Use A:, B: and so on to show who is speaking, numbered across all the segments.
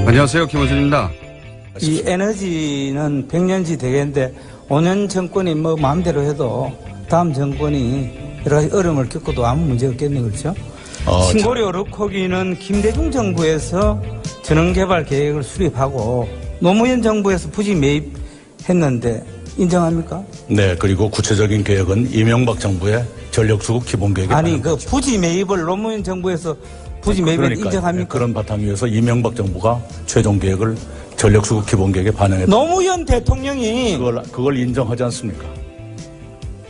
A: 안녕하세요. 김원준입니다.
B: 이 에너지는 100년치 되겠는데 5년 정권이 뭐 마음대로 해도 다음 정권이 여러 가지 어려움을 겪어도 아무 문제 없겠네, 그렇죠? 신고리 르코기는 김대중 정부에서 전원개발 계획을 수립하고 노무현 정부에서 부지 매입했는데 인정합니까?
C: 네, 그리고 구체적인 계획은 이명박 정부의 전력수급 기본계획에
B: 아니, 그 부지 매입을 노무현 정부에서 부지 매입을 인정합니까?
C: 그런 바탕 위에서 이명박 정부가 최종 계획을 전력수급 기본계획에 반영했다.
B: 노무현 대통령이
C: 그걸 인정하지 않습니까?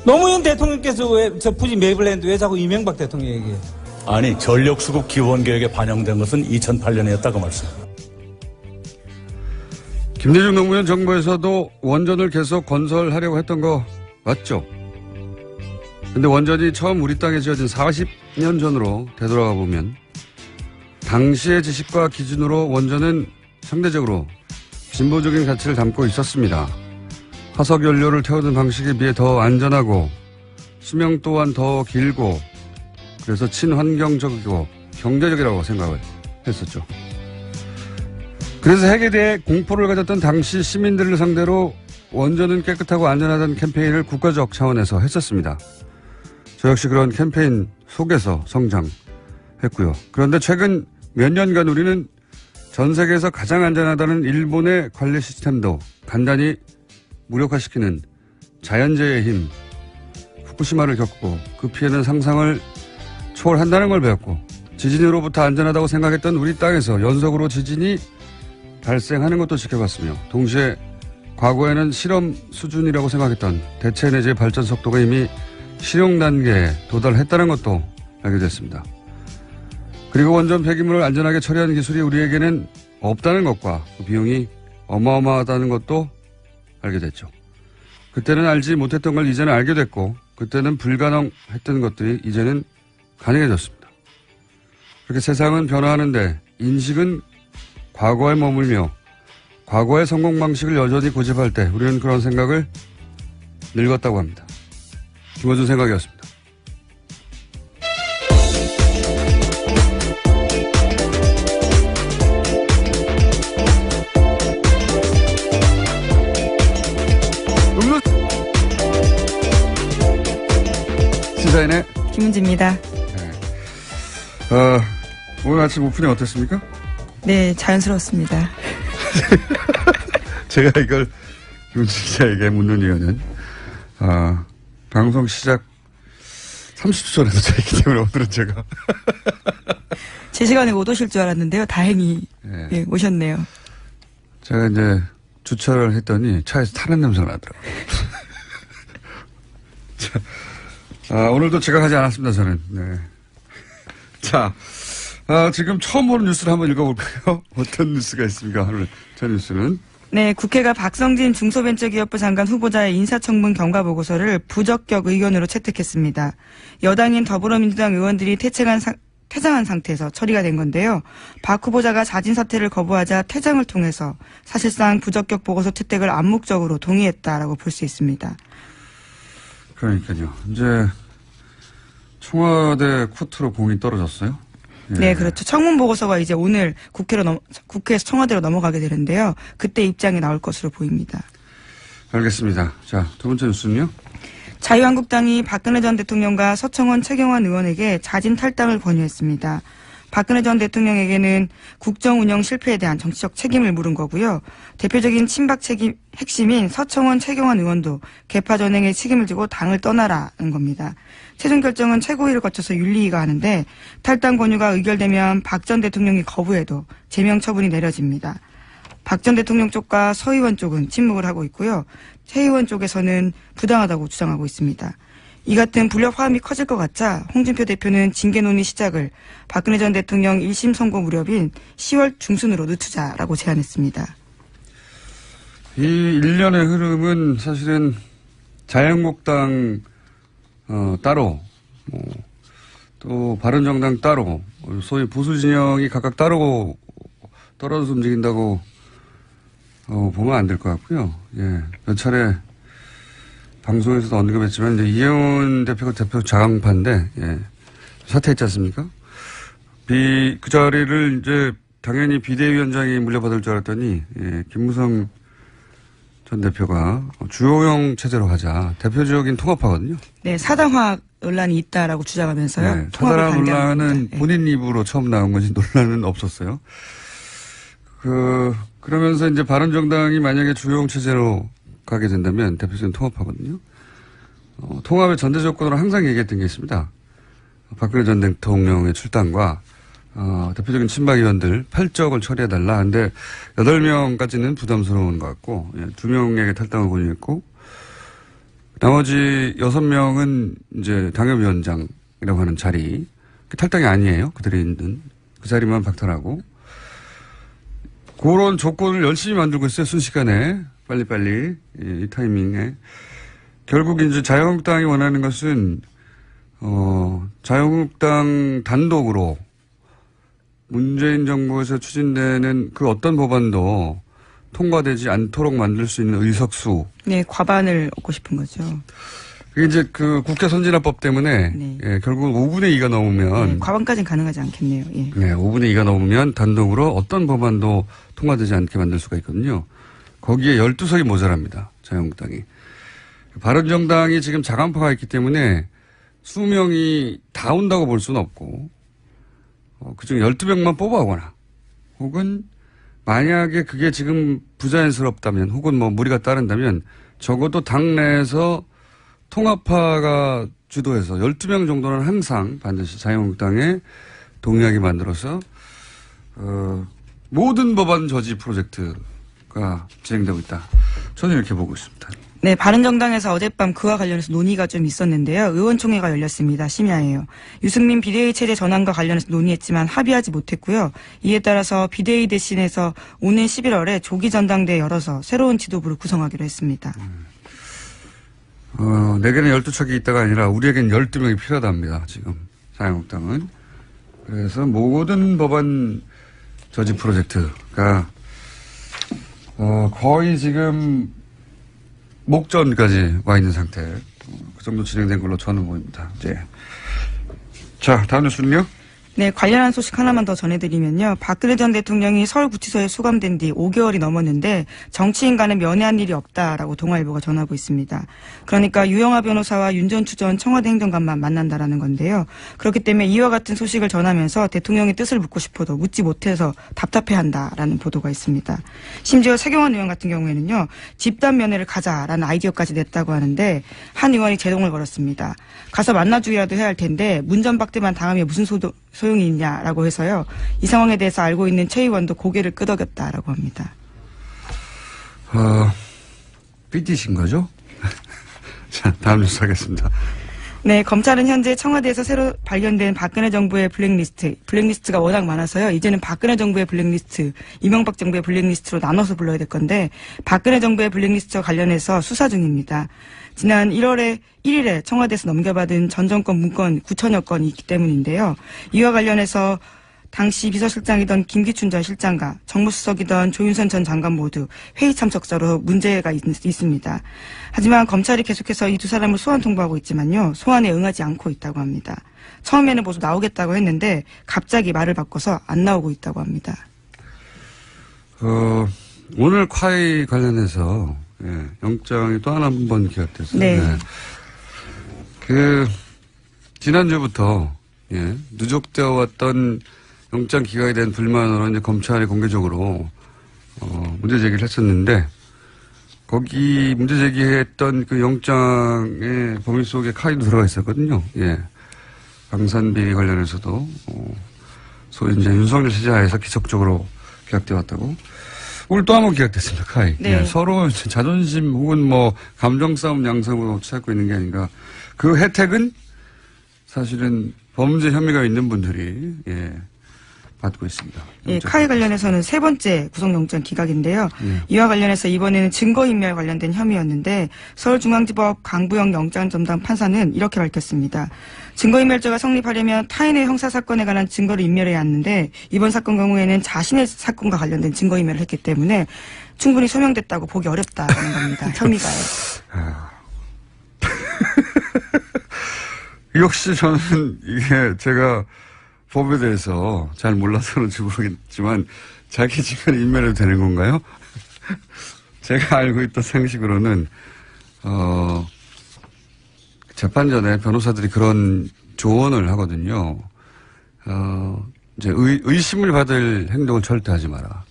B: 노무현 대통령께서 왜 저 부지 매입을 했는데 왜 자꾸 이명박 대통령 얘기해요?
C: 아니, 전력수급 기본계획에 반영된 것은 2008년이었다 그 말씀.
A: 김대중 노무현 정부에서도 원전을 계속 건설하려고 했던 거 맞죠? 근데 원전이 처음 우리 땅에 지어진 40년 전으로 되돌아가 보면 당시의 지식과 기준으로 원전은 상대적으로 진보적인 가치를 담고 있었습니다. 화석 연료를 태우는 방식에 비해 더 안전하고 수명 또한 더 길고 그래서 친환경적이고 경제적이라고 생각을 했었죠. 그래서 핵에 대해 공포를 가졌던 당시 시민들을 상대로 원전은 깨끗하고 안전하다는 캠페인을 국가적 차원에서 했었습니다. 저 역시 그런 캠페인 속에서 성장했고요. 그런데 최근 몇 년간 우리는 전 세계에서 가장 안전하다는 일본의 관리 시스템도 간단히 무력화시키는 자연재해의 힘, 후쿠시마를 겪고 그 피해는 상상을 초월한다는 걸 배웠고 지진으로부터 안전하다고 생각했던 우리 땅에서 연속으로 지진이 발생하는 것도 지켜봤으며 동시에 과거에는 실험 수준이라고 생각했던 대체에너지 발전 속도가 이미 실용 단계에 도달했다는 것도 알게 됐습니다. 그리고 원전 폐기물을 안전하게 처리하는 기술이 우리에게는 없다는 것과 그 비용이 어마어마하다는 것도 알게 됐죠. 그때는 알지 못했던 걸 이제는 알게 됐고 그때는 불가능했던 것들이 이제는 가능해졌습니다. 그렇게 세상은 변화하는데 인식은 과거에 머물며 과거의 성공 방식을 여전히 고집할 때 우리는 그런 생각을 늙었다고 합니다. 김어준 생각이었습니다. 시사인의
D: 김은지입니다.
A: 네. 오늘 아침 오프닝 어땠습니까?
D: 네, 자연스러웠습니다.
A: 제가 이걸 김은지 기자에게 묻는 이유는 방송 시작 30초 전에 도착했기 때문에 오늘은 제가
D: 제 시간에 못 오실 줄 알았는데요. 다행히
A: 네.
D: 네, 오셨네요.
A: 제가 이제 주차를 했더니 차에서 타는 냄새가 나더라고요. 자, 오늘도 제가 하지 않았습니다, 저는. 네. 자, 지금 처음 보는 뉴스를 한번 읽어볼까요? 어떤 뉴스가 있습니까? 오늘 첫 뉴스는.
D: 네, 국회가 박성진 중소벤처기업부 장관 후보자의 인사청문 경과보고서를 부적격 의견으로 채택했습니다. 여당인 더불어민주당 의원들이 퇴장한 상태에서 처리가 된 건데요. 박 후보자가 자진 사퇴를 거부하자 퇴장을 통해서 사실상 부적격 보고서 채택을 암묵적으로 동의했다라고 볼 수 있습니다.
A: 그러니까요. 이제 청와대 코트로 공이 떨어졌어요? 예.
D: 네, 그렇죠. 청문 보고서가 이제 오늘 국회에서 청와대로 넘어가게 되는데요. 그때 입장이 나올 것으로 보입니다.
A: 알겠습니다. 자, 두 번째 뉴스는요?
D: 자유한국당이 박근혜 전 대통령과 서청원 최경환 의원에게 자진 탈당을 권유했습니다. 박근혜 전 대통령에게는 국정 운영 실패에 대한 정치적 책임을 물은 거고요. 대표적인 친박 핵심인 서청원 최경환 의원도 개파 전행에 책임을 지고 당을 떠나라는 겁니다. 최종 결정은 최고위를 거쳐서 윤리위가 하는데 탈당 권유가 의결되면 박 전 대통령이 거부해도 제명 처분이 내려집니다. 박 전 대통령 쪽과 서 의원 쪽은 침묵을 하고 있고요. 최 의원 쪽에서는 부당하다고 주장하고 있습니다. 이 같은 불협 화음이 커질 것 같자 홍준표 대표는 징계 논의 시작을 박근혜 전 대통령 1심 선고 무렵인 10월 중순으로 늦추자라고 제안했습니다.
A: 이 일련의 흐름은 사실은 자유한국당 따로 또 바른정당 따로 소위 보수 진영이 각각 따로 떨어져서 움직인다고 보면 안 될 것 같고요. 예, 몇 차례 방송에서도 언급했지만 이제 이혜원 대표가 대표 자강파인데 예, 사퇴했지 않습니까? 그 자리를 이제 당연히 비대위원장이 물려받을 줄 알았더니 김무성 전 대표가 주호영 체제로 하자. 대표적인 통합파거든요.
D: 네, 사당화 논란이 있다라고 주장하면서요.
A: 네,
D: 통합을
A: 사당화 논란은
D: 반대합니다. 네.
A: 본인 입으로 처음 나온 거지 논란은 없었어요. 그러면서 이제 바른정당이 만약에 주호영 체제로 가게 된다면 대표적인 통합파거든요. 통합의 전제 조건으로 항상 얘기했던 게 있습니다. 박근혜 전 대통령의 출당과 대표적인 친박 의원들 8적을 처리해달라. 근데 8명까지는 부담스러운 것 같고 2명에게 탈당을 권유했고 나머지 6명은 이제 당협위원장이라고 하는 자리 탈당이 아니에요. 그들이 있는 그 자리만 박탈하고 그런 조건을 열심히 만들고 있어요. 순식간에 빨리빨리 이 타이밍에 결국 이제 자유한국당이 원하는 것은 자유한국당 단독으로 문재인 정부에서 추진되는 그 어떤 법안도 통과되지 않도록 만들 수 있는 의석수.
D: 네, 과반을 얻고 싶은 거죠.
A: 그게 이제 그 국회 선진화법 때문에
D: 네.
A: 결국 5분의 2가 넘으면
D: 네, 과반까지는 가능하지 않겠네요. 예.
A: 네, 5분의 2가 넘으면 단독으로 어떤 법안도 통과되지 않게 만들 수가 있거든요. 거기에 12석이 모자랍니다. 자유한국당이. 바른정당이 지금 자간파가 있기 때문에 수명이 다 온다고 볼 수는 없고 그중 12명만 뽑아오거나 혹은 만약에 그게 지금 부자연스럽다면 혹은 뭐 무리가 따른다면 적어도 당내에서 통합파가 주도해서 12명 정도는 항상 반드시 자유한국당에 동의하게 만들어서 모든 법안 저지 프로젝트가 진행되고 있다. 저는 이렇게 보고 있습니다.
D: 네, 바른정당에서 어젯밤 그와 관련해서 논의가 좀 있었는데요. 의원총회가 열렸습니다. 심야에요. 유승민 비대위 체제 전환과 관련해서 논의했지만 합의하지 못했고요. 이에 따라서 비대위 대신해서 오는 11월에 조기 전당대회 열어서 새로운 지도부를 구성하기로 했습니다.
A: 내게는 12척이 있다가 아니라 우리에겐 12명이 필요하답니다. 지금 자유한국당은. 그래서 모든 법안 저지 프로젝트가 거의 지금 목전까지 와 있는 상태. 그 정도 진행된 걸로 저는 보입니다. 이제. 자, 다음 뉴스는요?
D: 네, 관련한 소식 하나만 더 전해드리면요. 박근혜 전 대통령이 서울구치소에 수감된 뒤 5개월이 넘었는데 정치인과는 면회한 일이 없다라고 동아일보가 전하고 있습니다. 그러니까 유영하 변호사와 윤 전 추전 청와대 행정관만 만난다라는 건데요. 그렇기 때문에 이와 같은 소식을 전하면서 대통령의 뜻을 묻고 싶어도 묻지 못해서 답답해한다라는 보도가 있습니다. 심지어 최경환 의원 같은 경우에는요. 집단 면회를 가자라는 아이디어까지 냈다고 하는데 한 의원이 제동을 걸었습니다. 가서 만나주기라도 해야 할 텐데 문전박대만 당하면 무슨 소용이 있냐라고 해서요. 이 상황에 대해서 알고 있는 최 의원도 고개를 끄덕였다라고 합니다.
A: 삐디신 거죠? 자, 다음 뉴스 하겠습니다.
D: 네, 검찰은 현재 청와대에서 새로 발견된 박근혜 정부의 블랙리스트가 워낙 많아서요. 이제는 박근혜 정부의 블랙리스트, 이명박 정부의 블랙리스트로 나눠서 불러야 될 건데 박근혜 정부의 블랙리스트와 관련해서 수사 중입니다. 지난 1일에 청와대에서 넘겨받은 전 정권 문건 9천여 건이 있기 때문인데요. 이와 관련해서 당시 비서실장이던 김기춘 전 실장과 정무수석이던 조윤선 전 장관 모두 회의 참석자로 문제가 있습니다. 하지만 검찰이 계속해서 이 두 사람을 소환 통보하고 있지만요. 소환에 응하지 않고 있다고 합니다. 처음에는 모두 나오겠다고 했는데 갑자기 말을 바꿔서 안 나오고 있다고 합니다.
A: 오늘 콰이 관련해서 영장이 또 한 번 기각됐어요.
D: 네.
A: 지난주부터 누적되어 왔던 영장 기각에 대한 불만으로 이제 검찰이 공개적으로 문제 제기를 했었는데 거기 문제 제기했던 그 영장의 범위 속에 카이도 들어가 있었거든요. 방산비리 관련해서도 소위 이제 윤석열 체제하에서 기적적으로 기각되어 왔다고. 오늘 또 한 번 기각됐습니다. 카이.
D: 네.
A: 서로 자존심 혹은 뭐 감정 싸움 양상으로 찾고 있는 게 아닌가. 그 혜택은 사실은 범죄 혐의가 있는 분들이 받고 있습니다.
D: 예, 카이 관련해서는 세 번째 구속영장 기각인데요. 이와 관련해서 이번에는 증거인멸 관련된 혐의였는데 서울중앙지법 강부영 영장전담 판사는 이렇게 밝혔습니다. 증거인멸죄가 성립하려면 타인의 형사사건에 관한 증거를 인멸해야 하는데 이번 사건 경우에는 자신의 사건과 관련된 증거인멸을 했기 때문에 충분히 소명됐다고 보기 어렵다는 겁니다. 혐의가요.
A: 역시 저는 이게 제가 법에 대해서 잘 몰라서 그런지 모르겠지만 자기 직원이 임명해도 되는 건가요? 제가 알고 있던 상식으로는 재판 전에 변호사들이 그런 조언을 하거든요. 이제 의심을 받을 행동을 절대 하지 마라.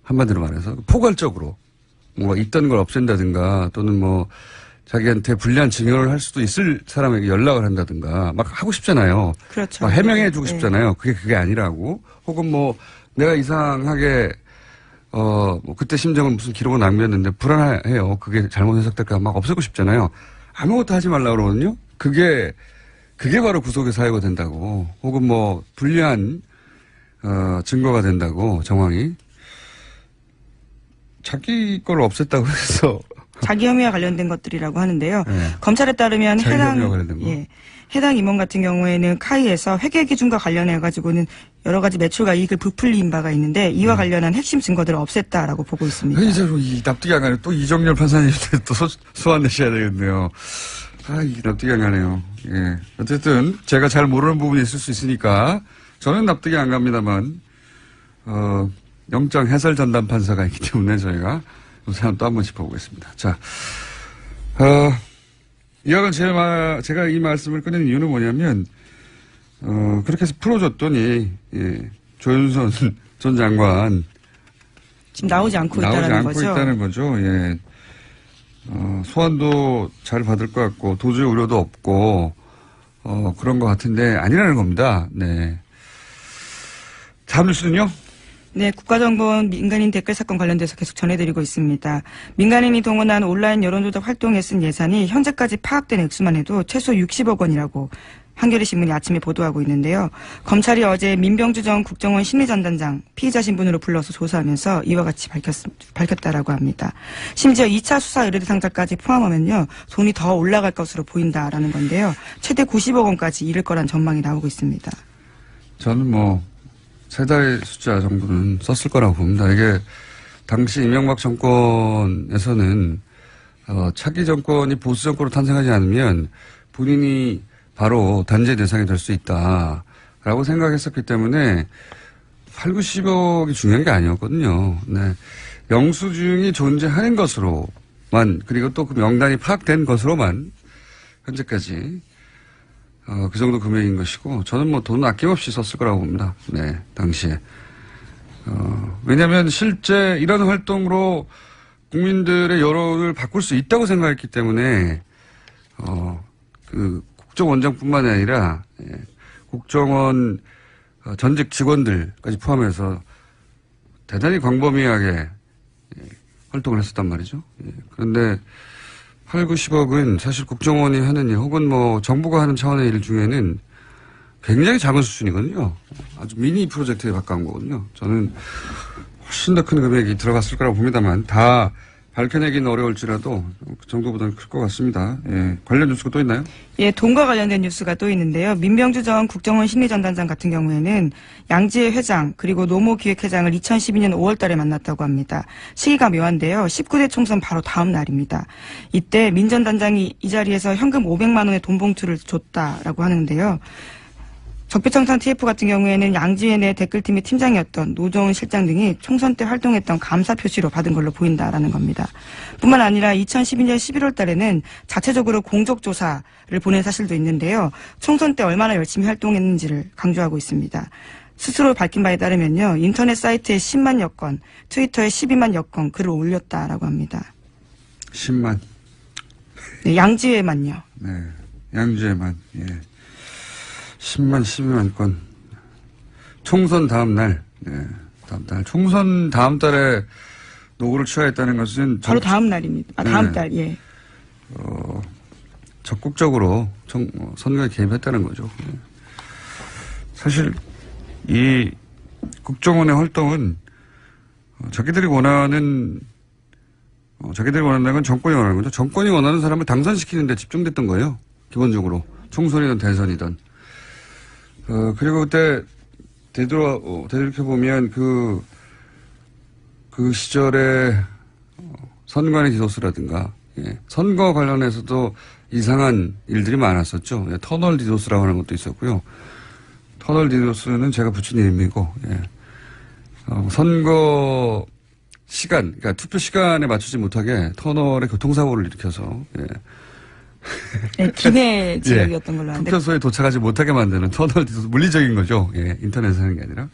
A: 한마디로 말해서 포괄적으로 뭔가 있던 걸 없앤다든가 또는 뭐 자기한테 불리한 증언을 할 수도 있을 사람에게 연락을 한다든가 막 하고 싶잖아요.
D: 그렇죠.
A: 막 해명해 주고
D: 네.
A: 싶잖아요. 그게 아니라고. 혹은 뭐 내가 이상하게 뭐 그때 심정은 무슨 기록을 남겼는데 불안해요. 그게 잘못 해석될까 막 없애고 싶잖아요. 아무것도 하지 말라고 그러거든요. 그게 바로 구속의 사유가 된다고. 혹은 뭐 불리한 증거가 된다고 정황이. 자기 걸 없앴다고 해서
D: 자기 혐의와 관련된 것들이라고 하는데요.
A: 네.
D: 검찰에 따르면
A: 자기 혐의와 관련된 거.
D: 해당 임원 같은 경우에는 카이에서 회계 기준과 관련해 가지고는 여러 가지 매출과 이익을 부풀린 바가 있는데 이와 관련한 핵심 증거들을 없앴다라고 보고 있습니다.
A: 이제 이 납득이 안 가네. 또 이정렬 판사님한테 또 소환 내셔야 되겠네요. 이 납득이 안 가네요. 예. 어쨌든 제가 잘 모르는 부분이 있을 수 있으니까 저는 납득이 안 갑니다만 영장 해설 전담 판사가 있기 때문에 저희가 이 사람 또 한번 짚어보겠습니다. 자, 이왕은 제가 이 말씀을 꺼낸 이유는 뭐냐면, 그렇게 해서 풀어줬더니, 조윤선 전 장관.
D: 지금 나오지 않고 있다는
A: 거죠. 예. 소환도 잘 받을 것 같고, 도저히 우려도 없고, 그런 것 같은데, 아니라는 겁니다. 네. 다음 뉴스는요?
D: 네, 국가정보원 민간인 댓글 사건 관련돼서 계속 전해드리고 있습니다. 민간인이 동원한 온라인 여론조작 활동에 쓴 예산이 현재까지 파악된 액수만 해도 최소 60억 원이라고 한겨레 신문이 아침에 보도하고 있는데요. 검찰이 어제 민병주 전 국정원 심리전단장 피의자 신분으로 불러서 조사하면서 이와 같이 밝혔다라고 합니다. 심지어 2차 수사 의뢰 대상자까지 포함하면요. 돈이 더 올라갈 것으로 보인다라는 건데요. 최대 90억 원까지 이를 거란 전망이 나오고 있습니다.
A: 저는 세 달 숫자 정도는 썼을 거라고 봅니다. 이게 당시 이명박 정권에서는 차기 정권이 보수 정권으로 탄생하지 않으면 본인이 바로 단죄 대상이 될 수 있다라고 생각했었기 때문에 8, 90억이 중요한 게 아니었거든요. 네. 영수증이 존재하는 것으로만 그리고 또 그 명단이 파악된 것으로만 현재까지 그 정도 금액인 것이고, 저는 돈은 아낌없이 썼을 거라고 봅니다. 네, 당시에. 왜냐면 실제 이런 활동으로 국민들의 여론을 바꿀 수 있다고 생각했기 때문에, 그 국정원장뿐만이 아니라, 국정원 전직 직원들까지 포함해서 대단히 광범위하게 활동을 했었단 말이죠. 그런데 8, 90억은 사실 국정원이 하는 일 혹은 정부가 하는 차원의 일 중에는 굉장히 작은 수준이거든요. 아주 미니 프로젝트에 가까운 거거든요. 저는 훨씬 더 큰 금액이 들어갔을 거라고 봅니다만 다 밝혀내기는 어려울지라도 그 정도보다는 클 것 같습니다. 예. 관련 뉴스가 또 있나요?
D: 예, 돈과 관련된 뉴스가 또 있는데요. 민병주 전 국정원 심리전단장 같은 경우에는 양지혜 회장 그리고 노모 기획회장을 2012년 5월 달에 만났다고 합니다. 시기가 묘한데요. 19대 총선 바로 다음 날입니다. 이때 민 전 단장이 이 자리에서 현금 500만 원의 돈 봉투를 줬다라고 하는데요. 적폐청산 TF 같은 경우에는 양지혜 내 댓글팀의 팀장이었던 노정은 실장 등이 총선 때 활동했던 감사 표시로 받은 걸로 보인다라는 겁니다. 뿐만 아니라 2012년 11월 달에는 자체적으로 공적조사를 보낸 사실도 있는데요. 총선 때 얼마나 열심히 활동했는지를 강조하고 있습니다. 스스로 밝힌 바에 따르면요. 인터넷 사이트에 10만여 건, 트위터에 12만여 건 글을 올렸다라고 합니다.
A: 10만.
D: 네, 양지혜만요.
A: 네, 양지혜만. 예. 10만, 12만 건. 총선 다음 날. 네, 다음 달. 총선 다음 달에 노고를 취하했다는 것은.
D: 바로 다음 날입니다. 다음 달, 예.
A: 적극적으로 선거에 개입했다는 거죠. 네. 사실, 이 국정원의 활동은 자기들이 원한다는 건 정권이 원하는 거죠. 정권이 원하는 사람을 당선시키는 데 집중됐던 거예요. 기본적으로. 총선이든 대선이든. 그리고 그때 되돌이켜보면 그 시절에 선관위 디도스라든가, 예, 선거 관련해서도 이상한 일들이 많았었죠. 예, 터널 디도스라고 하는 것도 있었고요. 터널 디도스는 제가 붙인 이름이고, 예. 선거 시간, 그러니까 투표 시간에 맞추지 못하게 터널에 교통사고를 일으켜서, 예.
D: 네, 기내 지역이었던 걸로 아는데.
A: 투표소에 도착하지 못하게 만드는 터널 디도스, 물리적인 거죠. 예. 인터넷에 하는 게 아니라.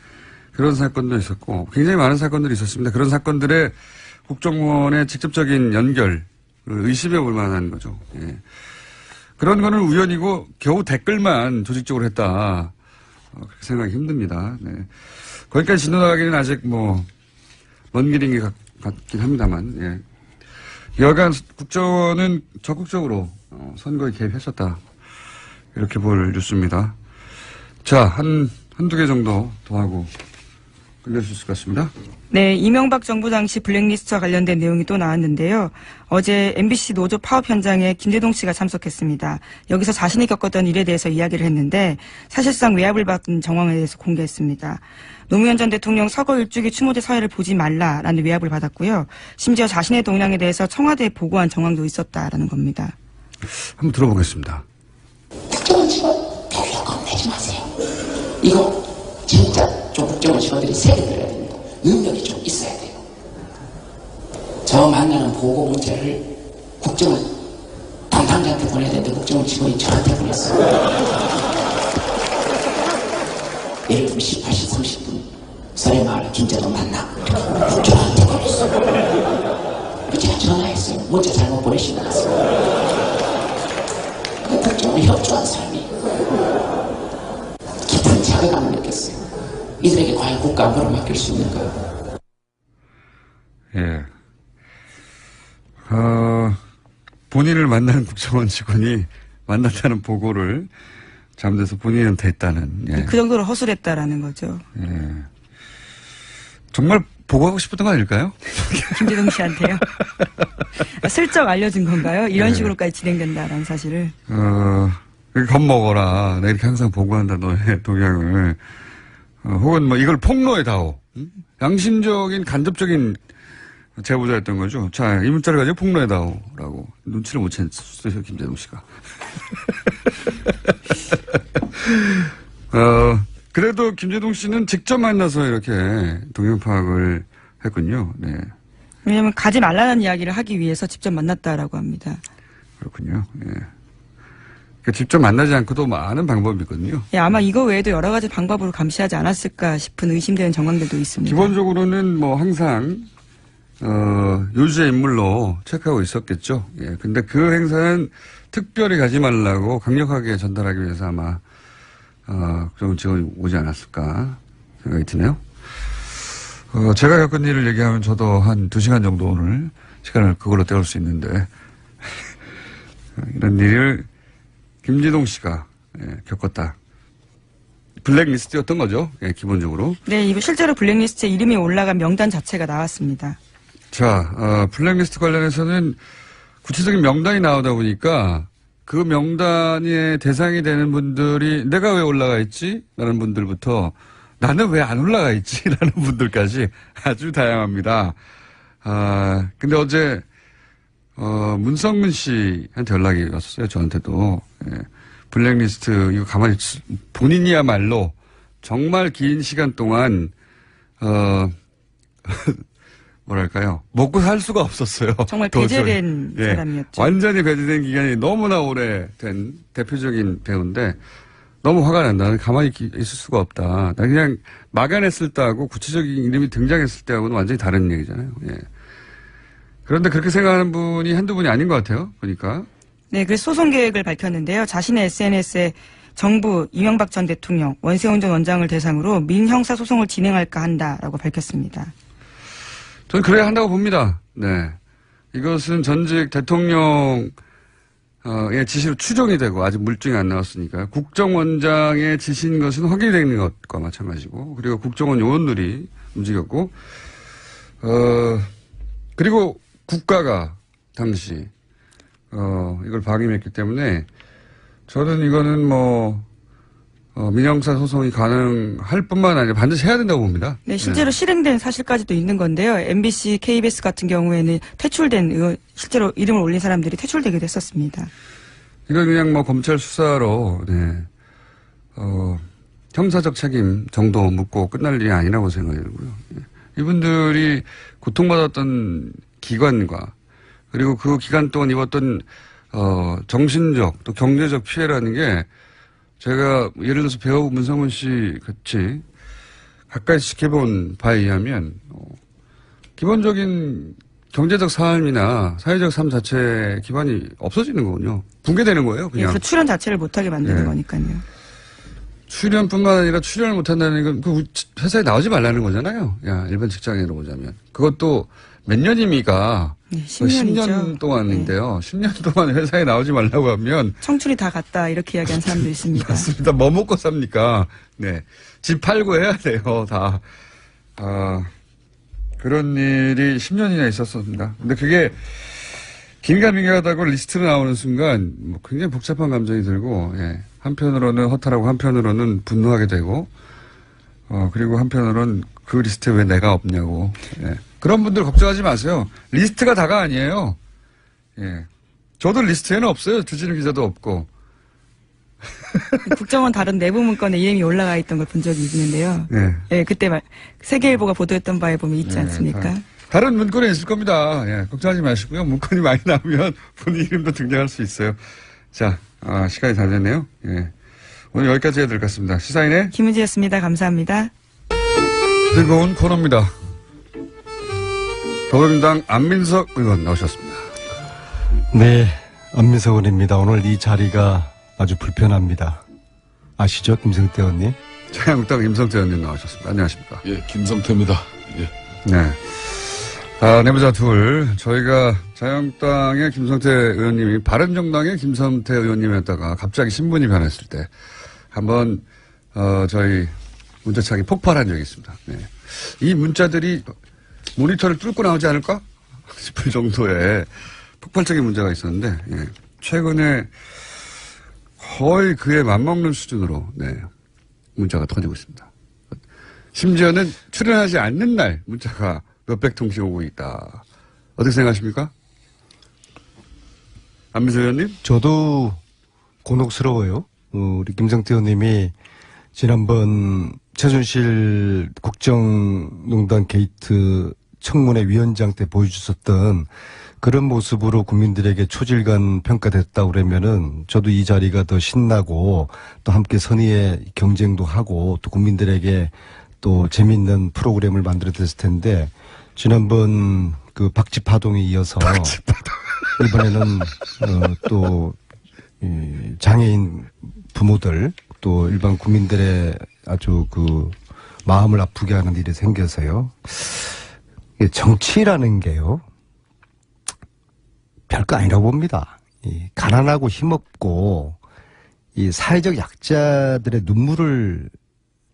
A: 그런 사건도 있었고, 굉장히 많은 사건들이 있었습니다. 그런 사건들의 국정원의 직접적인 연결을 의심해 볼 만한 거죠. 예. 그런 거는 우연이고 겨우 댓글만 조직적으로 했다. 그렇게 생각하기 힘듭니다. 네. 거기까지 진도나가기는 아직 먼 길인 것 같긴 합니다만, 예. 여간 국정원은 적극적으로 선거에 개입했었다. 이렇게 볼 뉴스입니다. 자, 한두 개 정도 더 하고 끝낼 수 있을 것 같습니다.
D: 네, 이명박 정부 당시 블랙리스트와 관련된 내용이 또 나왔는데요. 어제 MBC 노조 파업 현장에 김재동 씨가 참석했습니다. 여기서 자신이 겪었던 일에 대해서 이야기를 했는데 사실상 외압을 받은 정황에 대해서 공개했습니다. 노무현 전 대통령 서거 일주기 추모제 사회를 보지 말라라는 외압을 받았고요. 심지어 자신의 동향에 대해서 청와대에 보고한 정황도 있었다라는 겁니다.
A: 한번 들어보겠습니다.
E: 국정원 직원 대우야 겁내지 마세요. 이거 진짜 좀 국정원 직원들이 세게 들어야 됩니다. 능력이 좀 있어야 돼요. 저 만나는 보고 문제를 국정원 담당자한테 보내야 되는데 국정원 직원이 저한테 보냈어요. 예를 들면 18시 30분 설해마을 김재동 만나 저한테 보냈어요. 제가 전화했어요. 문자 잘못 보내신 것 같습니다. 국정원에 협조한 사람이 깊은 자괴감을 느꼈어요. 이들에게 과연 국가 안보를 맡길 수 있는가?
A: 예. 본인을 만난 국정원 직원이 만났다는 보고를 잠재서 본인한테 했다는. 예.
D: 그 정도로 허술했다라는 거죠.
A: 예. 정말 보고하고 싶었던 거 아닐까요?
D: 김재동 씨한테요. 슬쩍 알려준 건가요? 이런
A: 네.
D: 식으로까지 진행된다라는 사실을.
A: 겁먹어라. 내가 이렇게 항상 보고한다, 너의 동향을. 혹은 이걸 폭로해다오. 양심적인, 간접적인 제보자였던 거죠. 자, 이 문자를 가지고 폭로해다오. 라고. 눈치를 못 챘어요, 김재동 씨가. 그래도 김재동 씨는 직접 만나서 이렇게 동향 파악을 했군요. 네.
D: 왜냐하면 가지 말라는 이야기를 하기 위해서 직접 만났다라고 합니다.
A: 그렇군요. 예. 그러니까 직접 만나지 않고도 많은 방법이 있거든요.
D: 예, 아마 이거 외에도 여러 가지 방법으로 감시하지 않았을까 싶은 의심되는 정황들도 있습니다.
A: 기본적으로는 항상 요주의 인물로 체크하고 있었겠죠. 예. 근데 그 행사는 특별히 가지 말라고 강력하게 전달하기 위해서 아마 그런 직원이 오지 않았을까 생각이 드네요. 제가 겪은 일을 얘기하면 저도 한 2시간 정도 오늘 시간을 그걸로 때울 수 있는데 이런 일을 김재동 씨가 겪었다. 블랙리스트였던 거죠. 예, 기본적으로.
D: 네, 이거 실제로 블랙리스트에 이름이 올라간 명단 자체가 나왔습니다.
A: 자, 블랙리스트 관련해서는 구체적인 명단이 나오다 보니까 그 명단의 대상이 되는 분들이 내가 왜 올라가 있지? 라는 분들부터 나는 왜 안 올라가 있지? 라는 분들까지 아주 다양합니다. 근데 어제, 문성근 씨한테 연락이 왔었어요. 저한테도. 예. 블랙리스트, 이거 가만히, 본인이야말로 정말 긴 시간 동안, 뭐랄까요. 먹고 살 수가 없었어요.
D: 정말
A: 도저히.
D: 배제된
A: 예.
D: 사람이었죠.
A: 완전히 배제된 기간이 너무나 오래된 대표적인 배우인데 너무 화가 난다. 나는 가만히 있을 수가 없다. 나 그냥 막아냈을 때하고 구체적인 이름이 등장했을 때하고는 완전히 다른 얘기잖아요. 예. 그런데 그렇게 생각하는 분이 한두 분이 아닌 것 같아요. 보니까.
D: 네, 그래서 소송 계획을 밝혔는데요. 자신의 SNS에 정부 이명박 전 대통령 원세훈 전 원장을 대상으로 민형사 소송을 진행할까 한다라고 밝혔습니다.
A: 저는 그래야 한다고 봅니다. 네. 이것은 전직 대통령의 지시로 추정이 되고 아직 물증이 안 나왔으니까 국정원장의 지시인 것은 확인되는 것과 마찬가지고 그리고 국정원 요원들이 움직였고 그리고 국가가 당시 이걸 방임했기 때문에 저는 이거는 민형사 소송이 가능할 뿐만 아니라 반드시 해야 된다고 봅니다.
D: 네, 실제로 실행된 사실까지도 있는 건데요. MBC, KBS 같은 경우에는 퇴출된 의원, 실제로 이름을 올린 사람들이 퇴출되기도 했었습니다.
A: 이건 그냥 검찰 수사로, 네. 형사적 책임 정도 묻고 끝날 일이 아니라고 생각이 들고요. 예. 이분들이 고통받았던 기관과 그리고 그 기간 동안 입었던 정신적 또 경제적 피해라는 게 제가 예를 들어서 배우 문성문 씨 같이 가까이 지켜본 바에 의하면 기본적인 경제적 삶이나 사회적 삶 자체 기반이 없어지는 거군요. 붕괴되는 거예요,
D: 예,
A: 그냥.
D: 그 출연 자체를 못하게 만드는
A: 예.
D: 거니까요.
A: 출연뿐만 아니라 출연을 못한다는 건 그 회사에 나오지 말라는 거잖아요. 야, 일반 직장인으로 보자면. 그것도 몇 년입니까?
D: 네, 10년이죠.
A: 10년 동안인데요. 10년 동안 회사에 나오지 말라고 하면.
D: 청출이 다 갔다 이렇게 이야기하는 사람도 있습니다.
A: 맞습니다. 뭐 먹고 삽니까? 네. 집 팔고 해야 돼요, 다. 그런 일이 10년이나 있었습니다. 근데 그게 긴가민가하다고 리스트로 나오는 순간 뭐 굉장히 복잡한 감정이 들고, 예. 한편으로는 허탈하고 한편으로는 분노하게 되고, 그리고 한편으로는 그 리스트에 왜 내가 없냐고. 예. 그런 분들 걱정하지 마세요. 리스트가 다가 아니에요. 예. 저도 리스트에는 없어요. 주진우 기자도 없고.
D: 국정원 다른 내부 문건에 이름이 올라가 있던 걸 본 적이 있는데요.
A: 예.
D: 예, 그때 세계일보가 보도했던 바에 보면 있지 않습니까?
A: 다른 문건에 있을 겁니다. 예, 걱정하지 마시고요. 문건이 많이 나오면 본인 이름도 등장할 수 있어요. 자, 시간이 다 됐네요. 예. 오늘 여기까지 해야 될 것 같습니다. 시사인의
D: 김은지였습니다. 감사합니다.
A: 뜨거운 코너입니다. 더불어민주당 안민석 의원 나오셨습니다.
F: 네, 안민석 의원입니다. 오늘 이 자리가 아주 불편합니다. 아시죠, 김성태 의원님?
A: 자유한국당 김성태 의원님 나오셨습니다. 안녕하십니까?
G: 예, 김성태입니다. 예.
A: 네. 내부자 둘. 저희가 자유한국당의 김성태 의원님이 바른정당의 김성태 의원님이었다가 갑자기 신분이 변했을 때 한번 저희 문자창이 폭발한 적이 있습니다. 네. 이 문자들이 모니터를 뚫고 나오지 않을까 싶을 정도의 폭발적인 문제가 있었는데, 예. 최근에 거의 그에 맞먹는 수준으로, 네. 문자가 터지고 있습니다. 심지어는 출연하지 않는 날 문자가 몇백 통씩 오고 있다. 어떻게 생각하십니까? 안민석 의원님?
F: 저도 곤혹스러워요. 우리 김성태 의원님이 지난번 최순실 국정농단 게이트 청문회 위원장 때 보여주셨던 그런 모습으로 국민들에게 초질간 평가됐다고 그러면은 저도 이 자리가 더 신나고 또 함께 선의의 경쟁도 하고 또 국민들에게 또 재미있는 프로그램을 만들어냈을 텐데 지난번 그 박쥐파동에 이어서 이번에는 또 장애인 부모들 또 일반 국민들의 아주 그 마음을 아프게 하는 일이 생겨서요. 정치라는 게요. 별거 아니라고 봅니다. 가난하고 힘없고 이 사회적 약자들의 눈물을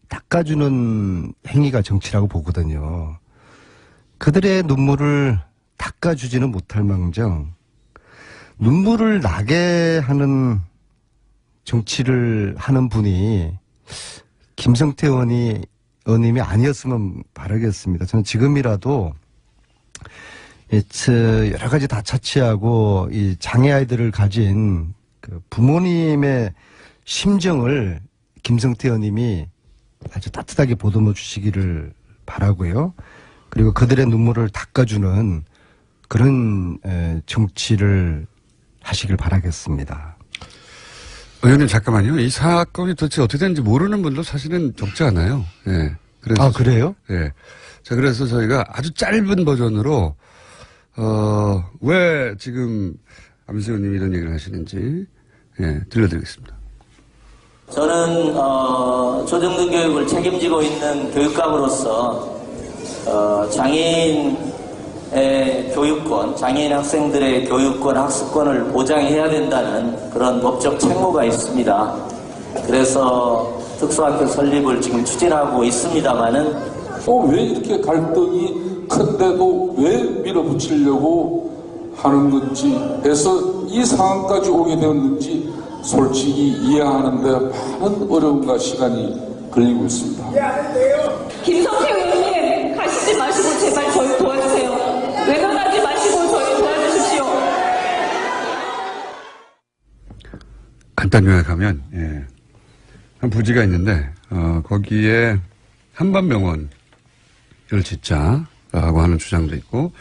F: 닦아주는 행위가 정치라고 보거든요. 그들의 눈물을 닦아주지는 못할 망정 눈물을 나게 하는 정치를 하는 분이 김성태 의원님이 아니었으면 바라겠습니다. 저는 지금이라도 여러 가지 다 차치하고 이 장애 아이들을 가진 그 부모님의 심정을 김성태 의원님이 아주 따뜻하게 보듬어 주시기를 바라고요. 그리고 그들의 눈물을 닦아주는 그런 정치를 하시길 바라겠습니다.
A: 의원님 잠깐만요. 이 사건이 도대체 어떻게 되는지 모르는 분도 사실은 적지 않아요. 예. 그래서
F: 그래요?
A: 예. 자, 그래서 저희가 아주 짧은 버전으로 왜 지금 안민석 의원님이 이런 얘기를 하시는지 들려드리겠습니다.
H: 저는 조정근 교육을 책임지고 있는 교육감으로서 장애인의 교육권, 장애인 학생들의 교육권, 학습권을 보장해야 된다는 그런 법적 책무가 있습니다. 그래서 특수학교 설립을 지금 추진하고 있습니다마는
G: 왜 이렇게 갈등이 큰데도 왜 밀어붙이려고 하는 건지 해서 이 상황까지 오게 되었는지 솔직히 이해하는데 많은 어려움과 시간이 걸리고 있습니다.
I: 김성태 의원님 가시지 마시고 제발 저희 도와주세요. 외면하지 마시고 저희 도와주십시오.
A: 간단 요약하면 한 부지가 있는데 거기에 한반병원을 짓자라고 하는 주장도 있고,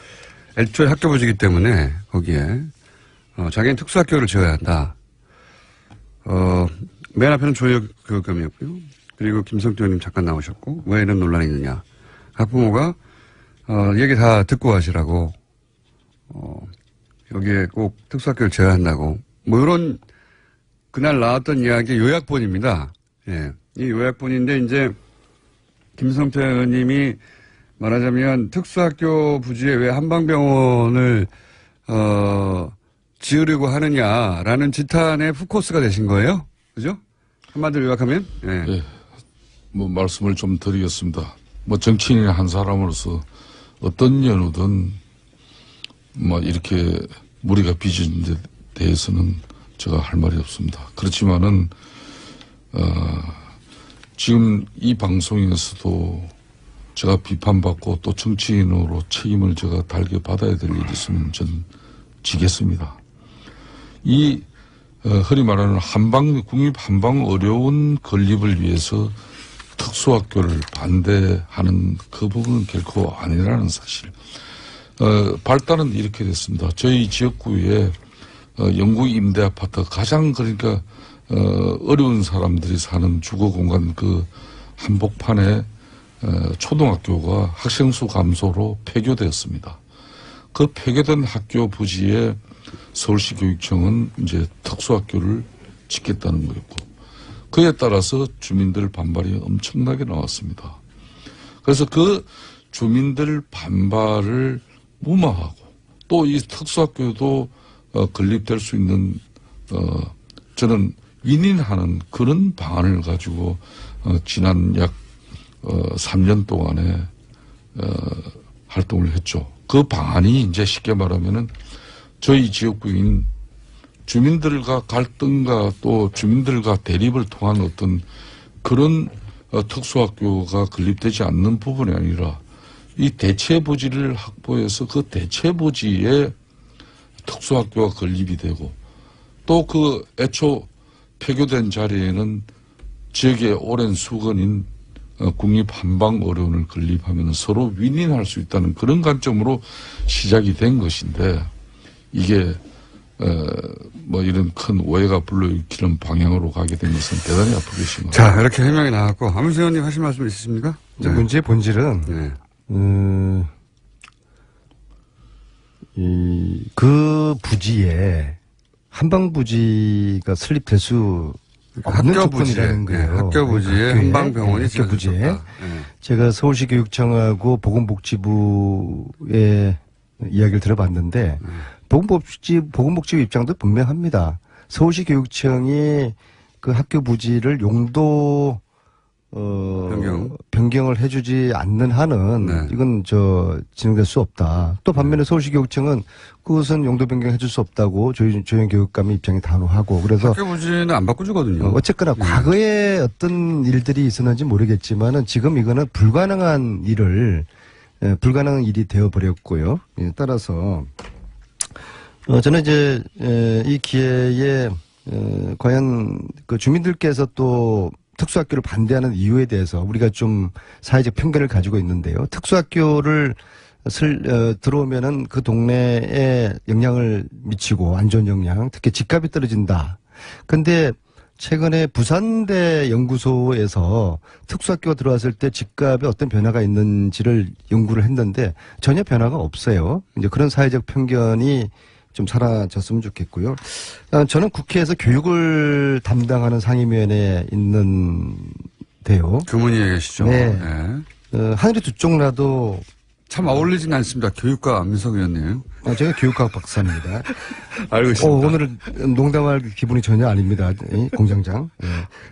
A: 애초에 학교부지기 때문에 거기에 자기는 특수학교를 지어야 한다. 맨 앞에는 조혁교육감이었고요. 그리고 김성태 의원님 잠깐 나오셨고, 왜 이런 논란이 있느냐. 학부모가 얘기 다 듣고 하시라고, 여기에 꼭 특수학교를 지어야 한다고, 뭐 이런 그날 나왔던 이야기 요약본입니다. 예. 이 요약본인데 이제 김성태 의원님이 말하자면 특수학교 부지에 왜 한방병원을 지으려고 하느냐라는 지탄의 후코스가 되신 거예요. 그죠? 한마디로 요약하면? 예.
G: 네. 뭐 말씀을 좀 드리겠습니다. 뭐 정치인의 한 사람으로서 어떤 연우든 뭐 이렇게 무리가 빚은 데 대해서는 제가 할 말이 없습니다. 그렇지만은 지금 이 방송에서도 제가 비판받고 또 정치인으로 책임을 제가 달게 받아야 될 일이 있으면 전 지겠습니다. 이 흔히 말하는 국립 한방 어려운 건립을 위해서 특수학교를 반대하는 그 부분은 결코 아니라는 사실. 발단은 이렇게 됐습니다. 저희 지역구에 영구 임대 아파트 가장 그러니까 어려운 사람들이 사는 주거 공간 그 한복판에 초등학교가 학생 수 감소로 폐교되었습니다. 그 폐교된 학교 부지에 서울시 교육청은 이제 특수학교를 짓겠다는 거였고, 그에 따라서 주민들 반발이 엄청나게 나왔습니다. 그래서 그 주민들 반발을 무마하고 또 이 특수학교도 건립될 수 있는 저는 윈윈하는 그런 방안을 가지고 지난 약 3년 동안에 활동을 했죠. 그 방안이 이제 쉽게 말하면은 저희 지역구인 주민들과 갈등과 또 주민들과 대립을 통한 어떤 그런 특수학교가 건립되지 않는 부분이 아니라 이 대체부지를 확보해서 그 대체부지에 특수학교가 건립이 되고 또 그 애초 폐교된 자리에는 지역의 오랜 수건인 국립 한방어려운을 건립하면 서로 윈윈할 수 있다는 그런 관점으로 시작이 된 것인데, 이게 뭐 이런 큰 오해가 불러일으키는 방향으로 가게 된 것은 대단히 아프게 심합니다.
A: 자, 이렇게 해명이 나왔고, 안민석 의원님 하실 말씀 있으십니까?
F: 네. 문제의 본질은 그 부지에 한방부지가 설립될 수 없는 조건이라는 거예요.
A: 학교 부지에 한방병원이
F: 학교 부지에 제가 서울시 교육청하고 보건복지부의 이야기를 들어봤는데 보건복지부 입장도 분명합니다. 서울시 교육청이 그 학교 부지를 용도 변경을 해주지 않는 한은 이건 진행될 수 없다. 또 반면에 서울시 교육청은 그것은 용도 변경해줄 수 없다고 조영 교육감의 입장이 단호하고, 그래서
A: 학교 부지는 안 바꿔주거든요.
F: 어쨌거나 과거에 어떤 일들이 있었는지 모르겠지만은 지금 이거는 불가능한 일이 되어버렸고요. 따라서 저는 이제 이 기회에 과연 그 주민들께서 또 특수학교를 반대하는 이유에 대해서 우리가 좀 사회적 편견을 가지고 있는데요. 특수학교를 들어오면은 그 동네에 영향을 미치고 안 좋은 영향, 특히 집값이 떨어진다. 근데 최근에 부산대 연구소에서 특수학교가 들어왔을 때 집값에 어떤 변화가 있는지를 연구를 했는데 전혀 변화가 없어요. 이제 그런 사회적 편견이 좀 사라졌으면 좋겠고요. 저는 국회에서 교육을 담당하는 상임위원회에 있는데요.
A: 교문위에 계시죠.
F: 네. 하늘이 두 쪽 나도
A: 참 어울리진 않습니다. 교육과 안민석 의원님.
F: 제가 교육학 박사입니다.
A: 알고 있습니다.
F: 오늘은 농담할 기분이 전혀 아닙니다. 공장장.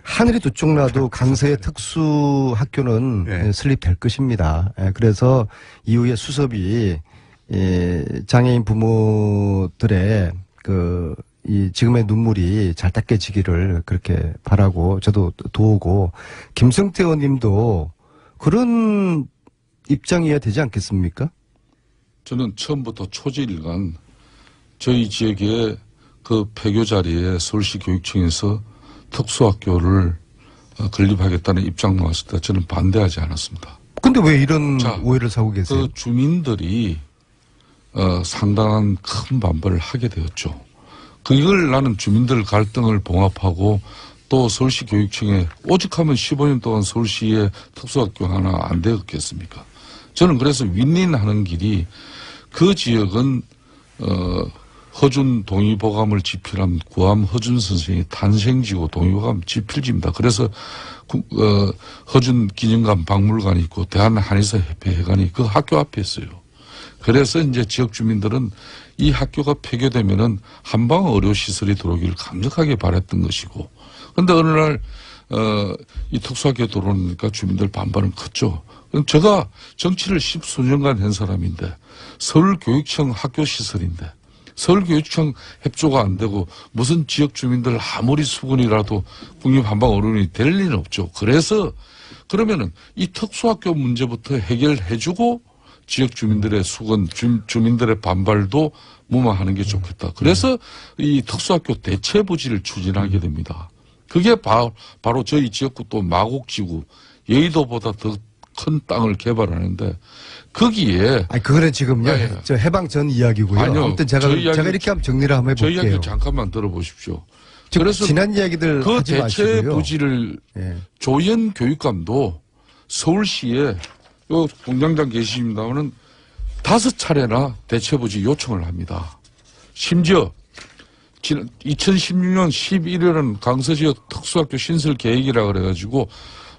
F: 하늘이 두 쪽 나도 강서의 특수학교는 설립될 것입니다. 그래서 이후에 수습이 장애인 부모들의 이 지금의 눈물이 잘 닦여지기를 그렇게 바라고 저도 도우고, 김성태 의원님도 그런 입장이어야 되지 않겠습니까?
G: 저는 처음부터 초지일간 저희 지역의 그 폐교 자리에 서울시 교육청에서 특수학교를 건립하겠다는 입장 나왔을 때 저는 반대하지 않았습니다.
F: 근데 왜 이런 오해를 사고 계세요?
G: 그 주민들이 상당한 큰 반발을 하게 되었죠. 그걸 나는 주민들 갈등을 봉합하고 또 서울시 교육청에 오직하면 15년 동안 서울시에 특수학교 하나 안 되었겠습니까? 저는 그래서 윈윈하는 길이 그 지역은 허준 동의보감을 집필한 구암 허준 선생의 탄생지고 동의보감 집필지입니다. 그래서 허준 기념관 박물관이 있고 대한한의사협회회관이 그 학교 앞에 있어요. 그래서 이제 지역 주민들은 이 학교가 폐교되면은 한방 의료시설이 들어오기를 강력하게 바랬던 것이고, 그런데 어느 날 이 특수학교 들어오니까 주민들 반발은 컸죠. 제가 정치를 10수년간 한 사람인데 서울교육청 학교시설인데 서울교육청 협조가 안 되고 무슨 지역 주민들 아무리 수군이라도 국립한방 어른이 될 리는 없죠. 그래서 그러면은 이 특수학교 문제부터 해결해주고 지역 주민들의 수건, 주민들의 반발도 무마하는 게 좋겠다. 그래서 이 특수학교 대체 부지를 추진하게 됩니다. 그게 바로 저희 지역구 또 마곡지구 여의도보다 더 큰 땅을 개발하는데 거기에
F: 그거는 지금요.
G: 네.
F: 저 해방 전 이야기고요.
G: 아니요.
F: 아무튼 제가 이렇게 한번 정리를 한번
G: 저희
F: 해볼게요.
G: 이야기 잠깐만 들어보십시오.
F: 그래서 지난 이야기들
G: 그
F: 하지
G: 대체
F: 마시고요.
G: 부지를
F: 예.
G: 조현 교육감도 서울시에 요 공장장 계십니다마는 5차례나 대체 부지 요청을 합니다. 심지어 2016년 11월은 강서지역 특수학교 신설 계획이라 그래가지고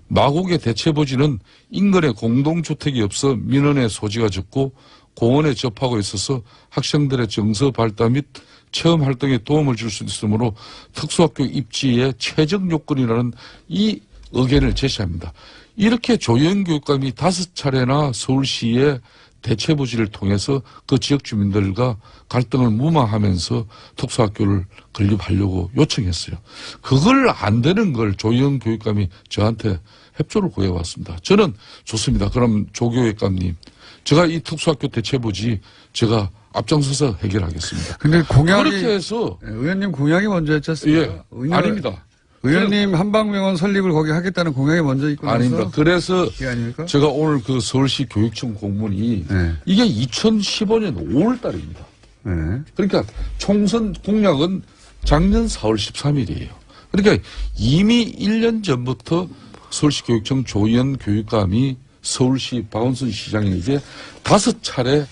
G: 마곡의 대체부지는 인근에 공동주택이 없어 민원의 소지가 적고 공원에 접하고 있어서 학생들의 정서 발달 및 체험 활동에 도움을 줄 수 있으므로 특수학교 입지의 최적 요건이라는 이 의견을 제시합니다. 이렇게 조현 교육감이 5차례나 서울시의 대체부지를 통해서 그 지역 주민들과 갈등을 무마하면서 특수학교를 건립하려고 요청했어요. 그걸 안 되는 걸 조영 교육감이 저한테 협조를 구해왔습니다. 저는 좋습니다. 그럼 조 교육감님, 제가 이 특수학교 대체부지 제가 앞장서서 해결하겠습니다.
A: 근데 공약이
G: 그렇게 해서
A: 의원님 공약이 먼저였지 않습니까?
G: 예, 아닙니다.
A: 의원님 한방병원 설립을 거기 하겠다는 공약이 먼저 있고 나서
G: 아닙니다. 그래서
A: 그게 아닙니까?
G: 제가 오늘 그 서울시 교육청 공문이
A: 네.
G: 이게 2015년 5월 달입니다.
A: 네.
G: 그러니까 총선 공약은 작년 4월 13일이에요. 그러니까 이미 1년 전부터 서울시 교육청 조현 교육감이 서울시 박원순 시장에게 5차례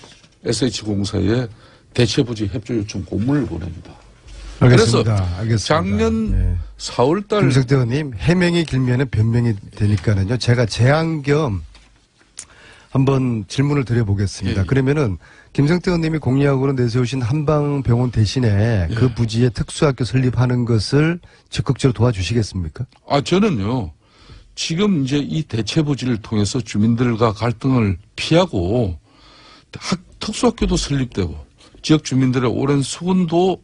G: SH공사에 대체부지 협조 요청 공문을 보냅니다.
F: 알겠습니다.
G: 그래서
F: 알겠습니다.
G: 작년 4월달
F: 김성태 의원님, 해명이 길면은 변명이 되니까는요. 제가 제안 겸 한번 질문을 드려보겠습니다.
G: 예.
F: 그러면은 김성태 의원님이 공약으로 내세우신 한방병원 대신에
G: 예.
F: 그 부지에 특수학교 설립하는 것을 적극적으로 도와주시겠습니까?
G: 저는요, 지금 이제 이 대체부지를 통해서 주민들과 갈등을 피하고 특수학교도 설립되고 지역 주민들의 오랜 수군도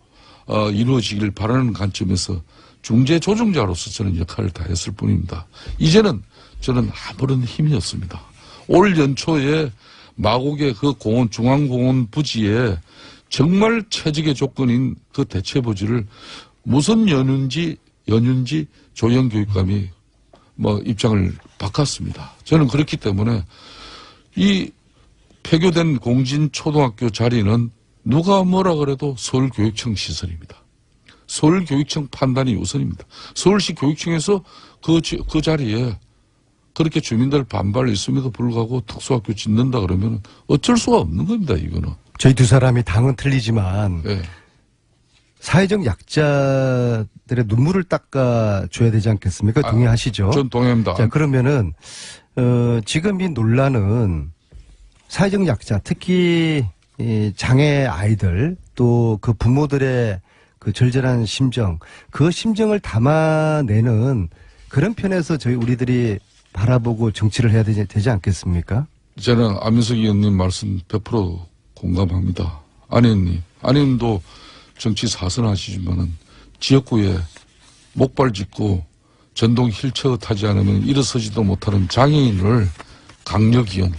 G: 이루어지기를 바라는 관점에서 중재 조정자로서 저는 역할을 다했을 뿐입니다. 이제는 저는 아무런 힘이 없습니다. 올 연초에 마곡의 그 공원, 중앙공원 부지에 정말 최적의 조건인 그 대체부지를 무슨 연유인지 조영 교육감이 입장을 바꿨습니다. 저는 그렇기 때문에 이 폐교된 공진초등학교 자리는 누가 뭐라 그래도 서울교육청 시설입니다. 서울교육청 판단이 우선입니다. 서울시 교육청에서 그 자리에 그렇게 주민들 반발이 있음에도 불구하고 특수학교 짓는다 그러면 어쩔 수가 없는 겁니다, 이거는.
F: 저희 두 사람이 당은 틀리지만
G: 네.
F: 사회적 약자들의 눈물을 닦아줘야 되지 않겠습니까? 동의하시죠?
G: 전 동의합니다.
F: 자, 그러면은 지금 이 논란은 사회적 약자, 특히 이 장애 아이들 또 그 부모들의 그 절절한 심정, 그 심정을 담아내는 그런 편에서 우리들이 바라보고 정치를 해야 되지 않겠습니까?
G: 저는 안민석 의원님 말씀 100% 공감합니다. 안의원님도 정치 사선하시지만은 지역구에 목발 짚고 전동 휠체어 타지 않으면 일어서지도 못하는 장애인을 강력위원,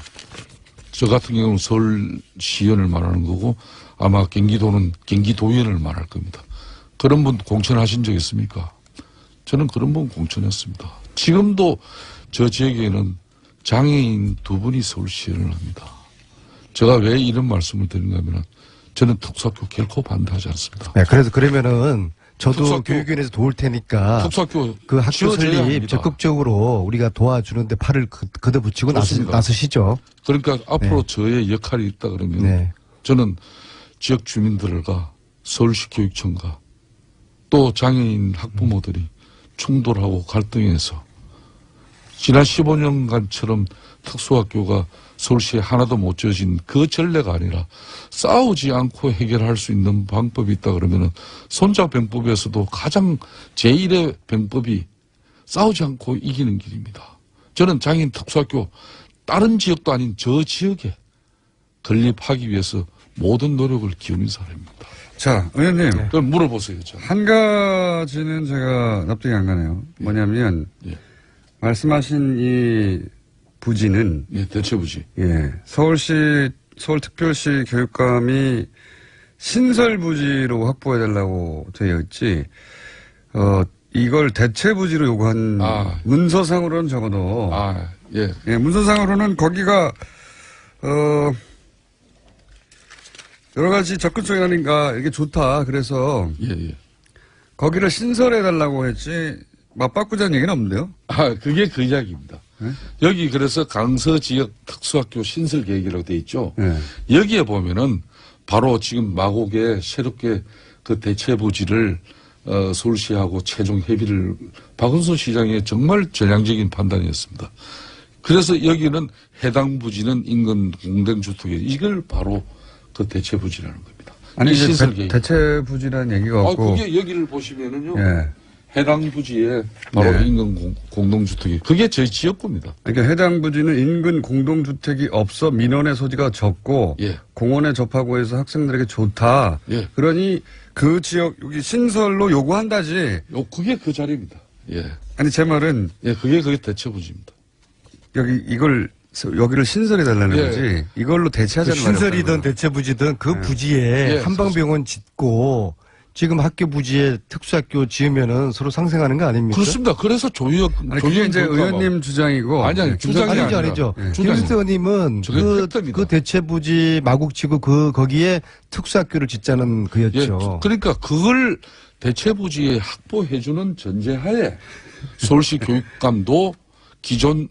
G: 저 같은 경우는 서울시의원을 말하는 거고 아마 경기도는 경기도의원을 말할 겁니다. 그런 분 공천하신 적 있습니까? 저는 그런 분 공천했습니다. 지금도 저 지역에는 장애인 2분이 서울시를 합니다. 제가 왜 이런 말씀을 드리는가 하면 저는 특수학교 결코 반대하지 않습니다.
F: 네, 그래서 그러면은 저도
G: 특수학교,
F: 교육위원회에서 도울 테니까
G: 특수학교
F: 그 학교
G: 지어져야
F: 설립
G: 합니다.
F: 적극적으로 우리가 도와주는데 팔을 걷어붙이고
G: 좋습니다.
F: 나서시죠.
G: 그러니까 앞으로
F: 네.
G: 저의 역할이 있다 그러면
F: 네.
G: 저는 지역 주민들과 서울시 교육청과 또 장애인 학부모들이 충돌하고 갈등해서 지난 15년간처럼 특수학교가 서울시에 하나도 못 지어진 그 전례가 아니라 싸우지 않고 해결할 수 있는 방법이 있다 그러면은 손자병법에서도 가장 제1의 병법이 싸우지 않고 이기는 길입니다. 저는 장애인 특수학교 다른 지역도 아닌 저 지역에 건립하기 위해서 모든 노력을 기울인 사람입니다.
A: 자, 의원님.
G: 그럼 물어보세요. 저.
A: 한 가지는 제가 납득이 안 가네요. 뭐냐면,
G: 예.
A: 말씀하신 이 부지는,
G: 예, 대체부지.
A: 예, 서울특별시 교육감이 신설부지로 확보해달라고 되어 있지, 이걸 대체부지로 요구한, 문서상으로는 적어도,
G: 예.
A: 예, 문서상으로는 거기가, 여러 가지 접근성이 아닌가, 이게 좋다. 그래서,
G: 예.
A: 거기를 신설해달라고 했지, 맞바꾸자는 얘기는 없는데요?
G: 그게 그 이야기입니다.
A: 네?
G: 여기 그래서 강서 지역 특수학교 신설 계획이라고 돼 있죠.
A: 네.
G: 여기에 보면은 바로 지금 마곡에 새롭게 그 대체부지를 서울시하고 최종 협의를 박은순 시장의 정말 전향적인 판단이었습니다. 그래서 여기는 해당 부지는 인근 공동주택에 이걸 바로 그 대체부지라는 겁니다.
A: 아니, 이제
G: 신설 계획.
A: 대체부지라는 얘기가 없고.
G: 그게 여기를 보시면은요.
A: 예.
G: 해당 부지에 바로
A: 네.
G: 인근 공동주택이 그게 저희 지역구입니다.
A: 그러니까 해당 부지는 인근 공동주택이 없어 민원의 소지가 적고
G: 예.
A: 공원에 접하고 해서 학생들에게 좋다.
G: 예.
A: 그러니 그 지역 여기 신설로 요구한다지.
G: 그게 그 자리입니다. 예.
A: 아니 제 말은
G: 예, 그게 대체부지입니다.
A: 여기를 신설해달라는
G: 예.
A: 거지. 이걸로 대체하자는 말이에요.
F: 신설이든 대체부지든 그
A: 네.
F: 부지에
G: 예,
F: 한방병원 짓고 지금 학교 부지에 특수학교 지으면은 서로 상생하는 거 아닙니까?
G: 그렇습니다. 그래서 조희혁
A: 그게 이제 의원님 주장이고.
G: 아니, 주장이
F: 아니죠.
A: 예.
F: 김수태 의원님은
G: 저게 팩트입니다.
F: 그 대체부지 마곡지구 거기에 특수학교를 짓자는
G: 예,
F: 그였죠.
G: 그러니까 그걸 대체부지에 확보해주는 전제하에 서울시 교육감도 기존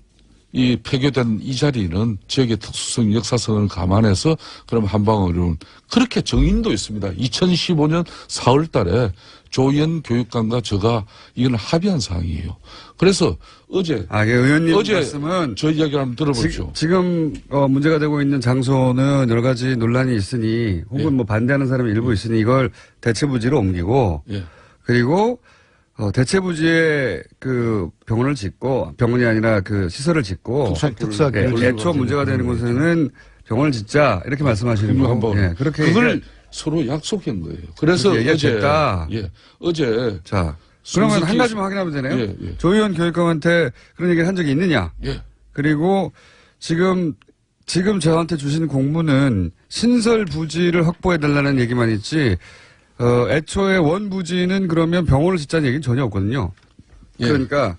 G: 이 폐교된 이 자리는 지역의 특수성, 역사성을 감안해서 그럼 한방으로는 그렇게 정인도 있습니다. 2015년 4월 달에 조희연 교육감과 제가 이건 합의한 사항이에요. 그래서 어제
A: 예, 의원님 말씀은
G: 저 이야기를 한번 들어보죠.
A: 지금 문제가 되고 있는 장소는 여러 가지 논란이 있으니 혹은
G: 예.
A: 뭐 반대하는 사람이 일부 있으니 이걸 대체부지로 옮기고
G: 예.
A: 그리고 대체부지에 그 병원을 짓고 병원이 아니라 그 시설을 짓고
F: 특수학교를
A: 애초 문제가 되는 곳에는 병원을 짓자 이렇게 말씀하시는 거.
G: 한번
A: 예, 그렇게
G: 그걸 서로 약속한 거예요. 그래서
A: 그렇게
G: 어제
A: 얘기했다.
G: 어제
A: 자 그러면 한
G: 순직히-
A: 가지만 확인하면 되네요.
G: 예.
A: 조희연 교육감한테 그런 얘기를 한 적이 있느냐?
G: 예.
A: 그리고 지금 저한테 주신 공문은 신설 부지를 확보해 달라는 얘기만 있지. 애초에 원 부지는 그러면 병원을 짓자는 얘기는 전혀 없거든요.
G: 예.
A: 그러니까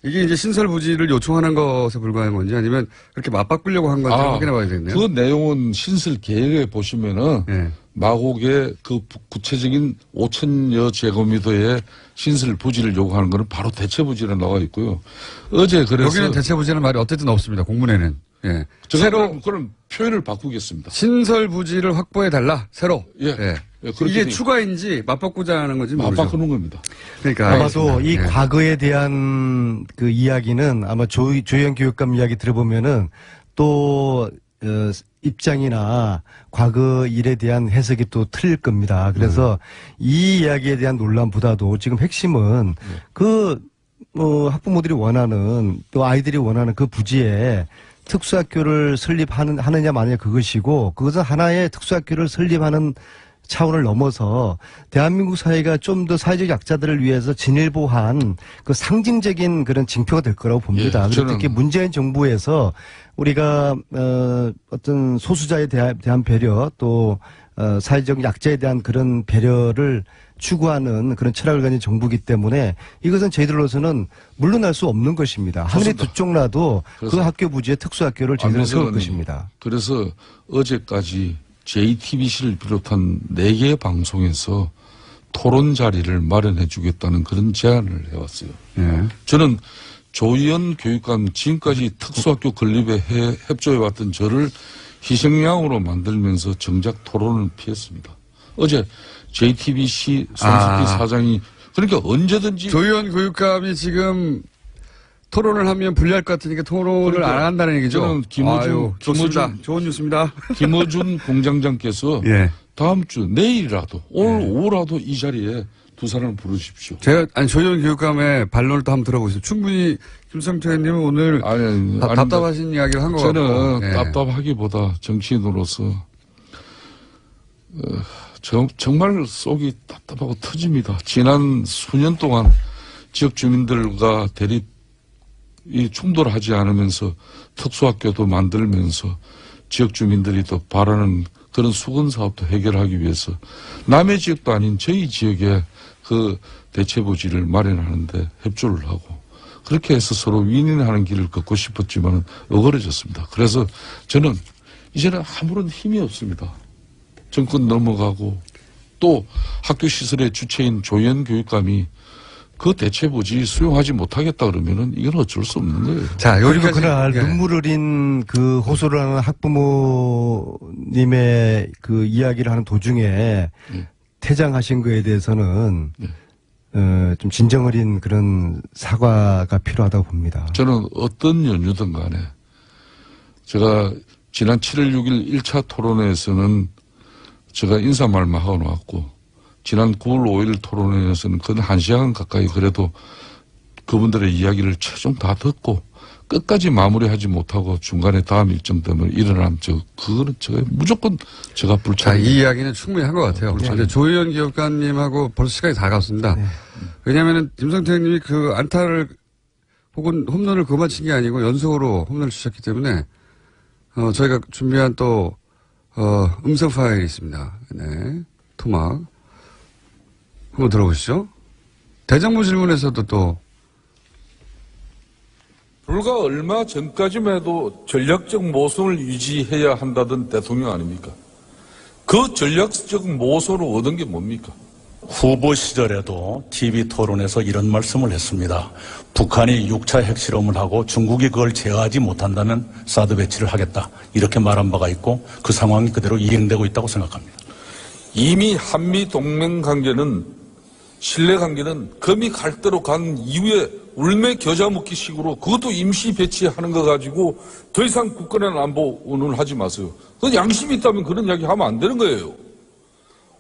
A: 이게 이제 신설 부지를 요청하는 것에 불과한 건지 아니면 그렇게 맞바꾸려고 한 건지 확인해 봐야 되겠네요.
G: 그 내용은 신설 계획에 보시면은
A: 예.
G: 마곡의 그 구체적인 5천여 제곱미터의 신설 부지를 요구하는 거는 바로 대체 부지로 나와 있고요. 어제 그래서
A: 여기는 대체 부지는 말이 어쨌든 없습니다. 공문에는. 예.
G: 제가
A: 새로
G: 그럼 표현을 바꾸겠습니다.
A: 신설 부지를 확보해 달라. 새로.
G: 예. 예, 그렇게
A: 이게
G: 돼
A: 추가인지 맞바꾸자 하는 건지 모르죠.
G: 맞바꾸는 겁니다.
A: 그러니까
F: 아마도
A: 알겠습니다.
F: 이
A: 예.
F: 과거에 대한 그 이야기는 아마 조희연 교육감 이야기 들어보면은 또 입장이나 과거 일에 대한 해석이 또 틀릴 겁니다. 그래서 이 이야기에 대한 논란보다도 지금 핵심은 학부모들이 원하는 또 아이들이 원하는 그 부지에 특수학교를 설립하느냐 마느냐 그것이고 그것은 하나의 특수학교를 설립하는 차원을 넘어서 대한민국 사회가 좀 더 사회적 약자들을 위해서 진일보한 그 상징적인 그런 징표가 될 거라고 봅니다.
G: 예,
F: 그리고 특히 문재인 정부에서 우리가 어떤 소수자에 대한 배려 또 사회적 약자에 대한 그런 배려를 추구하는 그런 철학을 가진 정부이기 때문에 이것은 저희들로서는 물러날 수 없는 것입니다. 하늘이 두 쪽 나도 그 학교 부지에 특수학교를 저희들은 세울 것입니다.
G: 그래서 어제까지 JTBC를 비롯한 4개 방송에서 토론 자리를 마련해 주겠다는 그런 제안을 해왔어요.
A: 예.
G: 저는 조희연 교육감 지금까지 특수학교 건립에 협조해왔던 저를 희생양으로 만들면서 정작 토론을 피했습니다. 어제 JTBC 손석희 사장이 그러니까 언제든지
A: 조희연 교육감이 지금 토론을 하면 불리할 것 같으니까 토론을
G: 그러니까
A: 안 한다는 얘기죠.
G: 저는
A: 좋습니다. 좋은 뉴스입니다.
G: 김어준 공장장께서
A: 예.
G: 다음 주 내일이라도 오늘 오후라도 이 자리에 두 사람을 부르십시오.
A: 제가 조희연 교육감의 반론을 또 한번 들어보겠습니다. 충분히 김성태 의원님은 오늘 답답하신 이야기를 한 것 같고.
G: 저는
A: 예.
G: 답답하기보다 정치인으로서 정말 속이 답답하고 터집니다. 지난 수년 동안 지역 주민들과 대립이 충돌하지 않으면서 특수학교도 만들면서 지역 주민들이 또 바라는 그런 수건 사업도 해결하기 위해서 남의 지역도 아닌 저희 지역에 그 대체부지를 마련하는데 협조를 하고 그렇게 해서 서로 윈윈하는 길을 걷고 싶었지만 어그러졌습니다. 그래서 저는 이제는 아무런 힘이 없습니다. 정권 넘어가고 또 학교 시설의 주체인 조희연 교육감이 그 대체부지 수용하지 못하겠다 그러면은 이건 어쩔 수 없는 거예요.
A: 자,
F: 그리고
A: 여기까지.
F: 그날
A: 예.
F: 눈물 어린 그 호소를 하는 학부모님의 그 이야기를 하는 도중에 퇴장하신 거에 대해서는 좀 진정 어린 그런 사과가 필요하다고 봅니다.
G: 저는 어떤 연유든 간에 제가 지난 7월 6일 1차 토론회에서는 제가 인사말만 하고 나왔고 지난 9월 5일 토론회에서는 근 1시간 가까이 그래도 그분들의 이야기를 최종 다 듣고 끝까지 마무리하지 못하고 중간에 다음 일정 때문에 일어난 그거는 제가 무조건 제가
A: 자,
G: 불찰.
A: 이 이야기는 충분히 한 것 같아요. 이제 조희연 교육감님하고 벌써 시간이 다 갔습니다. 왜냐하면 김성태 형님이 그 안타를 혹은 홈런을 그만 친 게 아니고 연속으로 홈런을 치셨기 때문에 저희가 준비한 또 음성 파일이 있습니다. 네, 토막 한번 들어보시죠. 대정부 질문에서도 또
G: 불과 얼마 전까지만 해도 전략적 모성을 유지해야 한다던 대통령 아닙니까? 그 전략적 모성을 얻은 게 뭡니까?
C: 후보 시절에도 TV 토론에서 이런 말씀을 했습니다. 북한이 6차 핵실험을 하고 중국이 그걸 제어하지 못한다면 사드 배치를 하겠다. 이렇게 말한 바가 있고 그 상황이 그대로 이행되고 있다고 생각합니다.
G: 이미 한미 동맹 관계는 신뢰 관계는 금이 갈 대로 간 이후에 울매 겨자 먹기 식으로 그것도 임시 배치하는 거 가지고 더 이상 국가의 안보 운운하지 마세요. 그 양심이 있다면 그런 이야기 하면 안 되는 거예요.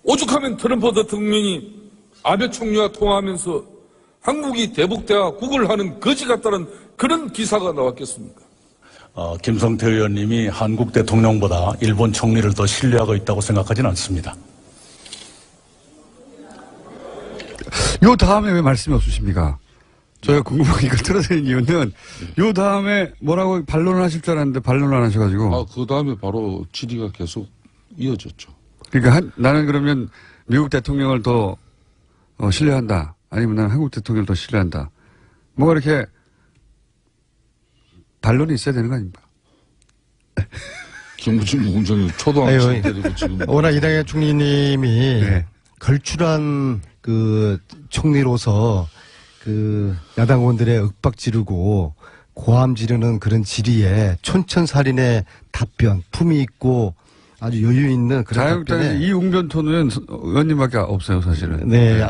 G: 오죽하면 트럼프 대통령이 아베 총리와 통화하면서 한국이 대북대화 하는 거지 같다는 그런 기사가 나왔겠습니까?
C: 김성태 의원님이 한국 대통령보다 일본 총리를 더 신뢰하고 있다고 생각하지는 않습니다.
A: 요 다음에 왜 말씀이 없으십니까? 저희가 궁금한 이걸 틀어드린 이유는 요 다음에 뭐라고 반론을 하실 줄 알았는데 반론을 안 하셔가지고.
G: 그 다음에 바로 질의가 계속 이어졌죠.
A: 그러니까 나는 그러면 미국 대통령을 더 신뢰한다. 아니면 나는 한국 대통령을 더 신뢰한다. 뭐가 이렇게 반론이 있어야 되는 거 아닙니까?
G: 김부진 공장이 초등학생 데리고 지금.
F: 워낙 이당의 총리님이 걸출한 그 총리로서 그 야당 의원들의 윽박 지르고 고함 지르는 그런 질의에 촌천살인의 답변, 품위 있고 아주 여유 있는 그런
A: 자유한국당에
F: 답변에
A: 이 웅변토는 의원님밖에 없어요, 사실은.
F: 네.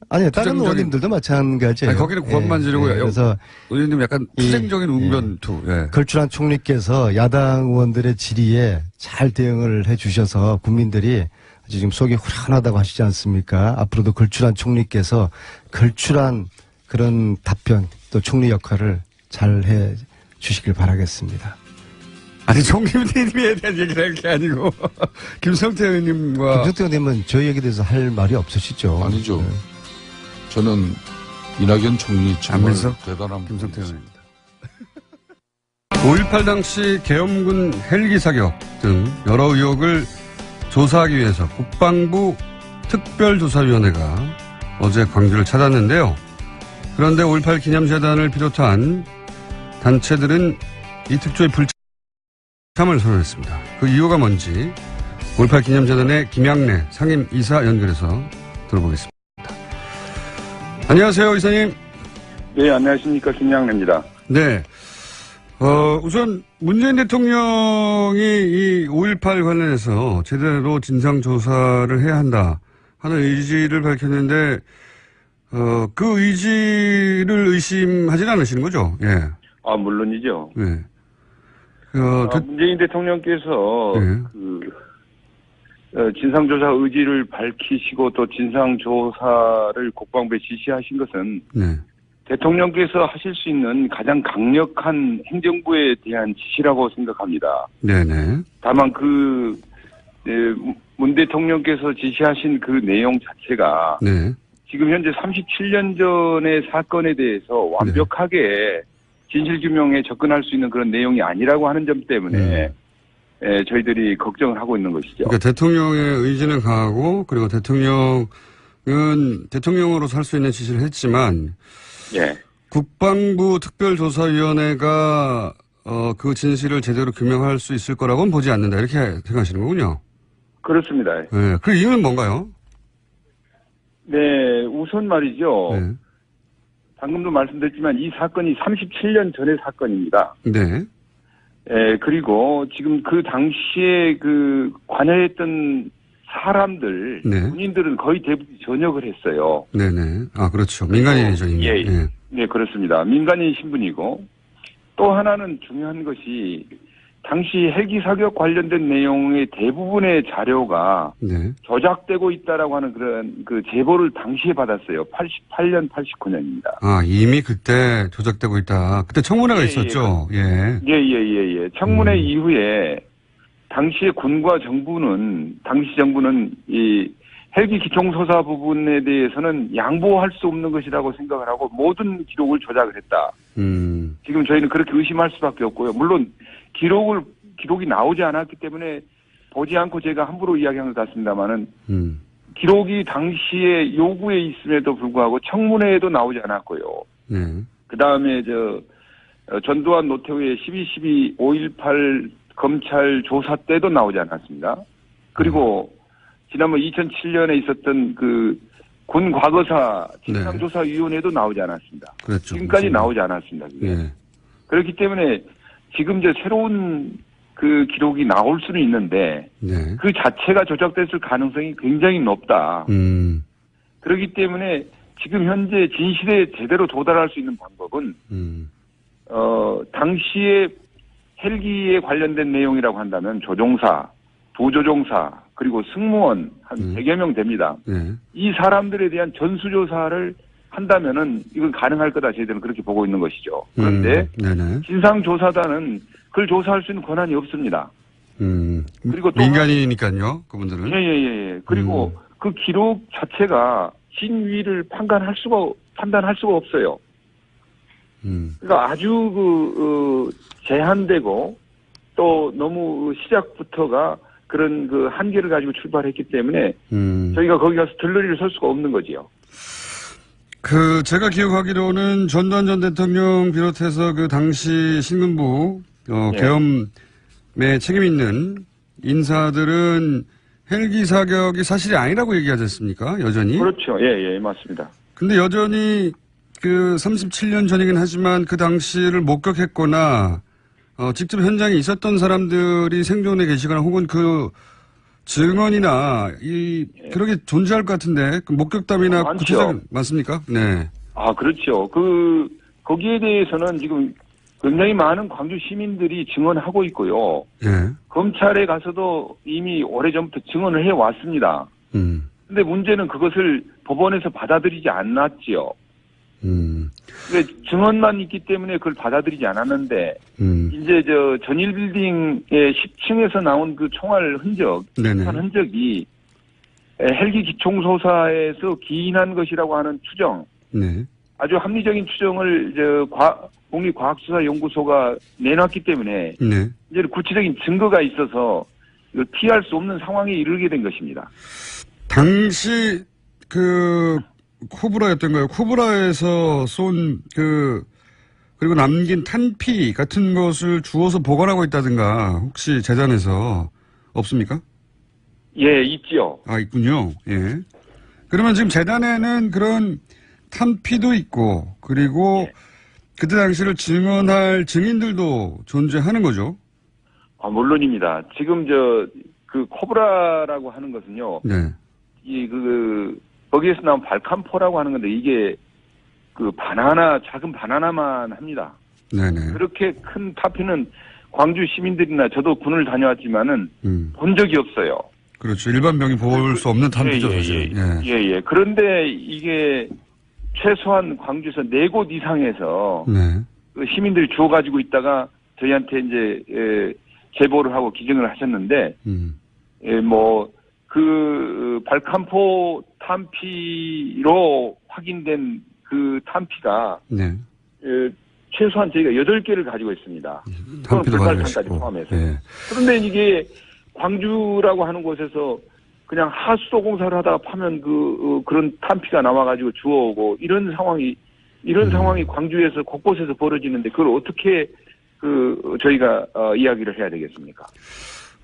F: 아니, 다른 의원님들도 마찬가지예요.
A: 아니, 거기는 고함만 지르고
F: 그래서
A: 의원님 약간 투쟁적인 웅변투.
F: 걸출한 총리께서 야당 의원들의 질의에 잘 대응을 해 주셔서 국민들이 아주 지금 속이 후련하다고 하시지 않습니까? 앞으로도 걸출한 총리께서 걸출한 그런 답변 또 총리 역할을 잘 해 주시길 바라겠습니다.
A: 아니, 총리님에 대한 얘기를 할 게 아니고, 김성태 의원님과.
F: 김성태 의원님은 저희 얘기에 대해서 할 말이 없으시죠?
G: 아니죠. 저는 이낙연 총리 정말
A: 안민석?
G: 대단한
A: 김성태 의원입니다. 5.18 당시 계엄군 헬기 사격 등 여러 의혹을 조사하기 위해서 국방부 특별조사위원회가 어제 광주를 찾았는데요. 그런데 5.18 기념재단을 비롯한 단체들은 이 특조의 불참을 선언했습니다. 그 이유가 뭔지 5.18 기념재단의 김양래 상임이사 연결해서 들어보겠습니다. 안녕하세요, 이사님.
J: 네, 안녕하십니까. 김양래입니다.
A: 네. 우선 문재인 대통령이 이 5.18 관련해서 제대로 진상조사를 해야 한다 하는 의지를 밝혔는데, 그 의지를 의심하지는 않으시는 거죠? 예.
J: 아, 물론이죠.
A: 네.
J: 문재인 대통령께서 진상조사 의지를 밝히시고 또 진상조사를 국방부에 지시하신 것은
A: 네.
J: 대통령께서 하실 수 있는 가장 강력한 행정부에 대한 지시라고 생각합니다.
A: 네네.
J: 다만 문 대통령께서 지시하신 그 내용 자체가
A: 네.
J: 지금 현재 37년 전의 사건에 대해서 완벽하게 진실규명에 접근할 수 있는 그런 내용이 아니라고 하는 점 때문에 저희들이 걱정을 하고 있는 것이죠.
A: 그러니까 대통령의 의지는 강하고 그리고 대통령은 대통령으로서 할 수 있는 지시를 했지만
J: 예.
A: 국방부 특별조사위원회가 그 진실을 제대로 규명할 수 있을 거라고는 보지 않는다 이렇게 생각하시는 거군요.
J: 그렇습니다.
A: 네. 그 이유는 뭔가요?
J: 네, 우선 말이죠.
A: 네.
J: 방금도 말씀드렸지만 이 사건이 37년 전의 사건입니다.
A: 네.
J: 그리고 지금 그 당시에 관여했던 사람들,
A: 네.
J: 군인들은 거의 대부분 전역을 했어요.
A: 네네. 아, 그렇죠. 민간인이죠, 이미.
J: 예.
A: 예.
J: 네, 그렇습니다. 민간인 신분이고 또 하나는 중요한 것이 당시 헬기 사격 관련된 내용의 대부분의 자료가
A: 네.
J: 조작되고 있다라고 하는 그런 제보를 당시에 받았어요. 88년, 89년입니다.
A: 아, 이미 그때 조작되고 있다. 그때 청문회가 있었죠. 예.
J: 예. 청문회 이후에 당시에 군과 당시 정부는 이 헬기 기총소사 부분에 대해서는 양보할 수 없는 것이라고 생각을 하고 모든 기록을 조작을 했다. 지금 저희는 그렇게 의심할 수밖에 없고요. 물론 기록이 나오지 않았기 때문에 보지 않고 제가 함부로 이야기한 것 같습니다만은 기록이 당시에 요구에 있음에도 불구하고 청문회에도 나오지 않았고요.
A: 네.
J: 그 다음에 전두환 노태우의 12.12 5.18 검찰 조사 때도 나오지 않았습니다. 그리고 지난번 2007년에 있었던 군 과거사 진상조사위원회도 나오지 않았습니다.
A: 그렇죠.
J: 지금까지 나오지 않았습니다.
A: 예.
J: 그렇기 때문에 지금 새로운 기록이 나올 수는 있는데
A: 네.
J: 그 자체가 조작됐을 가능성이 굉장히 높다. 그렇기 때문에 지금 현재 진실에 제대로 도달할 수 있는 방법은 당시에 헬기에 관련된 내용이라고 한다면 조종사, 부조종사, 그리고 승무원 한 100여 명 됩니다.
A: 네.
J: 이 사람들에 대한 전수조사를 한다면은 이건 가능할 거다 저희들은 그렇게 보고 있는 것이죠. 그런데 진상조사단은 그걸 조사할 수 있는 권한이 없습니다. 그리고 또
A: 민간인이니까요, 그분들은.
J: 예. 그리고 그 기록 자체가 진위를 판단할 수가 없어요. 그러니까 아주 제한되고 또 너무 시작부터가 그런 한계를 가지고 출발했기 때문에 저희가 거기 가서 들러리를 설 수가 없는 거지요.
A: 제가 기억하기로는 전두환 전 대통령 비롯해서 당시 신군부 계엄에 책임 있는 인사들은 헬기 사격이 사실이 아니라고 얘기하지 않습니까? 여전히.
J: 그렇죠. 예, 맞습니다.
A: 근데 여전히 37년 전이긴 하지만 그 당시를 목격했거나 직접 현장에 있었던 사람들이 생존해 계시거나 혹은 증언이나 그런 게 존재할 것 같은데 목격담이나 구체적인 맞습니까? 네.
J: 아, 그렇죠. 거기에 대해서는 지금 굉장히 많은 광주 시민들이 증언하고 있고요.
A: 예.
J: 검찰에 가서도 이미 오래전부터 증언을 해 왔습니다. 근데 문제는 그것을 법원에서 받아들이지 않았지요. 근데 증언만 있기 때문에 그걸 받아들이지 않았는데 이제 전일 빌딩의 10층에서 나온 총알 흔적이 헬기 기총소사에서 기인한 것이라고 하는 추정.
A: 네.
J: 아주 합리적인 추정을 국립과학수사연구소가 내놨기 때문에
A: 네.
J: 이제 구체적인 증거가 있어서 이걸 피할 수 없는 상황에 이르게 된 것입니다.
A: 당시 코브라였던가요? 코브라에서 그리고 남긴 탄피 같은 것을 주워서 보관하고 있다든가 혹시 재단에서 없습니까?
J: 예, 있지요.
A: 아, 있군요. 예. 그러면 지금 재단에는 그런 탄피도 있고 그리고
J: 예.
A: 그때 당시를 증언할 증인들도 존재하는 거죠?
J: 아, 물론입니다. 지금 코브라라고 하는 것은요.
A: 네.
J: 거기에서 나온 발칸포라고 하는 건데 이게 작은 바나나만 합니다.
A: 네네.
J: 그렇게 큰 타피는 광주 시민들이나 저도 군을 다녀왔지만은 본 적이 없어요.
A: 그렇죠. 일반 병이 볼 수 없는 탄피죠, 사실은.
J: 예. 그런데 이게 최소한 광주에서 4곳 이상에서
A: 네.
J: 시민들이 주워가지고 있다가 저희한테 이제 제보를 하고 기증을 하셨는데, 발칸포 탄피로 확인된 그 탄피가
A: 네.
J: 최소한 저희가 8개를 가지고 있습니다.
A: 탄피도 가지고
J: 불발탄까지
A: 있고.
J: 포함해서.
A: 예.
J: 그런데 이게 광주라고 하는 곳에서 그냥 하수도 공사를 하다가 파면 그런 탄피가 나와가지고 주워오고 이런 상황이 광주에서 곳곳에서 벌어지는데 그걸 어떻게 저희가 이야기를 해야 되겠습니까?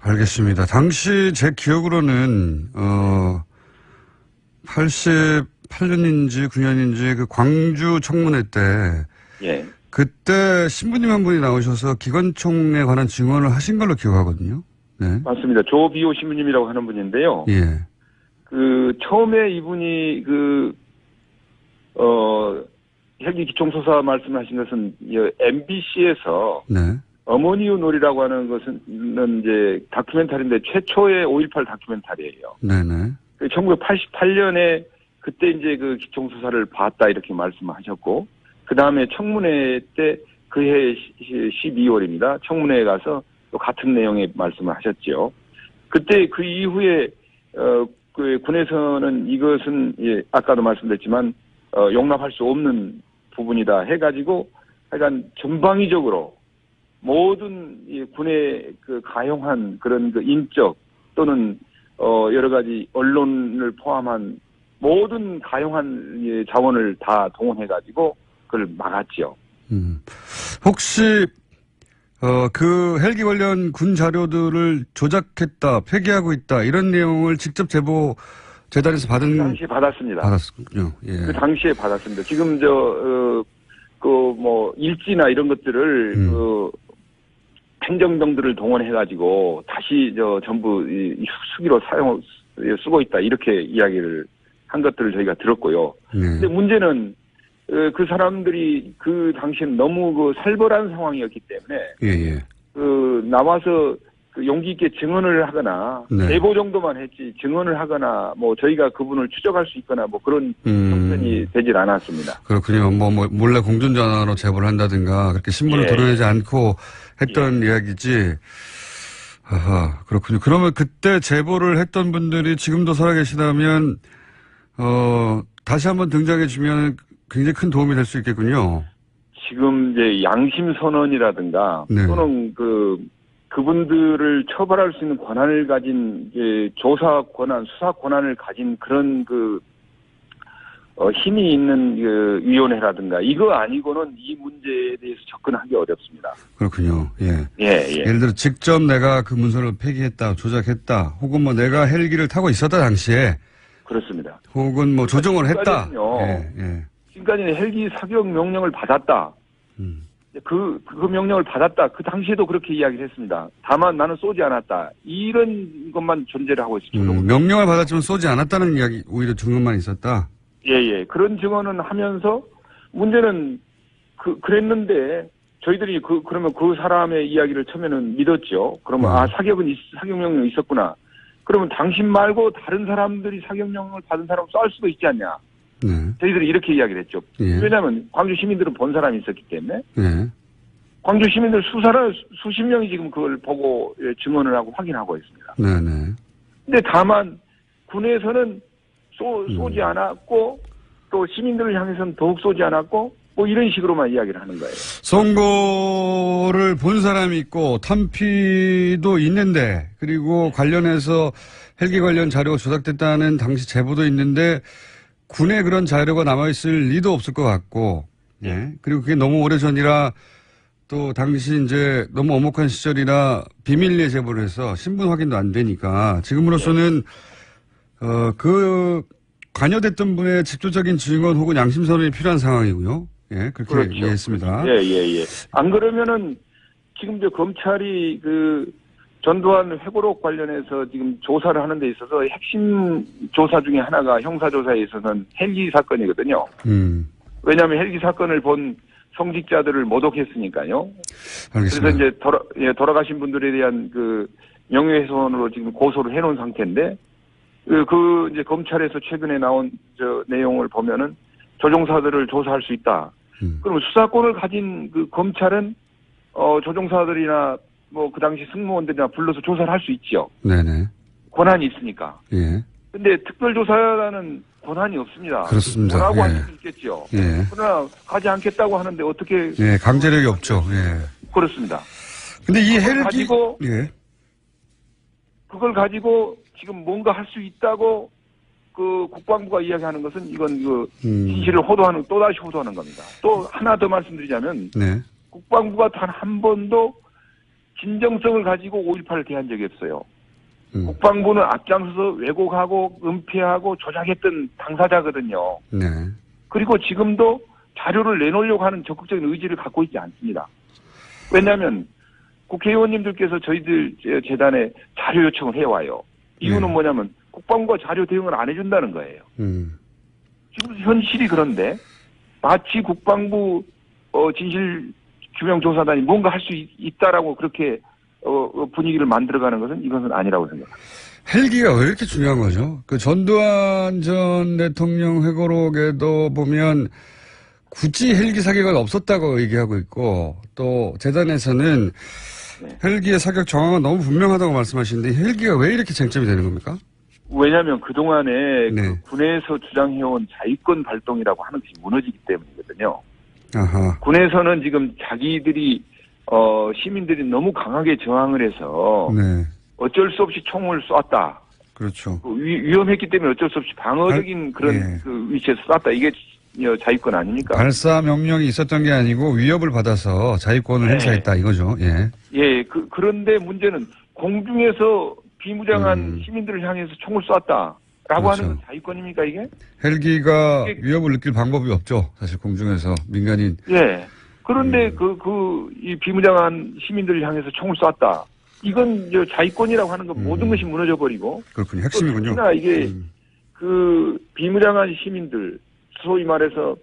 A: 알겠습니다. 당시 제 기억으로는 88년인지 9년인지 그 광주 청문회 때
J: 예.
A: 그때 신부님 한 분이 나오셔서 기관총에 관한 증언을 하신 걸로 기억하거든요. 네.
J: 맞습니다. 조비오 신부님이라고 하는 분인데요.
A: 예.
J: 처음에 이분이 헬기 기총소사 말씀하신 것은 MBC에서
A: 네.
J: 어머니의 놀이라고 하는 것은 이제 다큐멘터리인데 최초의 5.18 다큐멘터리예요.
A: 네네.
J: 1988년에 그때 이제 그 기총수사를 봤다 이렇게 말씀하셨고 그 다음에 청문회 때 그해 12월입니다. 청문회에 가서 또 같은 내용의 말씀을 하셨죠. 그때 그 이후에 그 군에서는 이것은 아까도 말씀드렸지만 용납할 수 없는 부분이다 해가지고 하여간 전방위적으로 모든 군에 가용한 그런 인적 또는 여러 가지 언론을 포함한 모든 가용한 자원을 다 동원해가지고 그걸 막았죠.
A: 혹시 그 헬기 관련 군 자료들을 조작했다, 폐기하고 있다 이런 내용을 직접 제보 재단에서 받은
J: 그 당시에 받았습니다.
A: 받았군요. 예.
J: 그 당시에 받았습니다. 지금 일지나 이런 것들을 행정병들을 동원해가지고 다시 전부 수기로 쓰고 있다 이렇게 이야기를 한 것들을 저희가 들었고요. 근데 문제는 그 사람들이 그 당시엔 너무 살벌한 상황이었기 때문에 나와서 용기 있게 증언을 하거나 제보 정도만 했지 증언을 하거나 저희가 그분을 추적할 수 있거나 그런 형편이 되질 않았습니다.
A: 그렇군요. 몰래 공중전화로 제보를 한다든가 그렇게 신문을 드러내지 않고 했던 이야기지. 아하, 그렇군요. 그러면 그때 제보를 했던 분들이 지금도 살아계시다면 다시 한번 등장해 주면 굉장히 큰 도움이 될 수 있겠군요.
J: 지금 이제 양심 선언이라든가 또는 그분들을 처벌할 수 있는 권한을 가진 조사 권한, 수사 권한을 가진 그런 힘이 있는 위원회라든가 이거 아니고는 이 문제에 대해서 접근하기 어렵습니다.
A: 그렇군요. 예. 예를 들어 직접 내가 그 문서를 폐기했다, 조작했다, 혹은 내가 헬기를 타고 있었다 당시에
J: 그렇습니다.
A: 혹은 조정을 했다.
J: 지금까지는 헬기 사격 명령을 받았다. 그 명령을 받았다. 그 당시에도 그렇게 이야기를 했습니다. 다만 나는 쏘지 않았다. 이런 것만 존재를 하고 있습니다.
A: 명령을 받았지만 쏘지 않았다는 이야기, 오히려 증언만 있었다?
J: 예. 그런 증언은 하면서 문제는 그랬는데 저희들이 그러면 그 사람의 이야기를 처음에는 믿었죠. 그러면 사격 명령이 있었구나. 그러면 당신 말고 다른 사람들이 사격 명령을 받은 사람 쏠 수도 있지 않냐. 저희들이 이렇게 이야기를 했죠. 왜냐하면 광주 시민들은 본 사람이 있었기 때문에 광주 시민들 수십 명이 지금 그걸 보고 증언을 하고 확인하고 있습니다. 근데 다만 군에서는 쏘지 않았고 또 시민들을 향해서는 더욱 쏘지 않았고 뭐 이런 식으로만 이야기를 하는 거예요.
A: 선거를 본 사람이 있고 탐피도 있는데 그리고 관련해서 헬기 관련 자료가 조작됐다는 당시 제보도 있는데 군에 그런 자료가 남아있을 리도 없을 것 같고 예. 그리고 그게 너무 오래전이라 또 당시 이제 너무 엄혹한 시절이라 비밀리에 제보를 해서 신분 확인도 안 되니까 지금으로서는 그 관여됐던 분의 직접적인 증언 혹은 양심 선언이 필요한 상황이고요. 예, 그렇게
J: 그렇죠.
A: 이해했습니다.
J: 예. 안 그러면은 지금 저 검찰이 그 전두환 회고록 관련해서 지금 조사를 하는 데 있어서 핵심 조사 중에 하나가 형사조사에 있어서는 헬기 사건이거든요. 왜냐하면 헬기 사건을 본 성직자들을 모독했으니까요.
A: 알겠습니다.
J: 그래서 이제 돌아가신 분들에 대한 그 명예훼손으로 지금 고소를 해놓은 상태인데 그 이제 검찰에서 최근에 나온 저 내용을 보면은 조종사들을 조사할 수 있다. 그럼 수사권을 가진 그 검찰은 조종사들이나 뭐 그 당시 승무원들이나 불러서 조사를 할 수 있죠.
A: 네네.
J: 권한이 있으니까.
A: 예.
J: 근데 특별조사라는 권한이 없습니다.
A: 그렇습니다.
J: 뭐라고
A: 예.
J: 할 수 있겠죠.
A: 예.
J: 그러나 가지 않겠다고 하는데 어떻게?
A: 예, 강제력이 없죠. 예.
J: 그렇습니다.
A: 근데 이
J: 그걸
A: 헬기
J: 가지고
A: 예.
J: 그걸 가지고 지금 뭔가 할 수 있다고 그 국방부가 이야기하는 것은 이건 그 진실을 또다시 호도하는 겁니다. 또 하나 더 말씀드리자면
A: 네.
J: 국방부가 단 한 번도 진정성을 가지고 5.18을 대한 적이 없어요. 국방부는 앞장서서 왜곡하고 은폐하고 조작했던 당사자거든요.
A: 네.
J: 그리고 지금도 자료를 내놓으려고 하는 적극적인 의지를 갖고 있지 않습니다. 왜냐하면 국회의원님들께서 저희들 재단에 자료 요청을 해와요. 이유는 뭐냐면 국방부가 자료 대응을 안 해준다는 거예요. 지금 현실이 그런데 마치 국방부 진실규명조사단이 뭔가 할 수 있다라고 그렇게 분위기를 만들어가는 것은 이것은 아니라고 생각합니다.
A: 헬기가 왜 이렇게 중요한 거죠? 그 전두환 전 대통령 회고록에도 보면 굳이 헬기 사격은 없었다고 얘기하고 있고 또 재단에서는 헬기의 사격 정황은 너무 분명하다고 말씀하시는데 헬기가 왜 이렇게 쟁점이 되는 겁니까?
J: 왜냐하면 그동안에 그 군에서 주장해온 자위권 발동이라고 하는 것이 무너지기 때문이거든요.
A: 아하.
J: 군에서는 지금 자기들이 시민들이 너무 강하게 저항을 해서 어쩔 수 없이 총을 쐈다.
A: 그렇죠.
J: 위험했기 때문에 어쩔 수 없이 방어적인 그런 그 위치에서 쐈다. 이게 자위권 아닙니까?
A: 발사 명령이 있었던 게 아니고 위협을 받아서 자위권을 행사했다 이거죠. 예.
J: 예. 그런데 문제는 공중에서 비무장한 시민들을 향해서 총을 쐈다라고
A: 그렇죠.
J: 하는 건 자위권입니까 이게?
A: 헬기가 위협을 느낄 방법이 없죠. 사실 공중에서 민간인.
J: 예. 그런데 이 비무장한 시민들을 향해서 총을 쐈다. 이건 자위권이라고 하는 건 모든 것이 무너져 버리고.
A: 그렇군요. 핵심이군요.
J: 특히나 이게 그 비무장한 시민들, 소위 말해서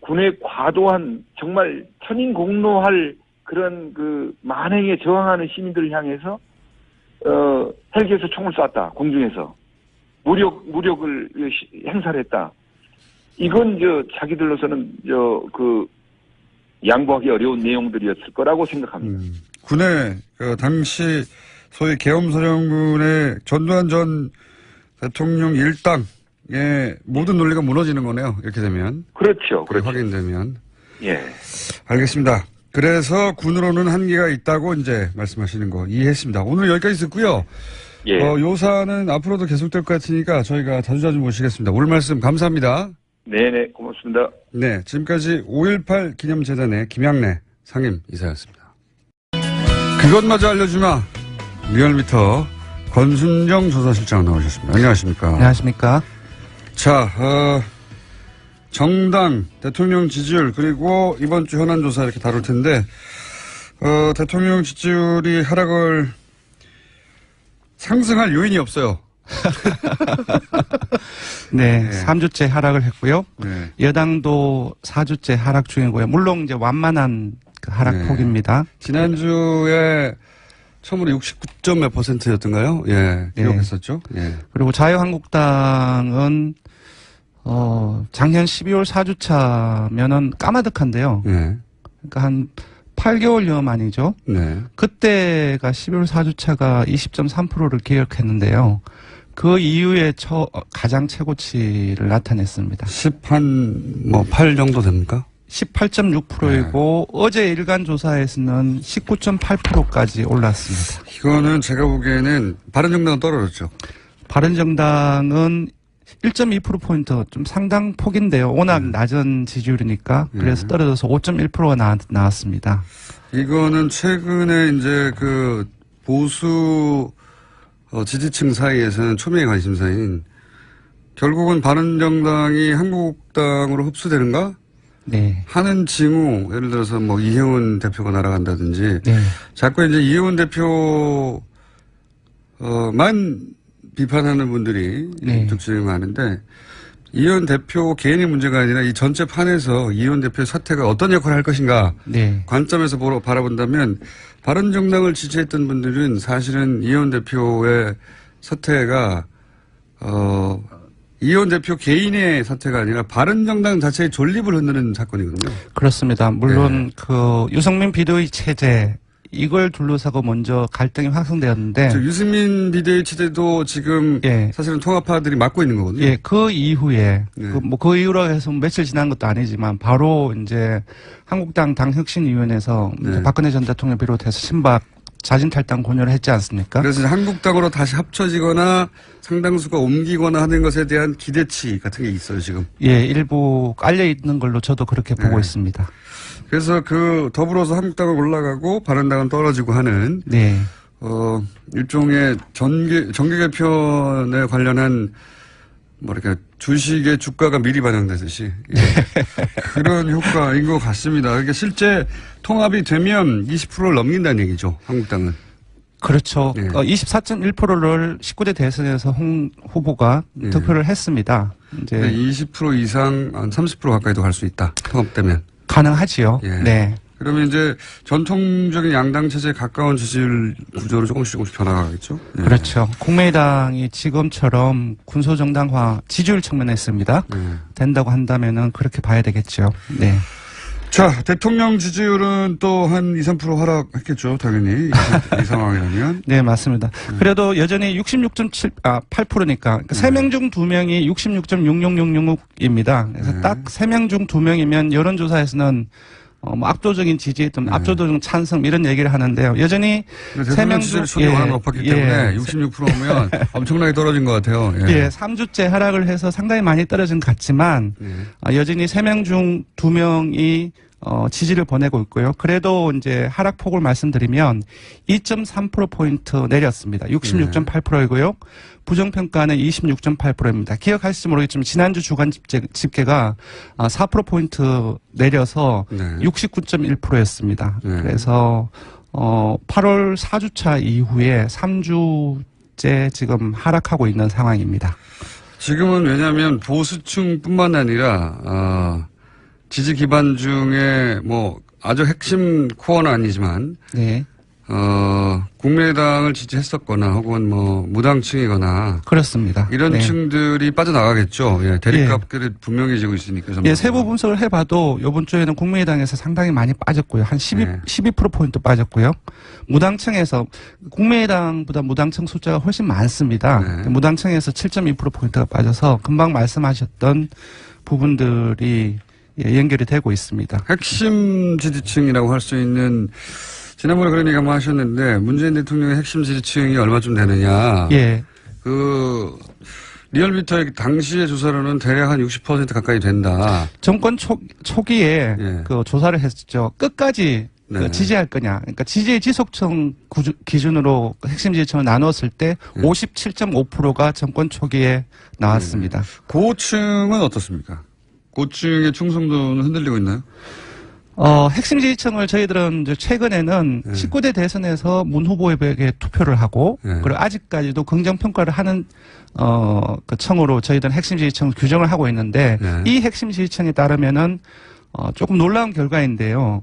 J: 군의 과도한 정말 천인공노할 그런 그 만행에 저항하는 시민들을 향해서 헬기에서 총을 쐈다. 공중에서 무력을 행사를 했다. 이건 자기들로서는 양보하기 어려운 내용들이었을 거라고 생각합니다.
A: 군의 당시 소위 계엄사령군의 전두환 전 대통령 일당의 모든 논리가 무너지는 거네요. 이렇게 되면.
J: 그렇죠.
A: 확인되면.
J: 예.
A: 알겠습니다. 그래서 군으로는 한계가 있다고 이제 말씀하시는 거 이해했습니다. 오늘 여기까지 듣고요.
J: 예.
A: 요사는 앞으로도 계속될 것 같으니까 저희가 자주자주 모시겠습니다. 오늘 말씀 감사합니다.
J: 네네, 고맙습니다.
A: 네, 지금까지 5.18 기념재단의 김양래 상임이사였습니다. 그것마저 알려주마 리얼미터 권순정 조사실장 나오셨습니다. 안녕하십니까?
K: 안녕하십니까?
A: 자, 정당, 대통령 지지율, 그리고 이번 주 현안 조사 이렇게 다룰 텐데, 대통령 지지율이 하락을 상승할 요인이 없어요.
K: 네, 3주째 하락을 했고요.
A: 네.
K: 여당도 4주째 하락 중이고요. 물론 이제 완만한 그 하락폭입니다.
A: 지난주에 처음으로 69점 몇 %였던가요? 예, 기록했었죠. 예.
K: 그리고 자유한국당은 작년 12월 4주차면은 까마득한데요. 그러니까 한 8개월여 만이죠. 그때가 12월 4주차가 20.3%를 기록했는데요. 그 이후에 가장 최고치를 나타냈습니다.
A: 8 정도 됩니까?
K: 18.6%이고 어제 일간 조사에서는 19.8%까지 올랐습니다.
A: 이거는 제가 보기에는 바른정당은 떨어졌죠.
K: 바른정당은 1.2%포인트 좀 상당 폭인데요. 워낙 낮은 지지율이니까 그래서 떨어져서 5.1%가 나왔습니다.
A: 이거는 최근에 이제 그 보수 지지층 사이에서는 초미의 관심사인 결국은 바른정당이 한국당으로 흡수되는가?
K: 네.
A: 하는 징후, 예를 들어서 뭐 이혜원 대표가 날아간다든지,
K: 네.
A: 자꾸 이제 이혜원 대표, 만 비판하는 분들이
K: 네.
A: 적절히 많은데, 이혜원 대표 개인의 문제가 아니라 이 전체 판에서 이혜원 대표의 사태가 어떤 역할을 할 것인가,
K: 네.
A: 관점에서 바라본다면, 바른정당을 지지했던 분들은 사실은 이혜원 대표의 사태가, 이혜원 대표 개인의 사태가 아니라 바른정당 자체의 존립을 흔드는 사건이거든요.
K: 그렇습니다. 물론 그 유승민 비대위 체제 이걸 둘러싸고 먼저 갈등이 확산되었는데
A: 유승민 비대위 체제도 지금 사실은 통합파들이 맡고 있는 거거든요.
K: 예, 그 이후에 그 이후로 해서 며칠 지난 것도 아니지만 바로 이제 한국당 당혁신위원회에서 박근혜 전 대통령 비롯해서 신박 자진 탈당 권유를 했지 않습니까?
A: 그래서 한국당으로 다시 합쳐지거나 상당수가 옮기거나 하는 것에 대한 기대치 같은 게 있어요, 지금.
K: 예, 일부 깔려 있는 걸로 저도 그렇게 보고 있습니다.
A: 그래서 그 더불어서 한국당은 올라가고 바른당은 떨어지고 하는 일종의 정계 개편에 관련한 뭐랄까 주식의 주가가 미리 반영되듯이 그런 효과인 것 같습니다. 그러니까 실제 통합이 되면 20%를 넘긴다는 얘기죠. 한국당은.
K: 그렇죠. 24.1%를 19대 대선에서 홍 후보가 득표를 했습니다. 이제
A: 20% 이상 한 30% 가까이도 갈 수 있다. 통합되면.
K: 가능하지요. 네.
A: 그러면 이제 전통적인 양당 체제에 가까운 지지율 구조로 조금씩 변화가겠죠.
K: 그렇죠. 국민의당이 지금처럼 군소정당화 지지율 측면에 된다고 한다면은 그렇게 봐야 되겠죠. 네.
A: 자, 대통령 지지율은 또 한 2, 3% 하락했겠죠. 당연히. 이 상황이라면.
K: 네, 맞습니다. 그래도 여전히 8%니까. 3명 중 2명이 66.66666입니다. 그래서 딱 3명 중 2명이면 여론조사에서는 뭐 압도적인 지지, 또 압도적인 찬성 이런 얘기를 하는데요. 여전히 3명 중
A: 지지율이 워낙 높았기 때문에 66%면 엄청나게 떨어진 것 같아요.
K: 3주째 하락을 해서 상당히 많이 떨어진 것 같지만 여전히 3명 중 2명이 지지를 보내고 있고요. 그래도 이제 하락폭을 말씀드리면 2.3%포인트 내렸습니다. 66.8%이고요. 부정평가는 26.8%입니다. 기억하실지 모르겠지만 지난주 주간 집계가 4%포인트 내려서 69.1%였습니다. 그래서 8월 4주차 이후에 3주째 지금 하락하고 있는 상황입니다.
A: 지금은 왜냐하면 보수층뿐만 아니라 지지 기반 중에 뭐 아주 핵심 코어는 아니지만 국민의당을 지지했었거나 혹은 뭐 무당층이거나
K: 그렇습니다.
A: 이런 층들이 빠져나가겠죠. 대립각들이 분명해지고 있으니까.
K: 세부 분석을 해봐도 이번 주에는 국민의당에서 상당히 많이 빠졌고요. 한 12%포인트 빠졌고요. 무당층에서 국민의당보다 무당층 숫자가 훨씬 많습니다. 무당층에서 7.2%포인트가 빠져서 금방 말씀하셨던 부분들이 연결이 되고 있습니다.
A: 핵심 지지층이라고 할 수 있는 지난번에 그런 얘기 한번 하셨는데 문재인 대통령의 핵심 지지층이 얼마쯤 되느냐. 그 리얼미터의 당시의 조사로는 대략 한 60% 가까이 된다.
K: 정권 초기에 그 조사를 했죠. 끝까지 지지할 거냐. 그러니까 지지의 지속층 기준으로 핵심 지지층을 나눴을 때 57.5%가 정권 초기에 나왔습니다.
A: 고층은 어떻습니까? 고층의 충성도는 흔들리고 있나요?
K: 핵심 지지층을 저희들은 이제 최근에는 19대 대선에서 문 후보에게 투표를 하고, 그리고 아직까지도 긍정평가를 하는, 그 층으로 저희들은 핵심 지지층을 규정을 하고 있는데, 이 핵심 지지층에 따르면은, 조금 놀라운 결과인데요.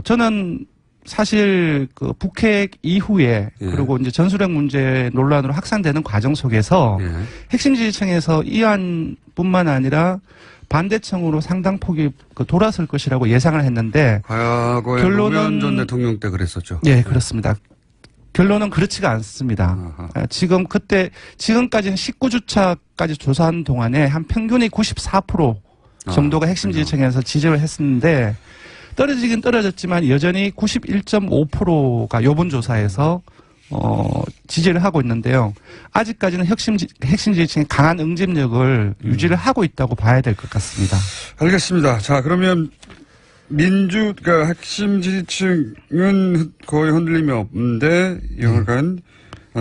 K: 저는 사실 그 북핵 이후에 그리고 이제 전술핵 문제 논란으로 확산되는 과정 속에서 핵심 지지층에서 이안뿐만 아니라 반대층으로 상당 폭이 돌아설 것이라고 예상을 했는데
A: 과거에 노무현 전 대통령 때 그랬었죠.
K: 네, 그렇습니다. 결론은 그렇지가 않습니다. 지금까지는 19주차까지 조사한 동안에 한 평균이 94% 정도가 핵심 지지층에서 지지를 했었는데 떨어지긴 떨어졌지만 여전히 91.5%가 요번 조사에서 지지를 하고 있는데요. 아직까지는 핵심 지지층의 강한 응집력을 유지를 하고 있다고 봐야 될 것 같습니다.
A: 알겠습니다. 자, 그러면 그러니까 핵심 지지층은 거의 흔들림이 없는데, 여하간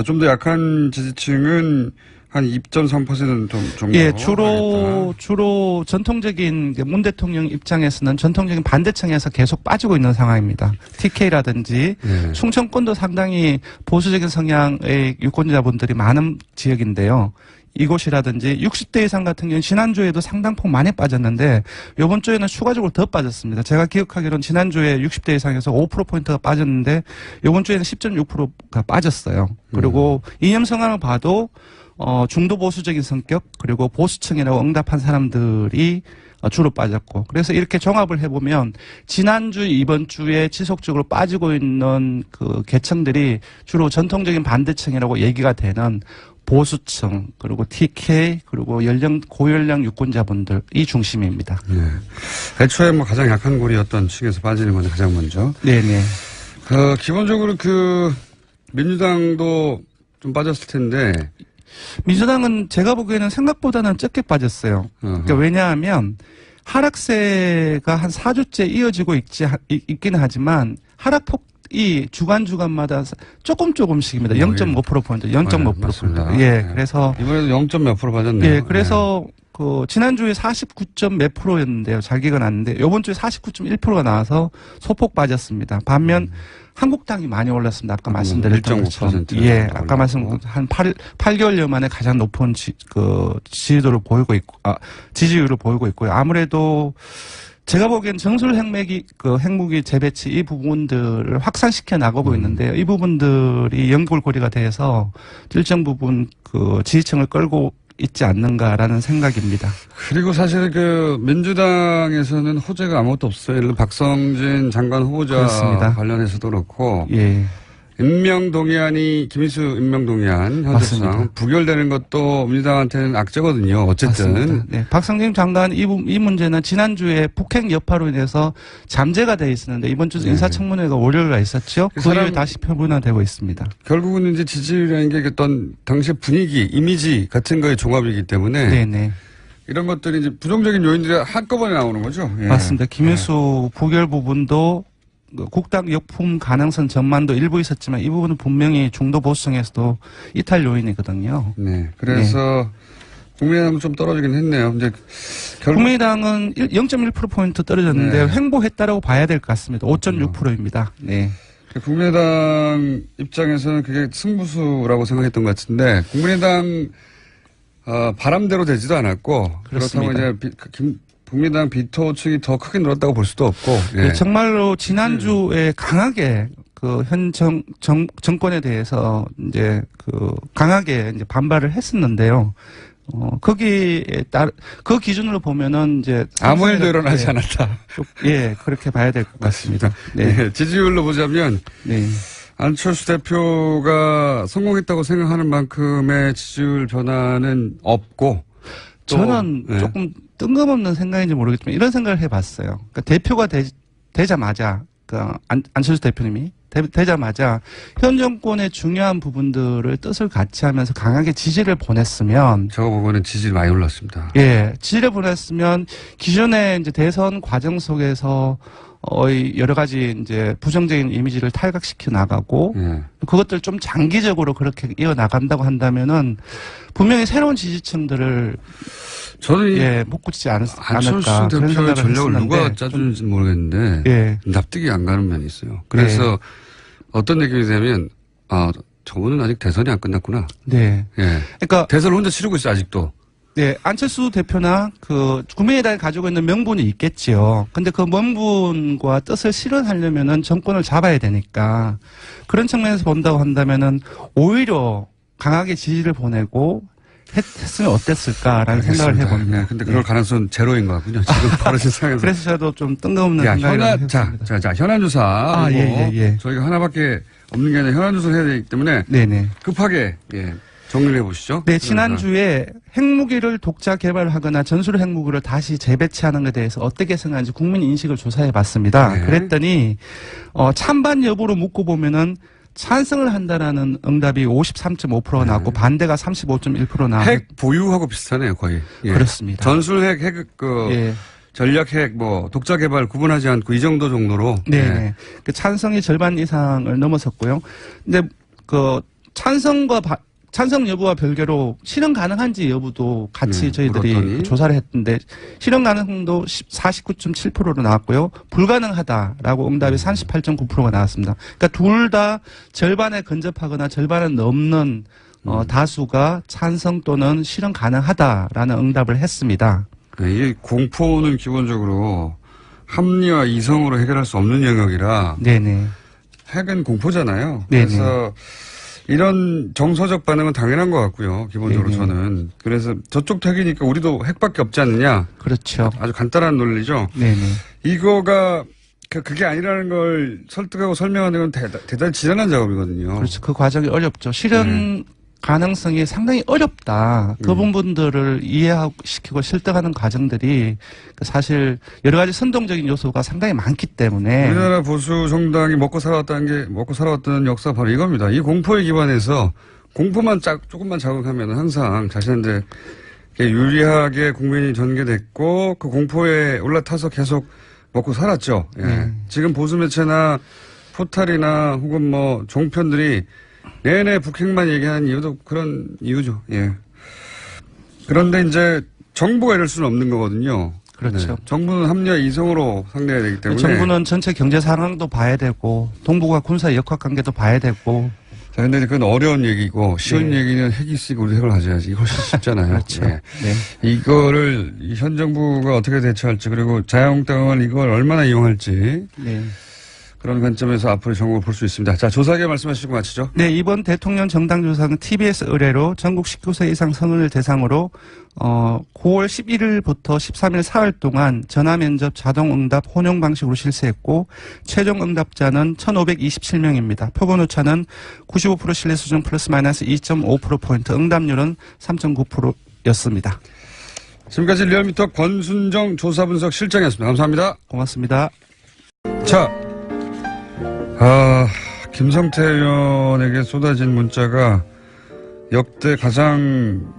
A: 좀 더 약한 지지층은 한 2.3% 정도.
K: 예, 주로 전통적인 문 대통령 입장에서는 전통적인 반대층에서 계속 빠지고 있는 상황입니다. TK라든지 충청권도 상당히 보수적인 성향의 유권자분들이 많은 지역인데요. 이곳이라든지 60대 이상 같은 경우는 지난주에도 상당폭 많이 빠졌는데 이번 주에는 추가적으로 더 빠졌습니다. 제가 기억하기로는 지난주에 60대 이상에서 5%포인트가 빠졌는데 이번 주에는 10.6%가 빠졌어요. 그리고 이념 성향을 봐도 중도 보수적인 성격 그리고 보수층이라고 응답한 사람들이 주로 빠졌고 그래서 이렇게 종합을 해보면 지난주 이번 주에 지속적으로 빠지고 있는 그 계층들이 주로 전통적인 반대층이라고 얘기가 되는 보수층 그리고 TK 그리고 고연령 유권자분들이 중심입니다.
A: 네. 애초에 뭐 가장 약한 고리였던 층에서 빠지는 건데 가장 먼저.
K: 네네.
A: 기본적으로 민주당도 좀 빠졌을 텐데.
K: 민주당은 제가 보기에는 생각보다는 적게 빠졌어요. 그러니까 왜냐하면 하락세가 한 4주째 이어지고 있기는 하지만 하락폭이 주간마다 조금씩입니다. 0.5%포인트, 0.5%포인트. 예, 그래서.
A: 이번에도 0. 몇 프로 빠졌네요.
K: 예, 그래서 지난주에 49점 몇 프로였는데요. 잘기가 났는데, 요번 주에 49.1%가 나와서 소폭 빠졌습니다. 반면, 한국당이 많이 올랐습니다. 아까 말씀드렸던 것처럼. 예, 아까 한 8개월여 만에 가장 높은 지지율을 보이고 있고요. 아무래도 제가 보기엔 정술 핵무기 재배치 이 부분들을 확산시켜 나가고 있는데요. 이 부분들이 연결고리가 돼서 일정 부분 지지층을 끌고 있지 않는가라는 생각입니다.
A: 그리고 사실 민주당에서는 호재가 아무것도 없어요. 예를 들어 박성진 장관 후보자
K: 그렇습니다.
A: 관련해서도 그렇고.
K: 예.
A: 김인수 임명동의안 현재상 부결되는 것도 민주당한테는 악재거든요. 어쨌든.
K: 맞습니다. 네. 박성진 장관 이 문제는 지난주에 북핵 여파로 인해서 잠재가 돼 있었는데 이번 주 인사청문회가 월요일에 있었죠. 그 이후에 다시 표본화되고 있습니다.
A: 결국은 이제 지지율이라는 게 어떤 당시의 분위기, 이미지 같은 거의 종합이기 때문에.
K: 네네.
A: 이런 것들이 이제 부정적인 요인들이 한꺼번에 나오는 거죠. 예.
K: 맞습니다. 김인수 부결 부분도 국당 역풍 가능성 전망도 일부 있었지만 이 부분은 분명히 중도 보수층에서도 이탈 요인이거든요.
A: 네. 그래서 국민의당은 좀 떨어지긴 했네요. 이제
K: 국민의당은 0.1%포인트 떨어졌는데 횡보했다라고 봐야 될 것 같습니다. 5.6%입니다. 네.
A: 국민의당 입장에서는 그게 승부수라고 생각했던 것 같은데 국민의당 바람대로 되지도 않았고
K: 그렇습니다.
A: 그렇다고 이제 국민의당 비토 측이 더 크게 늘었다고 볼 수도 없고. 예.
K: 네, 정말로 지난주에 강하게 현 정권에 대해서 이제 강하게 이제 반발을 했었는데요. 거기에 그 기준으로 보면은 이제
A: 아무 일도 일어나지 않았다.
K: 예, 그렇게 봐야 될 것 같습니다. 네.
A: 네, 지지율로 보자면 안철수 대표가 성공했다고 생각하는 만큼의 지지율 변화는 없고
K: 저는 조금 뜬금없는 생각인지 모르겠지만 이런 생각을 해봤어요. 그러니까 대표가 되자마자 안철수 대표님이 되자마자 현 정권의 중요한 부분들을 뜻을 같이 하면서 강하게 지지를 보냈으면
A: 저거 보고는 지지율이 많이 올랐습니다.
K: 예, 지지를 보냈으면 기존의 이제 대선 과정 속에서 여러 가지 이제 부정적인 이미지를 탈각시켜 나가고 그것들 좀 장기적으로 그렇게 이어 나간다고 한다면은 분명히 새로운 지지층들을
A: 저는
K: 묶지 않을까.
A: 안철수 대표의 전략을 누가 짜주는지 모르겠는데 납득이 안 가는 면이 있어요. 그래서 어떤 느낌이 되면 저분은 아직 대선이 안 끝났구나.
K: 네.
A: 예. 그러니까 대선을 혼자 치르고 있어 아직도.
K: 네, 안철수 대표나 국민의당이 가지고 있는 명분이 있겠지요. 근데 그 명분과 뜻을 실현하려면은 정권을 잡아야 되니까 그런 측면에서 본다고 한다면은 오히려 강하게 지지를 보내고 했으면 어땠을까라는 생각을 해봅니다.
A: 네, 근데 그럴 가능성은 제로인 것 같군요. 지금 벌어진 상황에서.
K: 그래서 저도 좀 뜬금없는 생각을 했습니다.
A: 자, 현안 조사. 저희가 하나밖에 없는 게 아니라 현안 조사를 해야 되기 때문에
K: 네네.
A: 급하게 정리를 해보시죠.
K: 네, 지난주에 핵무기를 독자 개발하거나 전술 핵무기를 다시 재배치하는 것에 대해서 어떻게 생각하는지 국민 인식을 조사해 봤습니다.
A: 네.
K: 그랬더니 찬반 여부로 묻고 보면은 찬성을 한다라는 응답이 53.5%가 나왔고 반대가 35.1% 나왔고
A: 핵 보유하고 비슷하네요, 거의.
K: 그렇습니다.
A: 전술 핵 전략 핵 독자 개발 구분하지 않고 이 정도로.
K: 네. 그 찬성이 절반 이상을 넘어섰고요. 근데 그 찬성 여부와 별개로 실현 가능한지 여부도 같이 저희들이
A: 물었더니.
K: 조사를 했는데 실현 가능성도 49.7%로 나왔고요. 불가능하다라고 응답이 38.9%가 나왔습니다. 그러니까 둘 다 절반에 근접하거나 절반은 넘는 다수가 찬성 또는 실현 가능하다라는 응답을 했습니다.
A: 네, 이 공포는 기본적으로 합리와 이성으로 해결할 수 없는 영역이라
K: 네네.
A: 핵은 공포잖아요.
K: 네네.
A: 그래서 이런 정서적 반응은 당연한 것 같고요. 기본적으로
K: 네네.
A: 저는. 그래서 저쪽 핵이니까 우리도 핵밖에 없지 않느냐.
K: 그렇죠.
A: 아주 간단한 논리죠.
K: 네네.
A: 이거가 그게 아니라는 걸 설득하고 설명하는 건 대단히 지난한 작업이거든요.
K: 그렇죠. 그 과정이 어렵죠. 실현 가능성이 상당히 어렵다. 그 부분들을 이해시키고 설득하는 과정들이 사실 여러 가지 선동적인 요소가 상당히 많기 때문에
A: 우리나라 보수 정당이 먹고 살아왔던 역사 바로 이겁니다. 이 공포에 기반해서 공포만 조금만 자극하면 항상 자신한테 유리하게 국민이 전개됐고 그 공포에 올라타서 계속 먹고 살았죠. 지금 보수 매체나 포탈이나 혹은 종편들이 내내 북핵만 얘기하는 이유도 그런 이유죠. 그런데 이제 정부가 이럴 수는 없는 거거든요.
K: 그렇죠.
A: 정부는 합리와 이성으로 상대해야 되기 때문에.
K: 정부는 전체 경제 상황도 봐야 되고 동북아 군사 역학 관계도 봐야 되고.
A: 자, 근데 그건 어려운 얘기고 쉬운 얘기는 핵이 있으니까 우리 핵을 가져야지. 이거 훨씬 쉽잖아요.
K: 그렇죠. 네.
A: 이거를 현 정부가 어떻게 대처할지 그리고 자유한국당은 이걸 얼마나 이용할지. 그런 관점에서 앞으로 정보를 볼 수 있습니다. 자, 조사하게 말씀하시고 마치죠.
K: 네, 이번 대통령 정당 조사는 TBS 의뢰로 전국 19세 이상 성인을 대상으로 9월 11일부터 13일 사흘 동안 전화면접 자동응답 혼용 방식으로 실시했고 최종 응답자는 1,527명입니다. 표본 오차는 95% 신뢰 수준 플러스 마이너스 2.5%포인트, 응답률은 3.9%였습니다.
A: 지금까지 리얼미터 권순정 조사분석 실장이었습니다. 감사합니다.
K: 고맙습니다.
A: 자, 김성태 의원에게 쏟아진 문자가 역대 가장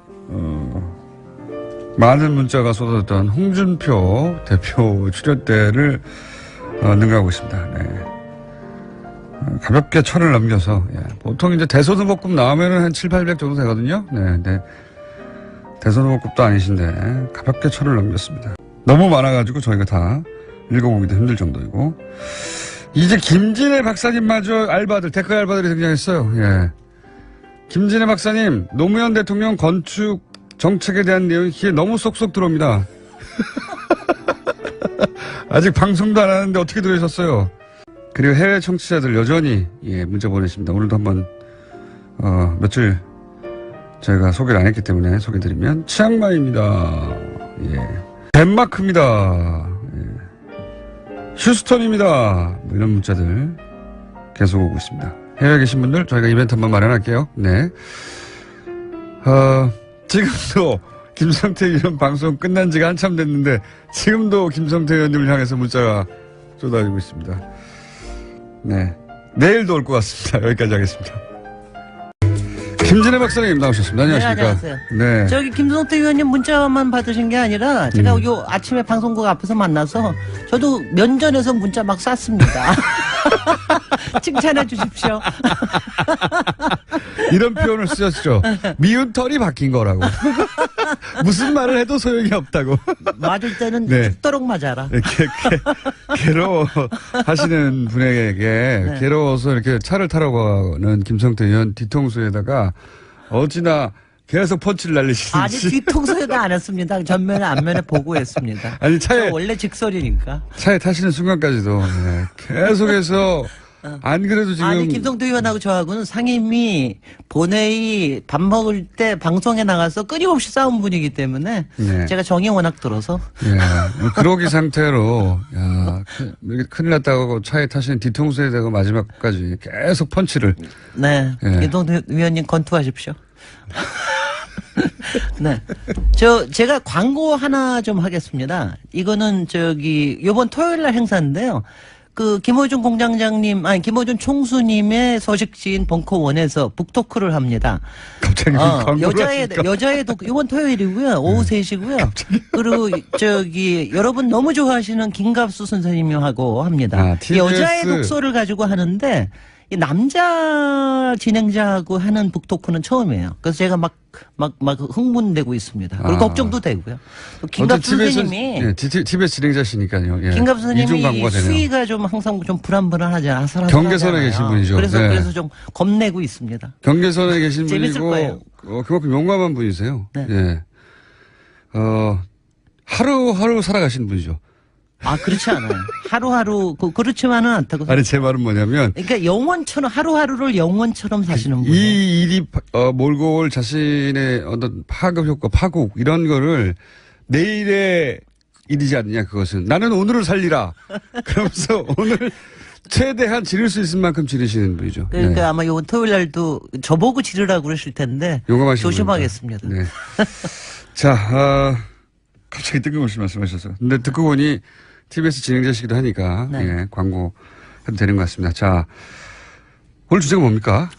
A: 많은 문자가 쏟아졌던 홍준표 대표 출연 때를 능가하고 있습니다. 가볍게 1,000을 넘겨서 보통 이제 대선 후보급 나오면은 한 700, 800 정도 되거든요. 네. 대선 후보급도 아니신데 가볍게 1,000을 넘겼습니다. 너무 많아가지고 저희가 다 읽어보기도 힘들 정도이고. 이제 김진애 박사님마저 댓글 알바들이 등장했어요. 김진애 박사님, 노무현 대통령 건축 정책에 대한 내용이 귀에 너무 쏙쏙 들어옵니다. 아직 방송도 안 하는데 어떻게 들으셨어요? 그리고 해외 청취자들 여전히 문자 보내십니다. 오늘도 한번 며칠 저희가 소개를 안 했기 때문에 소개드리면 치앙마이입니다. 덴마크입니다. 휴스턴입니다. 이런 문자들 계속 오고 있습니다. 해외에 계신 분들 저희가 이벤트 한번 마련할게요. 네. 지금도 김성태 의원 방송 끝난 지가 한참 됐는데 지금도 김성태 의원님을 향해서 문자가 쏟아지고 있습니다. 네. 내일도 올 것 같습니다. 여기까지 하겠습니다. 김진애 박사님 나오셨습니다. 안녕하십니까.
L: 네, 안녕하세요.
A: 네.
L: 저기 김성태 의원님 문자만 받으신 게 아니라 제가 요 아침에 방송국 앞에서 만나서 저도 면전에서 문자 막 쐈습니다. 칭찬해 주십시오.
A: 이런 표현을 쓰셨죠. 미운 털이 바뀐 거라고. 무슨 말을 해도 소용이 없다고.
L: 맞을 때는
A: 네.
L: 죽도록 맞아라.
A: 괴로워 하시는 분에게 괴로워서 이렇게 차를 타러 가는 김성태 의원 뒤통수에다가 어찌나 계속 펀치를 날리시는지.
L: 아니 뒤통수에도 안 했습니다. 전면에 앞면에 보고 했습니다.
A: 아니 차에
L: 원래 직설이니까.
A: 차에 타시는 순간까지도 계속해서 안 그래도 지금.
L: 아니, 김성태 의원하고 저하고는 상임위, 본회의, 밥 먹을 때 방송에 나가서 끊임없이 싸운 분이기 때문에
A: 네.
L: 제가 정이 워낙 들어서.
A: 예. 그러기 상태로, 큰일 났다고 차에 타시는 뒤통수에 대고 마지막까지 계속 펀치를.
L: 네.
A: 예.
L: 김성태 의원님 건투하십시오. 네. 제가 광고 하나 좀 하겠습니다. 이거는 요번 토요일 날 행사인데요. 김호준 공장장님, 김호준 총수님의 서식지인 벙커원에서 북토크를 합니다.
A: 갑자기
L: 여자의 이번 토요일이고요. 오후 3시고요. 그리고 여러분 너무 좋아하시는 김갑수 선생님하고 합니다. 여자의 독서를 가지고 하는데 이 남자 진행자하고 하는 북토크는 처음이에요. 그래서 제가 막 흥분되고 있습니다. 그리고 걱정도 되고요. 김갑수 선생님이
A: TBS 진행자시니까요. 예.
L: 김갑수 선생님이 수위가 좀 항상 좀 불안불안하지 않아요.
A: 경계선에 계신 분이죠.
L: 그래서 좀 겁내고 있습니다.
A: 경계선에 계신
L: 재밌을
A: 분이고
L: 거예요.
A: 그만큼 용감한 분이세요.
L: 네.
A: 예. 하루하루 살아가시는 분이죠.
L: 그렇지 않아요. 하루하루 그렇지만은 않다고.
A: 아니 제 말은 뭐냐면.
L: 그러니까 영원처럼 하루하루를 영원처럼 사시는 분.
A: 이 일이 몰고 올 자신의 어떤 파급 효과, 파국 이런 거를 내일의 일이지 않느냐 그것은. 나는 오늘을 살리라. 그러면서 오늘 최대한 지를 수 있을 만큼 지르시는 분이죠.
L: 그러니까 아마 이번 토요일 날도 저보고 지르라고 그러실 텐데 조심하겠습니다.
A: 네. 자, 갑자기 뜬금없이 말씀하셔서. 근데 듣고 보니 TBS 진행자시기도 하니까 예, 광고 해도 되는 것 같습니다. 자, 오늘 주제가 뭡니까?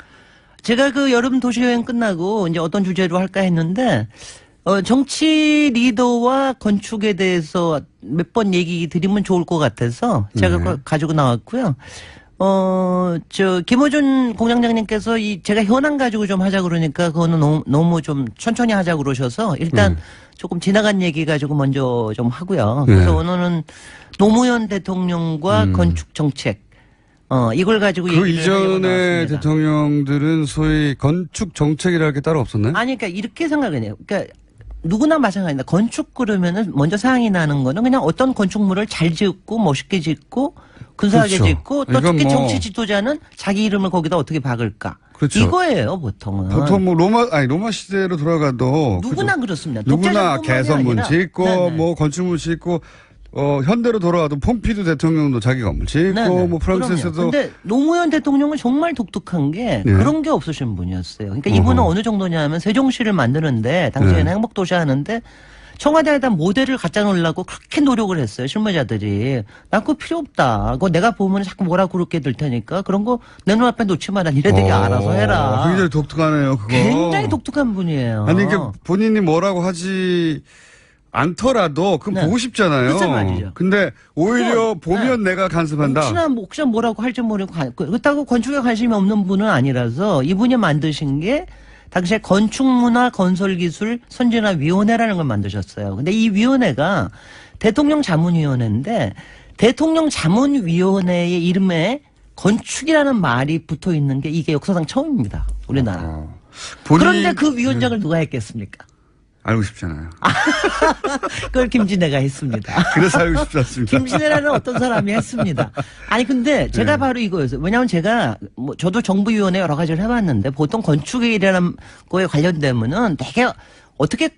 L: 제가 여름 도시여행 끝나고 이제 어떤 주제로 할까 했는데 정치 리더와 건축에 대해서 몇 번 얘기 드리면 좋을 것 같아서 제가 가지고 나왔고요. 김호준 공장장님께서 제가 현안 가지고 좀 하자 그러니까 그거는 너무 좀 천천히 하자 그러셔서 일단 조금 지나간 얘기 가지고 먼저 좀 하고요. 그래서 오늘은 노무현 대통령과 건축 정책. 이걸 가지고
A: 그 이전의 대통령들은 소위 건축 정책이랄 게 따로 없었나요?
L: 아니, 그러니까 이렇게 생각해요. 그러니까 누구나 마찬가지입니다. 건축 그러면은 먼저 생각이 나는 거는 그냥 어떤 건축물을 잘 짓고 멋있게 짓고 근사하게
A: 그렇죠.
L: 짓고 또 특히 정치 지도자는 자기 이름을 거기다 어떻게 박을까.
A: 그렇죠.
L: 이거예요, 보통은.
A: 보통 로마 시대로 돌아가도
L: 누구나 그렇습니다.
A: 누구나 개선문 짓고
L: 네네.
A: 뭐 건축물 짓고 현대로 돌아가도 폼피두 대통령도 자기 건물 짓고
L: 네네.
A: 뭐 프랑스에서도.
L: 근데 노무현 대통령은 정말 독특한 게 그런 게 없으신 분이었어요. 그러니까 이분은 어느 정도냐면 세종시를 만드는데 당시에는 행복도시 하는데 청와대에다 모델을 갖다 놓으려고 그렇게 노력을 했어요. 실무자들이. 나 그거 필요 없다. 그거 내가 보면 자꾸 뭐라 그렇게 될 테니까 그런 거 내 눈앞에 놓지 마라. 니네들이 알아서 해라.
A: 굉장히 독특하네요. 그거.
L: 굉장히 독특한 분이에요.
A: 아니 그러니까 본인이 뭐라고 하지 않더라도 그건 보고 싶잖아요.
L: 그렇단 말이죠.
A: 근데 오히려 보면 내가 간섭한다.
L: 혹시나 뭐라고 할지 모르고 그렇다고 건축에 관심이 없는 분은 아니라서 이분이 만드신 게 당시에 건축문화 건설기술 선진화위원회라는 걸 만드셨어요. 근데 이 위원회가 대통령 자문위원회인데 대통령 자문위원회의 이름에 건축이라는 말이 붙어 있는 게 이게 역사상 처음입니다. 우리나라. 그런데 그 위원장을 누가 했겠습니까?
A: 알고 싶잖아요.
L: 그걸 김진애가 했습니다.
A: 그래서 알고 싶지 않습니다.
L: 김진애라는 어떤 사람이 했습니다. 아니 근데 제가 바로 이거였어요. 왜냐하면 제가 저도 정부위원회 여러 가지를 해봤는데 보통 건축에 일하는 거에 관련되면은 되게 어떻게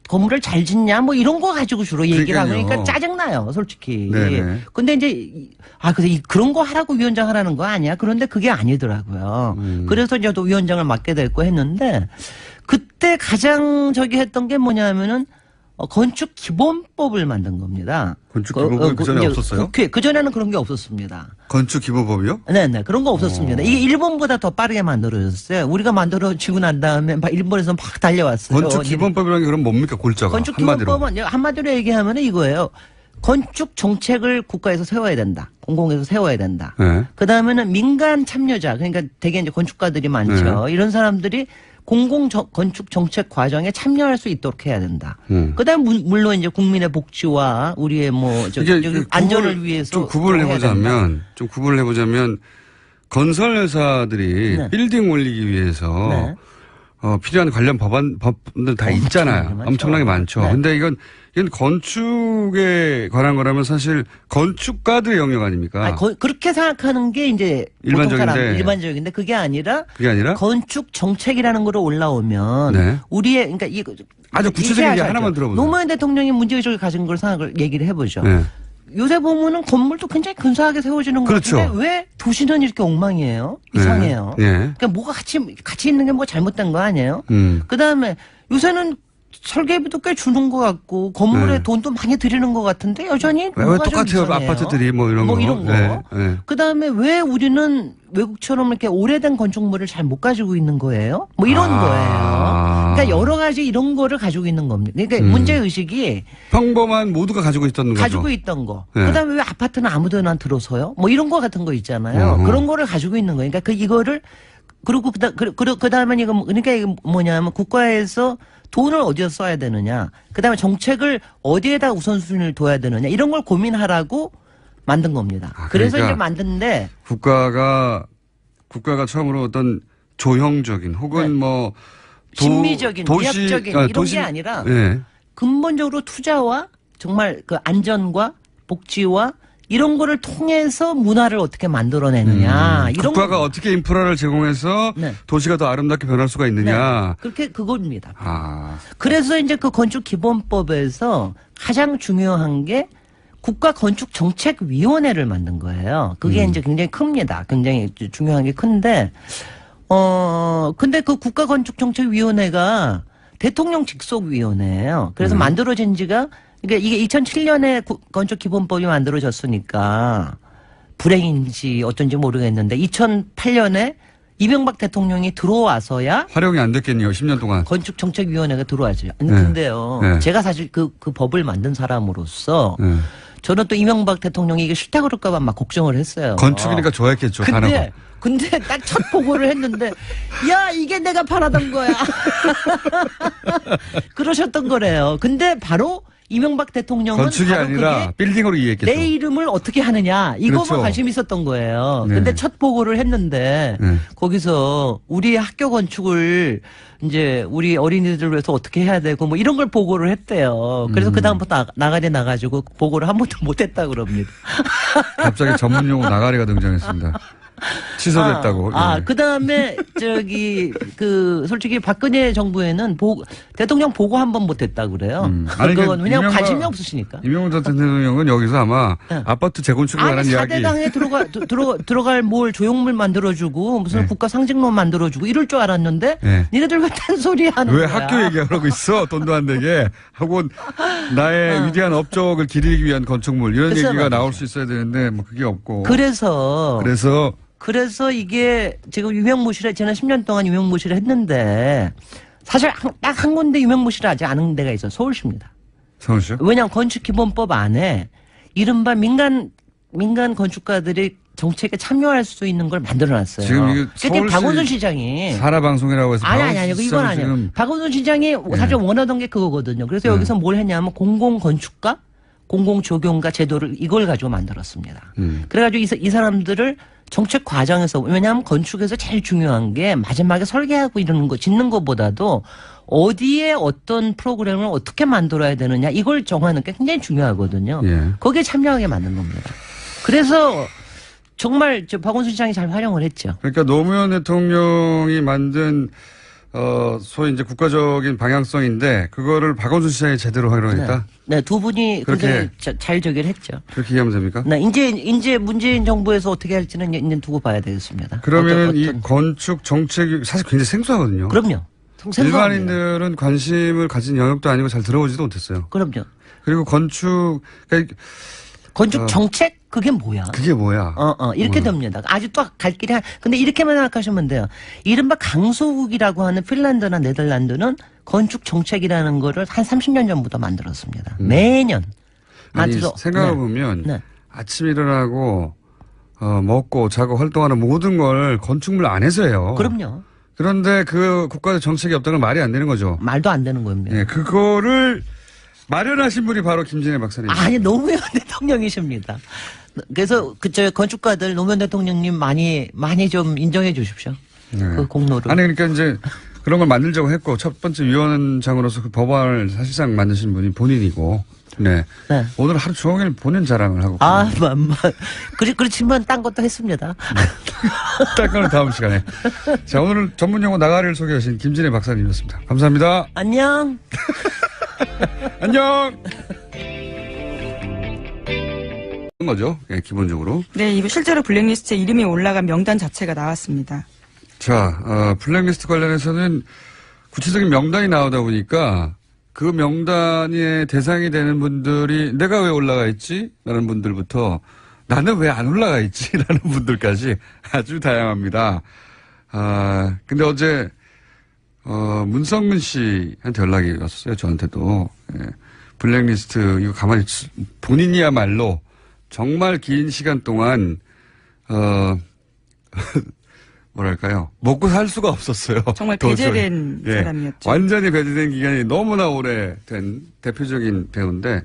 L: 건물을 잘 짓냐 뭐 이런 거 가지고 주로 얘기를 하니까 짜증나요, 솔직히.
A: 네네.
L: 근데 이제 그래서 그런 거 하라고 위원장 하라는 거 아니야? 그런데 그게 아니더라고요. 그래서 저도 위원장을 맡게 됐고 했는데 그때 가장 했던 게 뭐냐면은 건축 기본법을 만든 겁니다.
A: 건축 기본법이 그전에 없었어요?
L: 그전에는 그런 게 없었습니다.
A: 건축 기본법이요?
L: 네네. 그런 거 없었습니다. 이게 일본보다 더 빠르게 만들어졌어요. 우리가 만들어지고 난 다음에 일본에서 막 달려왔어요.
A: 건축 기본법이라는 게 그럼 뭡니까? 골자가.
L: 건축
A: 한마디로.
L: 기본법은 한마디로 얘기하면 이거예요. 건축 정책을 국가에서 세워야 된다. 공공에서 세워야 된다.
A: 네.
L: 그 다음에는 민간 참여자, 그러니까 되게 이제 건축가들이 많죠. 이런 사람들이 건축 정책 과정에 참여할 수 있도록 해야 된다. 그다음 물론 이제 국민의 복지와 우리의 안전을 위해서
A: 좀 구분을 해보자면 건설 회사들이 빌딩 올리기 위해서 필요한 관련 법안들 다 있잖아요. 엄청나게 많죠.
L: 네.
A: 근데 이건 건축에 관한 거라면 사실 건축가들의 영역 아닙니까?
L: 아니, 그렇게 생각하는 게 이제 보통 사람
A: 일반적인데.
L: 일반적인데 그게 아니라
A: 그게 아니라
L: 건축 정책이라는 거로 올라오면
A: 네.
L: 우리의 그러니까
A: 아주 구체적인 얘기 하나만 들어보세요.
L: 노무현 대통령이 문제의식을 가진 걸 생각을 얘기를 해보죠.
A: 네.
L: 요새 보면은 건물도 굉장히 근사하게 세워지는 거
A: 그렇죠.
L: 같은데 왜 도시는 이렇게 엉망이에요? 이상해요.
A: 네. 네.
L: 그러니까 뭐가 같이 있는 게 뭐 잘못된 거 아니에요? 그다음에 요새는 설계비도 꽤 주는 것 같고 건물에
A: 네.
L: 돈도 많이 들이는 것 같은데 여전히
A: 왜
L: 뭐가 좀
A: 똑같아요?
L: 이상해요.
A: 아파트들이 뭐 이런 거.
L: 이런 거.
A: 네. 네.
L: 그다음에 왜 우리는 외국처럼 이렇게 오래된 건축물을 잘 못 가지고 있는 거예요? 뭐 이런 거예요. 그러니까 여러 가지 이런 거를 가지고 있는 겁니다. 그러니까 문제 의식이
A: 평범한 모두가 가지고 있던 거죠.
L: 가지고 있던 거.
A: 네.
L: 그다음에 왜 아파트는 아무데나 들어서요? 뭐 이런 거 같은 거 있잖아요. 그런 거를 가지고 있는 거예요. 그러니까 이거를 그리고 그다음에 이거 그러니까 이거 뭐냐면 국가에서 돈을 어디서 써야 되느냐. 그다음에 정책을 어디에다 우선순위를 둬야 되느냐. 이런 걸 고민하라고 만든 겁니다. 그래서
A: 그러니까
L: 이제 만드는데
A: 국가가 처음으로 어떤 조형적인 혹은 뭐
L: 심미적인, 위압적인 이런 게 아니라
A: 네.
L: 근본적으로 투자와 정말 그 안전과 복지와 이런 거를 통해서 문화를 어떻게 만들어내느냐. 이런
A: 국가가 어떻게 인프라를 제공해서
L: 네.
A: 도시가 더 아름답게 변할 수가 있느냐.
L: 그렇게 그겁니다.
A: 아.
L: 그래서 이제 그 건축기본법에서 가장 중요한 게 국가건축정책위원회를 만든 거예요. 그게 이제 굉장히 큽니다. 굉장히 중요한 게 큰데, 근데 그 국가건축정책위원회가 대통령 직속위원회예요. 그래서 만들어진 지가 그러니까 이게 2007년에 건축기본법이 만들어졌으니까 불행인지 어쩐지 모르겠는데 2008년에 이명박 대통령이 들어와서야
A: 활용이 안 됐겠네요. 10년 동안.
L: 건축정책위원회가 들어왔죠. 근데요.
A: 네.
L: 제가 사실 그 법을 만든 사람으로서 저는 또 이명박 대통령이 이게 싫다 그럴까봐 막 걱정을 했어요.
A: 건축이니까 좋아했겠죠. 단어가.
L: 근데 딱 첫 보고를 했는데 야 이게 내가 바라던 거야. 그러셨던 거래요. 근데 바로 이명박 대통령은
A: 건축이
L: 바로
A: 아니라
L: 그게
A: 빌딩으로 이해했겠죠.
L: 내 이름을 어떻게 하느냐 이거만
A: 그렇죠.
L: 관심 있었던 거예요.
A: 네.
L: 근데 첫 보고를 했는데 거기서 우리 학교 건축을 이제 우리 어린이들을 위해서 어떻게 해야 되고 뭐 이런 걸 보고를 했대요. 그래서 그 다음부터 나가리 나가지고 보고를 한 번도 못했다 그럽니다.
A: 갑자기 전문 용어 나가리가 등장했습니다. 취소됐다고.
L: 그 다음에 솔직히 박근혜 정부에는 대통령 보고 한 번 못했다 그래요. 그건 왜냐면 관심이 없으시니까.
A: 이명박 전 대통령은 여기서 아마 아파트 재건축에 관한 이야기.
L: 4대강에 들어갈 뭘 조형물 만들어주고 무슨 국가 상징로 만들어주고 이럴 줄 알았는데 니네들 왜 딴소리 하는
A: 왜
L: 거야.
A: 학교 얘기하고 있어? 돈도 안 되게 하고 나의 위대한 업적을 기리기 위한 건축물 이런 얘기가
L: 말이죠.
A: 나올 수 있어야 되는데 뭐 그게 없고.
L: 그래서 이게 지금 유명무실에 저는 10년 동안 유명무실을 했는데 사실 딱 한 군데 유명무실을 하지 않은 데가 있어요. 서울시입니다.
A: 서울시요?
L: 왜냐하면 건축기본법 안에 이른바 민간 건축가들이 정책에 참여할 수 있는 걸 만들어놨어요.
A: 지금 이게 서울시
L: 박원순 시장이
A: 산하방송이라고 해서
L: 아니 이건 아니에요. 박원순 시장이 사실 원하던 게 그거거든요. 그래서 여기서 뭘 했냐면 공공건축가, 공공조경가 제도를 이걸 가지고 만들었습니다. 그래가지고 이 사람들을 정책 과정에서 왜냐하면 건축에서 제일 중요한 게 마지막에 설계하고 이러는 거 짓는 것보다도 어디에 어떤 프로그램을 어떻게 만들어야 되느냐 이걸 정하는 게 굉장히 중요하거든요. 거기에 참여하게 만든 겁니다. 그래서 정말 박원순 시장이 잘 활용을 했죠.
A: 그러니까 노무현 대통령이 만든 소위 이제 국가적인 방향성인데 그거를 박원순 시장이 제대로 활용했다.
L: 네, 두 분이
A: 그렇게
L: 잘 저기를 했죠.
A: 그렇게 이해하면 됩니까?
L: 네, 이제 문재인 정부에서 어떻게 할지는 이제 두고 봐야 되겠습니다.
A: 그러면 이 건축 정책이 사실 굉장히 생소하거든요.
L: 그럼요.
A: 일반인들은 관심을 가진 영역도 아니고 잘 들어보지도 못했어요.
L: 그럼요.
A: 그리고 건축
L: 정책 그게 뭐야?
A: 그게 뭐야?
L: 이렇게 됩니다. 아주 또 갈 길이 근데 이렇게만 생각하시면 돼요. 이른바 강소국이라고 하는 핀란드나 네덜란드는 건축 정책이라는 거를 한 30년 전부터 만들었습니다. 매년.
A: 아니, 생각해보면 아침 일어나고 먹고 자고 활동하는 모든 걸 건축물 안에서 해요.
L: 그럼요.
A: 그런데 그 국가의 정책이 없다는 건 말이 안 되는 거죠.
L: 말도 안 되는 겁니다.
A: 네, 그거를 마련하신 분이 바로 김진애 박사님.
L: 아니, 노무현 대통령이십니다. 그래서 건축가들 노무현 대통령님 많이 좀 인정해 주십시오. 그 공로를.
A: 아니 그러니까 이제 그런 걸 만들자고 했고 첫 번째 위원장으로서 그 법안을 사실상 만드신 분이 본인이고 네.
L: 네.
A: 오늘 하루 종일 본인 자랑을 하고.
L: 그렇지만 딴 것도 했습니다.
A: 딴 거는 다음 시간에. 자, 오늘 전문 용어 나가리를 소개하신 김진애 박사님이었습니다. 감사합니다.
L: 안녕.
A: 안녕. 거죠. 예, 기본적으로.
D: 네, 이거 실제로 블랙리스트에 이름이 올라간 명단 자체가 나왔습니다.
A: 자, 블랙리스트 관련해서는 구체적인 명단이 나오다 보니까 그 명단의 대상이 되는 분들이 내가 왜 올라가 있지? 라는 분들부터 나는 왜 안 올라가 있지? 라는 분들까지 아주 다양합니다. 근데 어제, 문성근 씨한테 연락이 왔었어요. 저한테도. 예. 블랙리스트, 이거 가만히, 본인이야말로 정말 긴 시간 동안, 뭐랄까요. 먹고 살 수가 없었어요.
D: 정말 배제된 사람이었죠.
A: 완전히 배제된 기간이 너무나 오래된 대표적인 배우인데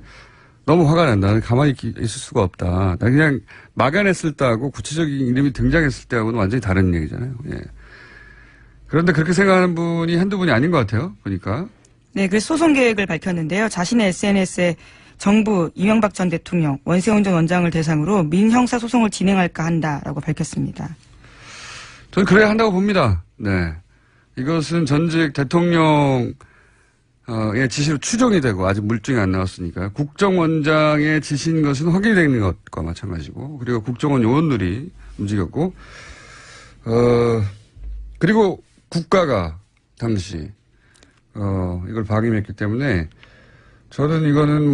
A: 너무 화가 난다. 나는 가만히 있을 수가 없다. 나 그냥 막연했을 때하고 구체적인 이름이 등장했을 때하고는 완전히 다른 얘기잖아요. 예. 그런데 그렇게 생각하는 분이 한두 분이 아닌 것 같아요. 보니까.
D: 네, 그래서 소송 계획을 밝혔는데요. 자신의 SNS에 정부 이명박 전 대통령 원세훈 전 원장을 대상으로 민형사 소송을 진행할까 한다라고 밝혔습니다.
A: 저는 그래야 한다고 봅니다. 네. 이것은 전직 대통령의 지시로 추정이 되고 아직 물증이 안 나왔으니까 국정원장의 지시인 것은 확인이 되는 것과 마찬가지고 그리고 국정원 요원들이 움직였고 그리고 국가가 당시 이걸 방임했기 때문에 저는 이거는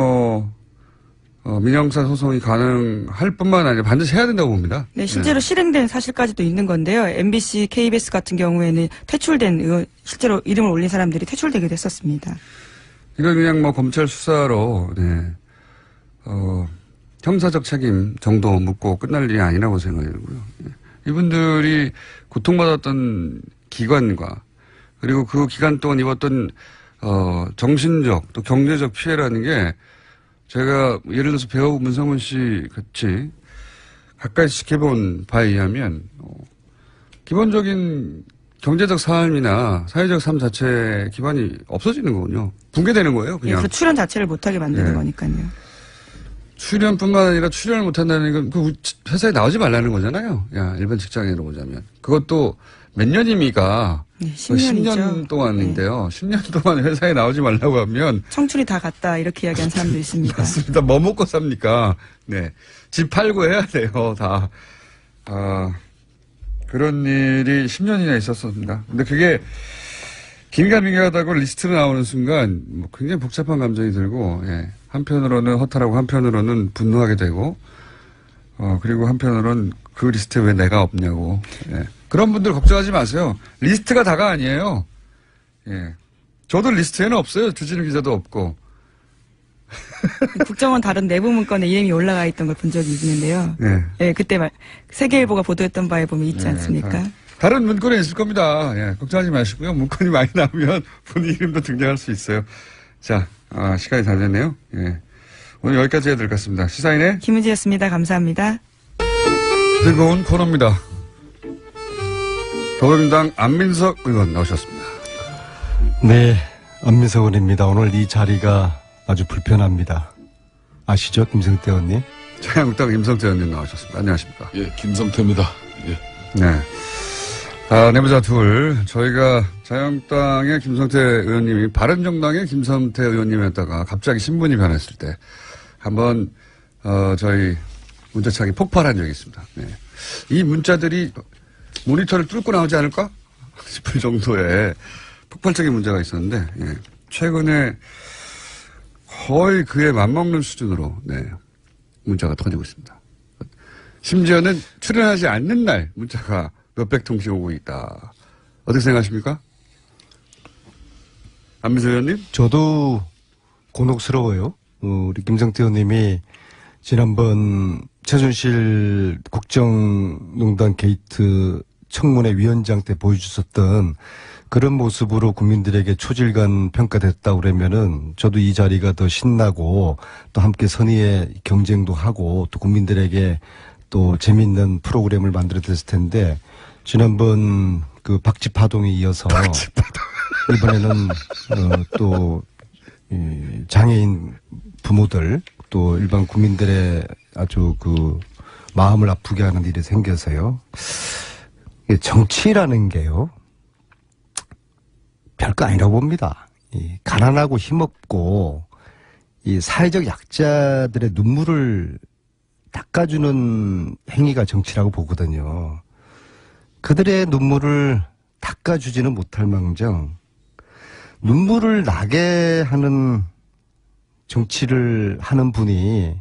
A: 민형사 소송이 가능할 뿐만 아니라 반드시 해야 된다고 봅니다.
D: 네, 실제로 실행된 사실까지도 있는 건데요. MBC, KBS 같은 경우에는 퇴출된 의원, 실제로 이름을 올린 사람들이 퇴출되기도 했었습니다.
A: 이건 그냥 검찰 수사로, 네, 형사적 책임 정도 묻고 끝날 일이 아니라고 생각이 들고요. 네. 이분들이 고통받았던 기관과 그리고 그 기간 동안 입었던, 정신적 또 경제적 피해라는 게 제가 예를 들어서 배우 문성근 씨 같이 가까이 지켜본 바에 의하면 기본적인 경제적 삶이나 사회적 삶 자체 기반이 없어지는 거군요. 붕괴되는 거예요. 그냥.
D: 그래서 출연 자체를 못하게 만드는
A: 네.
D: 거니까요.
A: 출연뿐만 아니라 출연을 못한다는 건 그 회사에 나오지 말라는 거잖아요. 야, 일반 직장인으로 보자면. 그것도 몇 년이미가
D: 네, 10년이죠.
A: 10년 동안인데요. 10년 동안 회사에 나오지 말라고 하면
D: 청춘이 다 갔다 이렇게 이야기한 사람도 있습니다.
A: 맞습니다. 뭐 먹고 삽니까? 네. 집 팔고 해야 돼요, 다. 그런 일이 10년이나 있었습니다. 근데 그게 긴가민가하다고 리스트로 나오는 순간 굉장히 복잡한 감정이 들고, 예. 한편으로는 허탈하고 한편으로는 분노하게 되고, 그리고 한편으로는 그 리스트에 왜 내가 없냐고. 예. 그런 분들 걱정하지 마세요. 리스트가 다가 아니에요. 예. 저도 리스트에는 없어요. 주진우 기자도 없고.
D: 국정원 다른 내부 문건에 이름이 올라가 있던 걸 본 적이 있는데요.
A: 네.
D: 예, 그때 세계일보가 보도했던 바에 보면 있지 않습니까?
A: 다른 문건에 있을 겁니다. 예, 걱정하지 마시고요. 문건이 많이 나오면 본인 이름도 등장할 수 있어요. 자, 시간이 다 됐네요. 예. 오늘 여기까지 해야 될 것 같습니다. 시사인의
D: 김은지였습니다. 감사합니다.
A: 즐거운 코너입니다. 더불어민주당 안민석 의원 나오셨습니다.
F: 네, 안민석 의원입니다. 오늘 이 자리가 아주 불편합니다. 아시죠, 김성태 의원님?
A: 자유한국당 김성태 의원님 나오셨습니다. 안녕하십니까?
G: 예, 김성태입니다. 예.
A: 네. 내부자 둘. 저희가 자유한국당의 김성태 의원님이 바른정당의 김성태 의원님이었다가 갑자기 신분이 변했을 때 한번 저희 문자창이 폭발한 적이 있습니다. 네. 이 문자들이 모니터를 뚫고 나오지 않을까 싶을 정도의 폭발적인 문제가 있었는데, 예. 최근에 거의 그에 맞먹는 수준으로, 네. 문자가 터지고 있습니다. 심지어는 출연하지 않는 날 문자가 몇백 통씩 오고 있다. 어떻게 생각하십니까? 안민석 의원님?
F: 저도 곤혹스러워요. 우리 김성태 의원님이 지난번 최순실 국정농단 게이트 청문회 위원장 때 보여주셨던 그런 모습으로 국민들에게 초질간 평가됐다고 그러면은 저도 이 자리가 더 신나고 또 함께 선의의 경쟁도 하고 또 국민들에게 또 재미있는 프로그램을 만들어냈을 텐데 지난번 그 박쥐파동에 이어서 이번에는 또 장애인 부모들 또 일반 국민들의 아주 그 마음을 아프게 하는 일이 생겨서요. 정치라는 게요. 별거 아니라고 봅니다. 가난하고 힘없고 이 사회적 약자들의 눈물을 닦아주는 행위가 정치라고 보거든요. 그들의 눈물을 닦아주지는 못할 망정 눈물을 나게 하는 정치를 하는 분이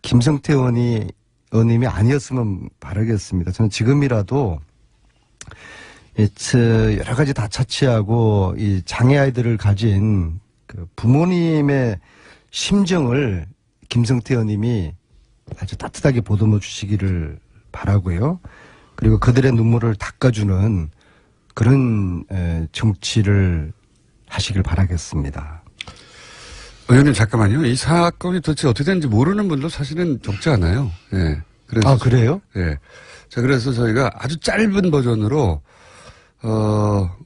F: 김성태 의원님이 아니었으면 바라겠습니다. 저는 지금이라도 여러 가지 다 차치하고 이 장애 아이들을 가진 그 부모님의 심정을 김성태 의원님이 아주 따뜻하게 보듬어 주시기를 바라고요. 그리고 그들의 눈물을 닦아주는 그런 정치를 하시길 바라겠습니다.
A: 의원님 잠깐만요. 이 사건이 도대체 어떻게 되는지 모르는 분도 사실은 적지 않아요. 예. 그래서
F: 그래요?
A: 예. 자, 그래서 저희가 아주 짧은 버전으로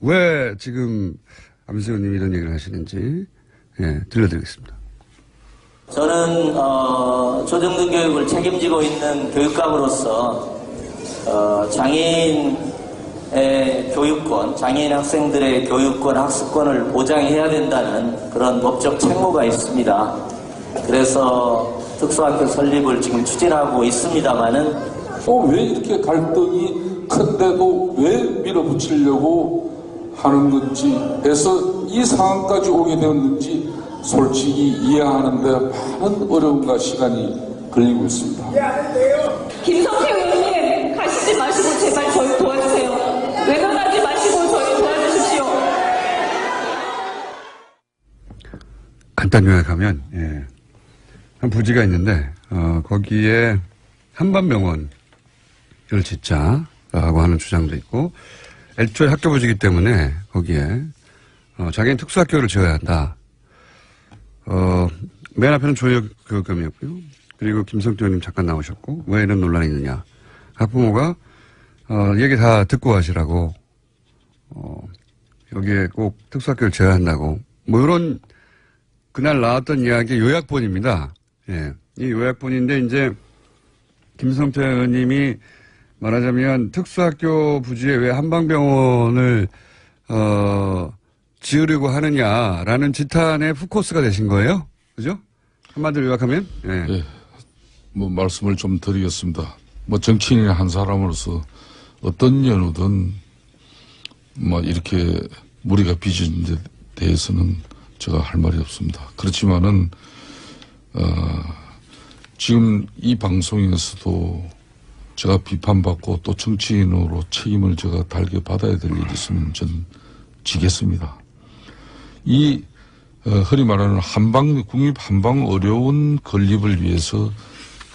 A: 왜 지금 안민석 의원님이 이런 얘기를 하시는지 들려드리겠습니다.
H: 저는 초등등 교육을 책임지고 있는 교육감으로서 장애인의 교육권, 장애인 학생들의 교육권, 학습권을 보장해야 된다는 그런 법적 책무가 있습니다. 그래서 특수학교 설립을 지금 추진하고 있습니다만은
G: 왜 이렇게 갈등이 큰데도 왜 밀어붙이려고 하는 건지 해서 이 상황까지 오게 되었는지 솔직히 이해하는데 많은 어려움과 시간이 걸리고 있습니다.
I: 김성태 의원님 가시지 마시고 제발 저희 도와주세요. 외면하지 마시고 저희 도와주십시오.
A: 간단 요약하면 한 부지가 있는데 거기에 한반병원을 짓자라고 하는 주장도 있고 애초에 학교 부지이기 때문에 거기에 장애인 특수학교를 지어야 한다. 맨 앞에는 조혁교육감이었고요. 그리고 김성태 의원님 잠깐 나오셨고 왜 이런 논란이 있느냐. 학부모가 얘기 다 듣고 하시라고 여기에 꼭 특수학교를 지어야 한다고 뭐 이런 그날 나왔던 이야기 요약본입니다. 예. 이 요약본인데 이제 김성태 의원님이 말하자면 특수학교 부지에 왜 한방병원을 지으려고 하느냐라는 지탄의 후코스가 되신 거예요? 그죠? 한마디로 요약하면?
G: 네. 뭐 말씀을 좀 드리겠습니다. 뭐 정치인의 한 사람으로서 어떤 연우든 뭐 이렇게 무리가 빚은 데 대해서는 제가 할 말이 없습니다. 그렇지만은 지금 이 방송에서도 제가 비판받고 또 정치인으로 책임을 제가 달게 받아야 될 일이 있으면 전 지겠습니다. 이 흔히 말하는 국립 한방 어려운 건립을 위해서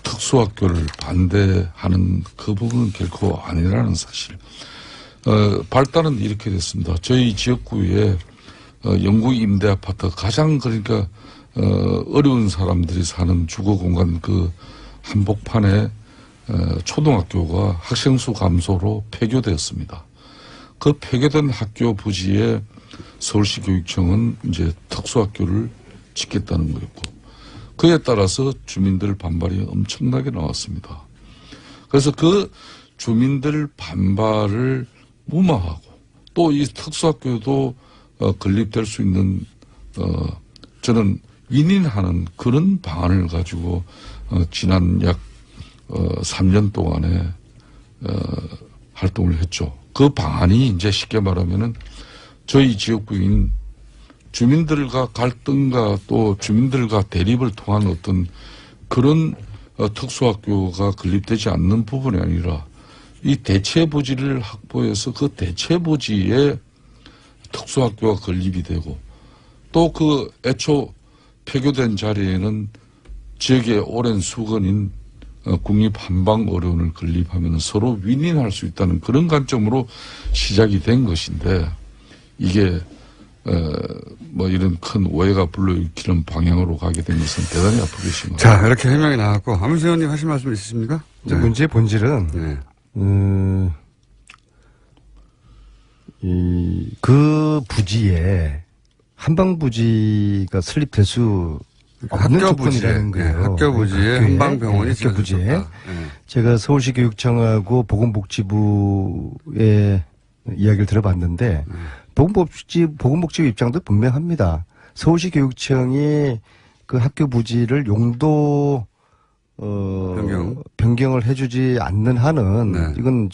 G: 특수학교를 반대하는 그 부분은 결코 아니라는 사실. 발단은 이렇게 됐습니다. 저희 지역구에 영구 임대 아파트 가장 그러니까 어려운 사람들이 사는 주거 공간 그 한복판에 초등학교가 학생수 감소로 폐교되었습니다. 그 폐교된 학교 부지에 서울시 교육청은 이제 특수학교를 짓겠다는 거였고 그에 따라서 주민들 반발이 엄청나게 나왔습니다. 그래서 그 주민들 반발을 무마하고 또 이 특수학교도 건립될 수 있는 저는 윈윈하는 그런 방안을 가지고 지난 약 3년 동안에 활동을 했죠. 그 방안이 이제 쉽게 말하면은 저희 지역구인 주민들과 갈등과 또 주민들과 대립을 통한 어떤 그런 특수학교가 건립되지 않는 부분이 아니라 이 대체 부지를 확보해서 그 대체 부지에 특수학교가 건립이 되고 또 그 애초 폐교된 자리에는 지역의 오랜 수건인 국립 한방어려운을 건립하면 서로 윈윈할 수 있다는 그런 관점으로 시작이 된 것인데 이게 뭐 이런 큰 오해가 불러일으키는 방향으로 가게 된 것은 대단히 아프게 심합니다.
A: 자, 이렇게 해명이 나왔고 안민석 의원님 하실 말씀 있으십니까?
F: 문제의 본질은 그 부지에 한방부지가 설립될 수 없는 조건이라는 거예요.
A: 학교 부지에 한방병원이
F: 학교 부지에.
A: 네.
F: 제가 서울시 교육청하고 보건복지부의 이야기를 들어봤는데 보건복지부 입장도 분명합니다. 서울시 교육청이 그 학교 부지를 용도 변경을 해주지 않는 한은 이건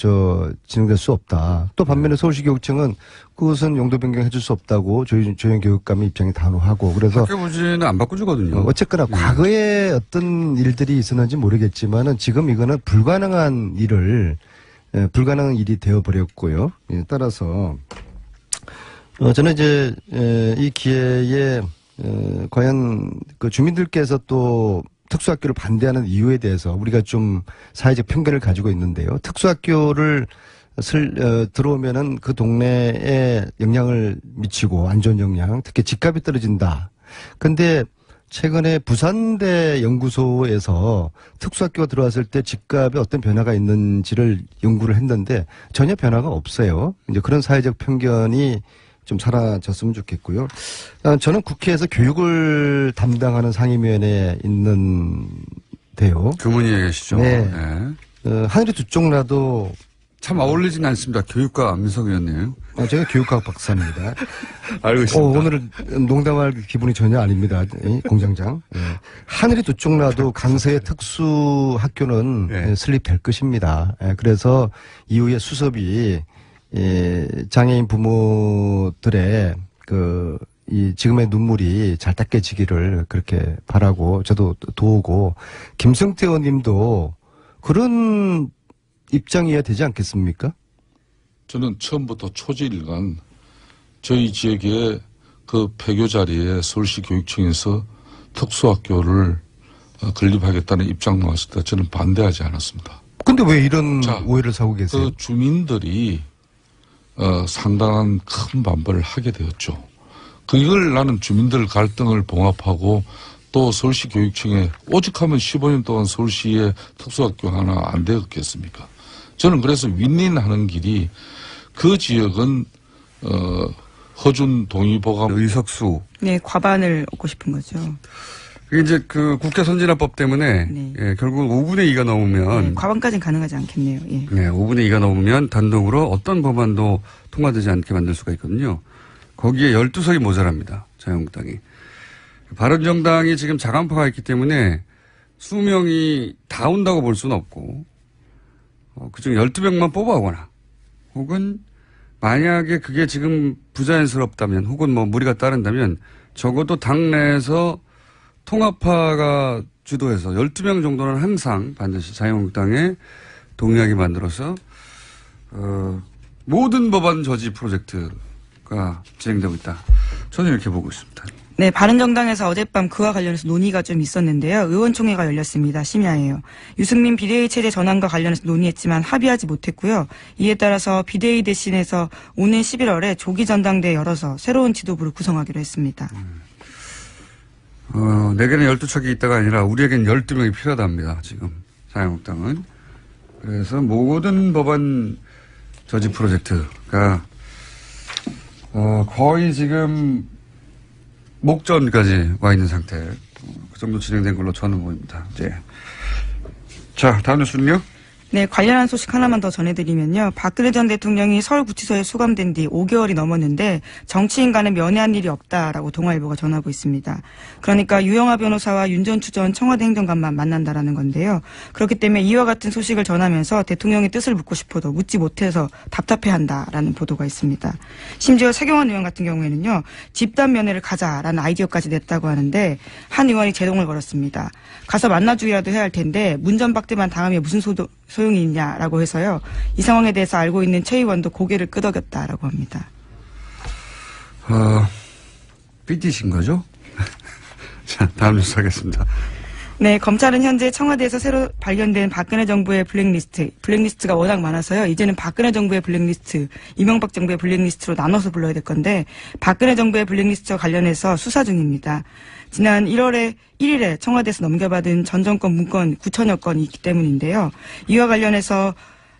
F: 진행될 수 없다. 또 반면에 서울시 교육청은 그것은 용도 변경해줄 수 없다고 조영 교육감의 입장이 단호하고 그래서
A: 학교 부지는 안 바꿔주거든요.
F: 어쨌거나 과거에 어떤 일들이 있었는지 모르겠지만은 지금 이거는 불가능한 일이 되어버렸고요. 따라서 저는 이제 이 기회에 과연 그 주민들께서 또 특수학교를 반대하는 이유에 대해서 우리가 좀 사회적 편견을 가지고 있는데요. 특수학교를 들어오면은 그 동네에 영향을 미치고 안 좋은 영향, 특히 집값이 떨어진다. 근데 최근에 부산대 연구소에서 특수학교가 들어왔을 때 집값에 어떤 변화가 있는지를 연구를 했는데 전혀 변화가 없어요. 이제 그런 사회적 편견이 좀 사라졌으면 좋겠고요. 저는 국회에서 교육을 담당하는 상임위원회에 있는데요.
A: 교문위에 계시죠?
F: 네. 하늘이 두 쪽 나도
A: 참 어울리진 않습니다. 교육과 안민석 의원님.
F: 제가 교육학 박사입니다.
A: 알고 있습니다.
F: 오늘은 농담할 기분이 전혀 아닙니다. 공장장. 하늘이 두 쪽 나도 강서의 특수학교는 설립될 것입니다. 그래서 이후에 수습이 장애인 부모들의 이 지금의 눈물이 잘 닦여지기를 그렇게 바라고 저도 도우고 김성태 의원님도 그런 입장이어야 되지 않겠습니까?
G: 저는 처음부터 초지일간 저희 지역의 그 폐교 자리에 서울시 교육청에서 특수학교를 건립하겠다는 입장 나왔을 때 저는 반대하지 않았습니다.
F: 근데 왜 이런 오해를 사고 계세요?
G: 그 주민들이 상당한 큰 반발을 하게 되었죠. 그걸 나는 주민들 갈등을 봉합하고 또 서울시 교육청에 오죽하면 15년 동안 서울시에 특수학교 하나 안 되었겠습니까? 저는 그래서 윈윈하는 길이 그 지역은 허준 동의보감
A: 의석수
D: 네, 과반을 얻고 싶은 거죠.
A: 그게 이제 그 국회 선진화법 때문에 결국 5분의 2가 넘으면
D: 과반까지는 가능하지 않겠네요. 예.
A: 네, 5분의 2가 넘으면 단독으로 어떤 법안도 통과되지 않게 만들 수가 있거든요. 거기에 12석이 모자랍니다. 자유한국당이. 바른정당이 지금 자간파가 있기 때문에 수명이 다 온다고 볼 수는 없고 그중 12명만 뽑아오거나 혹은 만약에 그게 지금 부자연스럽다면 혹은 뭐 무리가 따른다면 적어도 당내에서 통합파가 주도해서 12명 정도는 항상 반드시 자유한국당에 동의하게 만들어서 모든 법안 저지 프로젝트가 진행되고 있다. 저는 이렇게 보고 있습니다.
D: 네, 바른정당에서 어젯밤 그와 관련해서 논의가 좀 있었는데요. 의원총회가 열렸습니다. 심야에요. 유승민 비대위 체제 전환과 관련해서 논의했지만 합의하지 못했고요. 이에 따라서 비대위 대신해서 오는 11월에 조기 전당대회 열어서 새로운 지도부를 구성하기로 했습니다.
A: 내게는 12척이 있다가 아니라 우리에겐 12명이 필요하답니다. 지금 자유한국당은. 그래서 모든 법안 저지 프로젝트가 거의 지금 목전까지 와 있는 상태. 그 정도 진행된 걸로 저는 보입니다. 이제. 자, 다음 뉴스는요?
D: 네, 관련한 소식 하나만 더 전해드리면요. 박근혜 전 대통령이 서울구치소에 수감된 뒤 5개월이 넘었는데 정치인 간에 면회한 일이 없다라고 동아일보가 전하고 있습니다. 그러니까 유영하 변호사와 윤 전 추 전 청와대 행정관만 만난다라는 건데요. 그렇기 때문에 이와 같은 소식을 전하면서 대통령의 뜻을 묻고 싶어도 묻지 못해서 답답해한다라는 보도가 있습니다. 심지어 최경환 의원 같은 경우에는요. 집단 면회를 가자라는 아이디어까지 냈다고 하는데 한 의원이 제동을 걸었습니다. 가서 만나주기라도 해야 할 텐데 문전박대만 당하면 무슨 소용이 있냐라고 해서요. 이 상황에 대해서 알고 있는 최 의원도 고개를 끄덕였다라고 합니다.
A: 삐디신 거죠? 자, 다음 뉴스 하겠습니다.
D: 네, 검찰은 현재 청와대에서 새로 발견된 박근혜 정부의 블랙리스트가 워낙 많아서요. 이제는 박근혜 정부의 블랙리스트, 이명박 정부의 블랙리스트로 나눠서 불러야 될 건데 박근혜 정부의 블랙리스트와 관련해서 수사 중입니다. 지난 1일에 청와대에서 넘겨받은 전 정권 문건 9천여 건이 있기 때문인데요. 이와 관련해서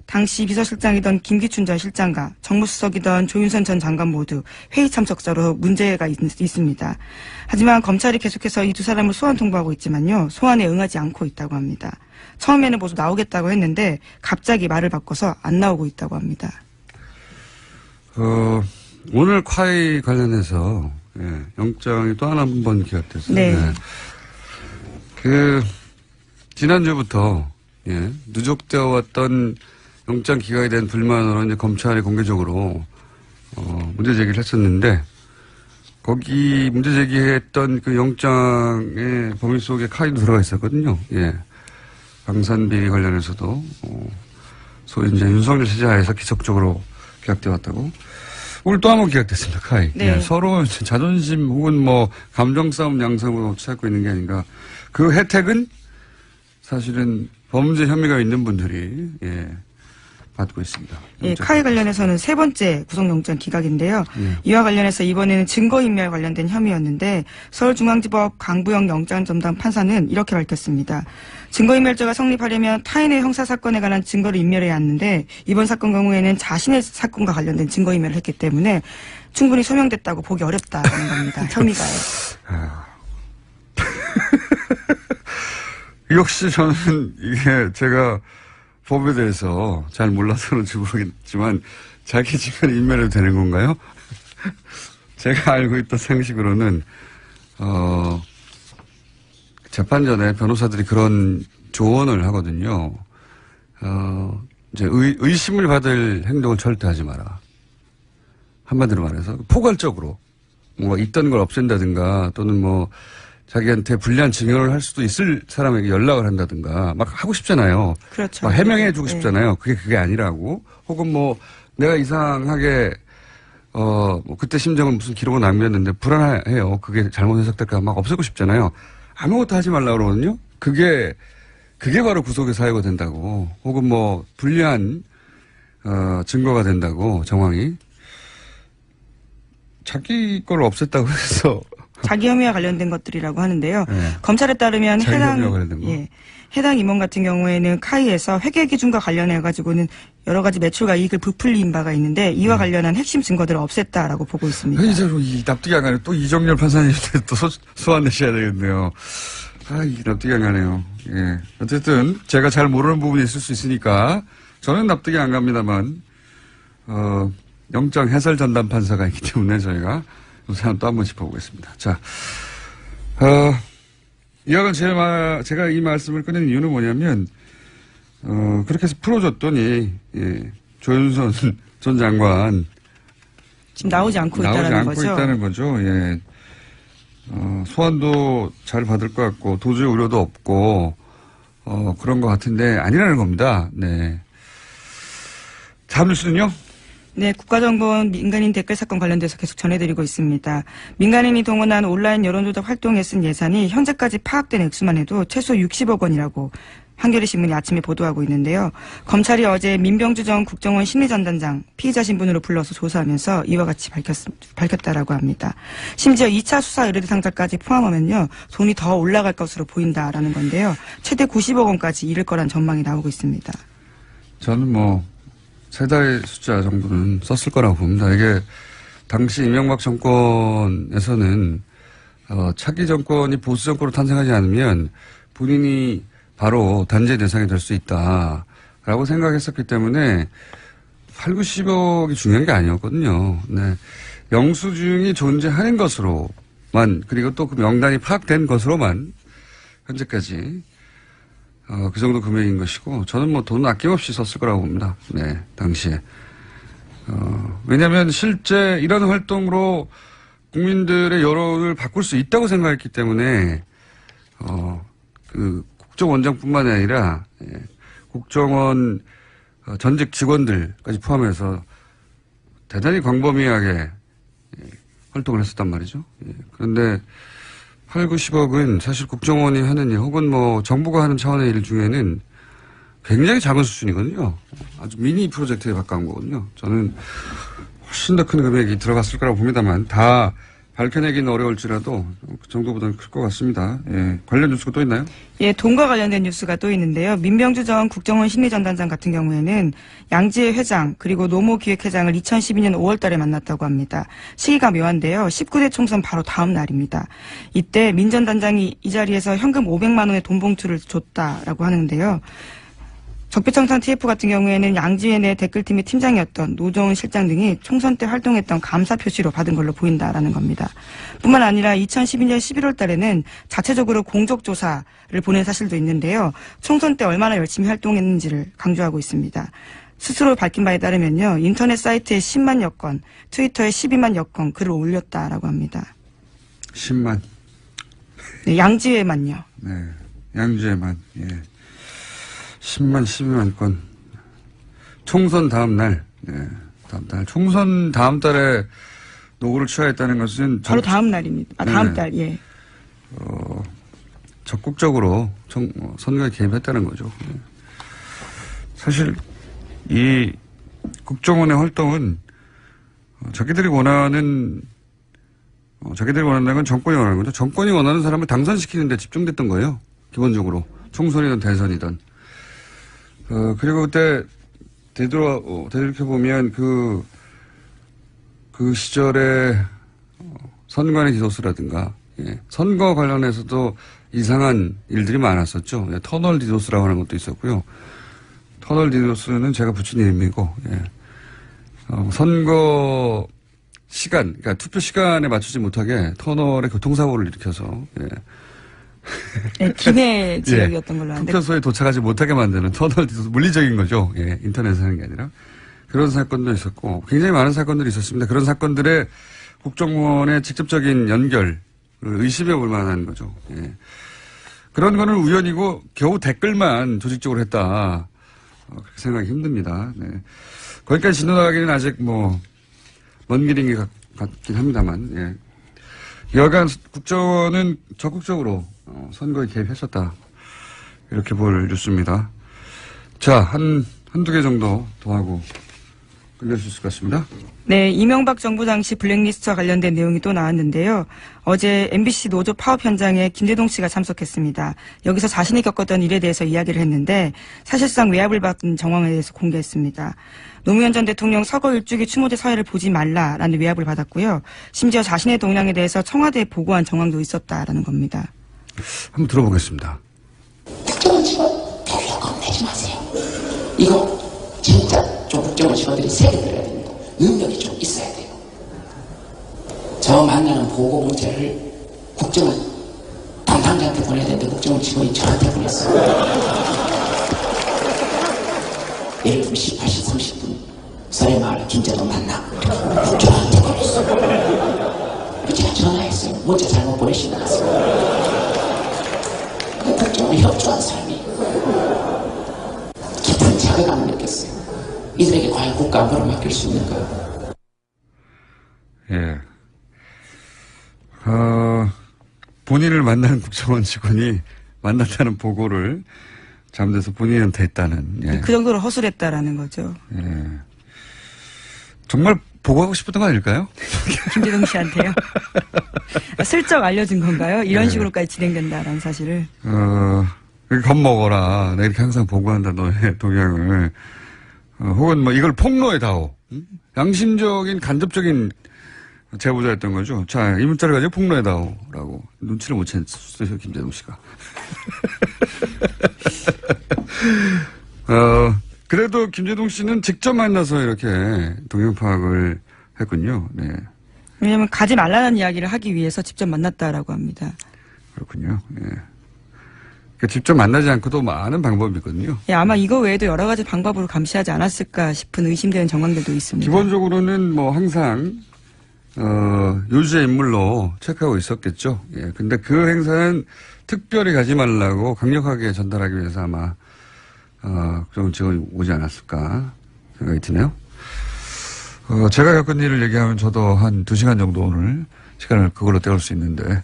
D: 당시 비서실장이던 김기춘 전 실장과 정무수석이던 조윤선 전 장관 모두 회의 참석자로 문제가 있습니다. 하지만 검찰이 계속해서 이 두 사람을 소환 통보하고 있지만요. 소환에 응하지 않고 있다고 합니다. 처음에는 모두 나오겠다고 했는데 갑자기 말을 바꿔서 안 나오고 있다고 합니다.
A: 오늘 콰이 관련해서 영장이 또 한 번 기각됐어요.
D: 네.
A: 지난주부터 누적되어 왔던 영장 기각에 대한 불만으로 이제 검찰이 공개적으로 문제 제기를 했었는데 거기 문제 제기했던 그 영장의 범위 속에 카이도 들어가 있었거든요. 방산비리 관련해서도 소위 이제 윤석열 체제하에서 기적적으로 기각되어 왔다고. 오늘 또 한 번 기각됐습니다. 카이.
D: 네.
A: 서로 자존심 혹은 뭐 감정 싸움 양상으로 찾고 있는 게 아닌가. 그 혜택은 사실은 범죄 혐의가 있는 분들이 받고 있습니다.
D: 카이 관련해서는 세 번째 구속영장 기각인데요. 이와 관련해서 이번에는 증거인멸 관련된 혐의였는데 서울중앙지법 강부영 영장전담 판사는 이렇게 밝혔습니다. 증거인멸죄가 성립하려면 타인의 형사사건에 관한 증거를 인멸해야 하는데 이번 사건 경우에는 자신의 사건과 관련된 증거인멸을 했기 때문에 충분히 소명됐다고 보기 어렵다는 겁니다. 혐의가요.
A: 역시 저는 이게 제가 법에 대해서 잘 몰라서 그런지 모르겠지만 자기 증거를 인멸해도 되는 건가요? 제가 알고 있던 상식으로는 재판 전에 변호사들이 그런 조언을 하거든요. 이제 의심을 받을 행동을 절대 하지 마라. 한마디로 말해서 포괄적으로 뭔가 있던 걸 없앤다든가 또는 뭐 자기한테 불리한 증언을 할 수도 있을 사람에게 연락을 한다든가 막 하고 싶잖아요.
D: 그렇죠.
A: 막 해명해 주고 싶잖아요. 그게 아니라고. 혹은 뭐 내가 이상하게 뭐 그때 심정은 무슨 기록을 남겼는데 불안해요. 그게 잘못 해석될까 막 없애고 싶잖아요. 아무것도 하지 말라고 그러거든요. 그게 바로 구속의 사유가 된다고. 혹은 뭐 불리한 증거가 된다고 정황이. 자기 걸 없앴다고 해서
D: 자기 혐의와 관련된 것들이라고 하는데요. 검찰에 따르면 해당 임원 같은 경우에는 카이에서 회계 기준과 관련해 가지고는 여러 가지 매출과 이익을 부풀린 바가 있는데 이와 관련한 핵심 증거들을 없앴다라고 보고 있습니다.
A: 이제 납득이 안 가네요. 또 이정렬 판사님한테 또 소환내셔야 되겠네요. 이게 납득이 안 가네요. 어쨌든 제가 잘 모르는 부분이 있을 수 있으니까 저는 납득이 안 갑니다만 영장 해설 전담 판사가 있기 때문에 저희가 이 사람 또 한 번 짚어보겠습니다. 자, 이왕은 제가 이 말씀을 꺼낸 이유는 뭐냐면, 그렇게 해서 풀어줬더니, 조윤선 전 장관.
D: 지금 나오지 않고 있다는
A: 거죠. 소환도 잘 받을 것 같고, 도저히 우려도 없고, 그런 것 같은데, 아니라는 겁니다. 네. 다음 뉴스는요?
D: 네, 국가정보원 민간인 댓글 사건 관련돼서 계속 전해드리고 있습니다. 민간인이 동원한 온라인 여론조작 활동에 쓴 예산이 현재까지 파악된 액수만 해도 최소 60억 원이라고 한겨레 신문이 아침에 보도하고 있는데요. 검찰이 어제 민병주 전 국정원 심리전단장 피의자 신분으로 불러서 조사하면서 이와 같이 밝혔다라고 합니다. 심지어 2차 수사 의뢰 대상자까지 포함하면요. 돈이 더 올라갈 것으로 보인다라는 건데요. 최대 90억 원까지 이를 거란 전망이 나오고 있습니다.
A: 저는 세 달의 숫자 정도는 썼을 거라고 봅니다. 이게 당시 이명박 정권에서는 차기 정권이 보수 정권으로 탄생하지 않으면 본인이 바로 단죄 대상이 될 수 있다라고 생각했었기 때문에 8, 90억이 중요한 게 아니었거든요. 네. 영수증이 존재하는 것으로만 그리고 또 그 명단이 파악된 것으로만 현재까지 그 정도 금액인 것이고, 저는 돈은 아낌없이 썼을 거라고 봅니다. 네, 당시에. 왜냐면 실제 이런 활동으로 국민들의 여론을 바꿀 수 있다고 생각했기 때문에, 그 국정원장뿐만이 아니라, 국정원 전직 직원들까지 포함해서 대단히 광범위하게 활동을 했었단 말이죠. 그런데 8, 90억은 사실 국정원이 하는 일 혹은 정부가 하는 차원의 일 중에는 굉장히 작은 수준이거든요. 아주 미니 프로젝트에 가까운 거거든요. 저는 훨씬 더 큰 금액이 들어갔을 거라고 봅니다만 다 밝혀내기는 어려울지라도 그 정도보다는 클 것 같습니다. 예. 관련 뉴스가 또 있나요?
D: 예, 돈과 관련된 뉴스가 또 있는데요. 민병주 전 국정원 심리전단장 같은 경우에는 양지회 회장 그리고 노모기획회장을 2012년 5월 달에 만났다고 합니다. 시기가 묘한데요. 19대 총선 바로 다음 날입니다. 이때 민 전 단장이 이 자리에서 현금 500만 원의 돈 봉투를 줬다라고 하는데요. 적폐청산 TF 같은 경우에는 양지회 내 댓글팀의 팀장이었던 노정은 실장 등이 총선 때 활동했던 감사 표시로 받은 걸로 보인다라는 겁니다. 뿐만 아니라 2012년 11월 달에는 자체적으로 공적조사를 보낸 사실도 있는데요. 총선 때 얼마나 열심히 활동했는지를 강조하고 있습니다. 스스로 밝힌 바에 따르면요. 인터넷 사이트에 10만여 건, 트위터에 12만여 건 글을 올렸다라고 합니다.
A: 10만.
D: 네, 양지회만요.
A: 네, 양지회만. 예. 10만, 12만 건. 총선 다음 날. 네, 다음 달. 총선 다음 달에 노고를 취하했다는 것은.
D: 바로 다음 날입니다. 다음
A: 네.
D: 달, 예.
A: 적극적으로 선거에 개입했다는 거죠. 네. 사실, 이 국정원의 활동은 자기들이 원한다는 건 정권이 원하는 거죠. 정권이 원하는 사람을 당선시키는 데 집중됐던 거예요. 기본적으로. 총선이든 대선이든. 그리고 그때 되돌이켜보면 그 시절에 선관위 디도스라든가, 예. 선거 관련해서도 이상한 일들이 많았었죠. 예. 터널 디도스라고 하는 것도 있었고요. 터널 디도스는 제가 붙인 이름이고, 예. 선거 시간, 그러니까 투표 시간에 맞추지 못하게 터널에 교통사고를 일으켜서, 예.
D: 네, 기내 지역이었던 걸로 아는데.
A: 투표소에 도착하지 못하게 만드는 터널 디도스, 물리적인 거죠. 예, 인터넷에 하는 게 아니라. 그런 사건도 있었고, 굉장히 많은 사건들이 있었습니다. 그런 사건들의 국정원의 직접적인 연결을 의심해 볼 만한 거죠. 예. 그런 거는 우연이고, 겨우 댓글만 조직적으로 했다. 그렇게 생각하기 힘듭니다. 네. 거기까지 진도나가기는 아직 먼 길인 것 같긴 합니다만, 예. 여간 국정원은 적극적으로 선거에 개입했었다. 이렇게 볼 뉴스입니다. 자, 한두 개 정도 더 하고 끝낼 수 있을 것 같습니다.
D: 네, 이명박 정부 당시 블랙리스트와 관련된 내용이 또 나왔는데요. 어제 MBC 노조 파업 현장에 김대동 씨가 참석했습니다. 여기서 자신이 겪었던 일에 대해서 이야기를 했는데 사실상 외압을 받은 정황에 대해서 공개했습니다. 노무현 전 대통령 서거 일주기 추모제 사회를 보지 말라라는 외압을 받았고요. 심지어 자신의 동향에 대해서 청와대에 보고한 정황도 있었다라는 겁니다.
A: 한번 들어보겠습니다.
E: 국정원 직원 별로 겁내지 마세요. 이거 진짜 좀 국정원 직원들이 세게 들어야 됩니다. 능력이 좀 있어야 돼요. 저 만나는 보고 문제를 국정원 담당자한테 보내야 되는데 국정원 직원이 저한테 보냈어요. 예를 들면 18시 30분 설해마을 김재동 만나 저한테 보냈어요. 제가 전화했어요. 문자 잘못 보내신 것 같습니다. 국정원에 협조한 사람이 깊은 자괴감을 느꼈어요. 이들에게 과연 국가 안보를 맡길 수 있는가?
A: 예. 본인을 만난 국정원 직원이 만났다는 보고를 잠재서 본인한테 했다는. 예.
D: 그 정도로 허술했다라는 거죠.
A: 예. 정말 보고하고 싶었던 거 아닐까요?
D: 김대동 씨한테요? 슬쩍 알려준 건가요? 이런
A: 네.
D: 식으로까지 진행된다라는 사실을.
A: 겁먹어라. 내가 이렇게 항상 보고한다, 너의 동향을. 혹은 이걸 폭로해다오. 양심적인, 간접적인 제보자였던 거죠. 자, 이 문자를 가지고 폭로해다오. 라고. 눈치를 못 챘어요, 김대동 씨가. 그래도 김재동 씨는 직접 만나서 이렇게 동향 파악을 했군요. 네.
D: 왜냐하면 가지 말라는 이야기를 하기 위해서 직접 만났다라고 합니다.
A: 그렇군요. 네. 그러니까 직접 만나지 않고도 많은 방법이 있거든요.
D: 예, 아마 이거 외에도 여러 가지 방법으로 감시하지 않았을까 싶은 의심되는 정황들도 있습니다.
A: 기본적으로는 항상 요주의 인물로 체크하고 있었겠죠. 예. 근데 그 행사는 특별히 가지 말라고 강력하게 전달하기 위해서 아마 그런 직원이 오지 않았을까 생각이 드네요. 제가 겪은 일을 얘기하면 저도 한 2시간 정도 오늘 시간을 그걸로 때울 수 있는데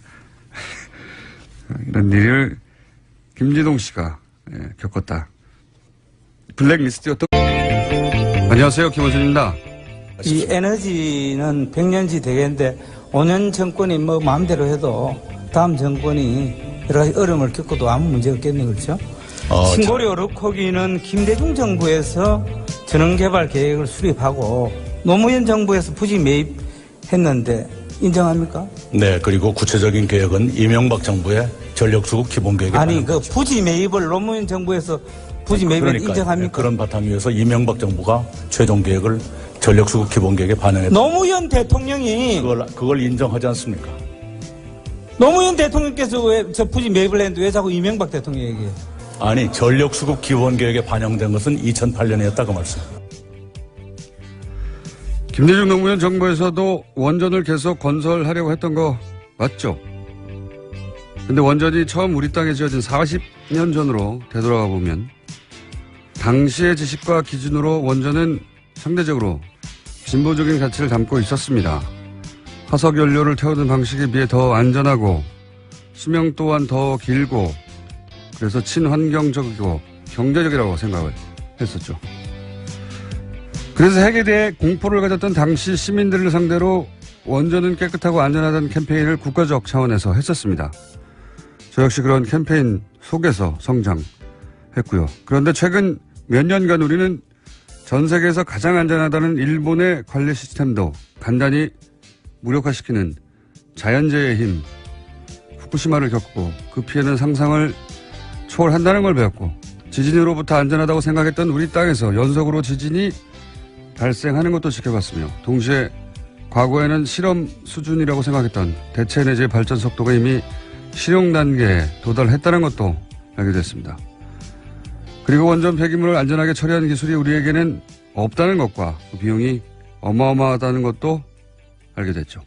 A: 이런 일을 김재동 씨가 겪었다. 블랙리스트였던. 안녕하세요, 김원준입니다.
B: 이 에너지는 100년지 되겠는데 5년 정권이 뭐 마음대로 해도 다음 정권이 여러 가지 어려움을 겪어도 아무 문제 없겠네, 그렇죠? 신고리 르코기는 김대중 정부에서 전원개발 계획을 수립하고 노무현 정부에서 부지 매입했는데 인정합니까?
C: 네, 그리고 구체적인 계획은 이명박 정부의 전력수급 기본계획에
B: 아니, 그 부지 매입을 노무현 정부에서 부지 매입을 인정합니까?
C: 그런 바탕 위에서 이명박 정부가 최종 계획을 전력수급 기본계획에 반영했다.
B: 노무현 대통령이
C: 그걸 인정하지 않습니까?
B: 노무현 대통령께서 왜 저 부지 매입을 했는데 왜 자꾸 이명박 대통령 얘기해요?
C: 아니, 전력수급 기본계획에 반영된 것은 2008년에 그 말씀.
A: 김대중 노무현 정부에서도 원전을 계속 건설하려고 했던 거 맞죠? 근데 원전이 처음 우리 땅에 지어진 40년 전으로 되돌아가 보면 당시의 지식과 기준으로 원전은 상대적으로 진보적인 가치를 담고 있었습니다. 화석 연료를 태우는 방식에 비해 더 안전하고 수명 또한 더 길고 그래서 친환경적이고 경제적이라고 생각을 했었죠. 그래서 핵에 대해 공포를 가졌던 당시 시민들을 상대로 원전은 깨끗하고 안전하다는 캠페인을 국가적 차원에서 했었습니다. 저 역시 그런 캠페인 속에서 성장했고요. 그런데 최근 몇 년간 우리는 전 세계에서 가장 안전하다는 일본의 관리 시스템도 간단히 무력화시키는 자연재해의 힘, 후쿠시마를 겪고 그 피해는 상상을 초월한다는 걸 배웠고 지진으로부터 안전하다고 생각했던 우리 땅에서 연속으로 지진이 발생하는 것도 지켜봤으며 동시에 과거에는 실험 수준이라고 생각했던 대체에너지 발전 속도가 이미 실용 단계에 도달했다는 것도 알게 됐습니다. 그리고 원전 폐기물을 안전하게 처리하는 기술이 우리에게는 없다는 것과 그 비용이 어마어마하다는 것도 알게 됐죠.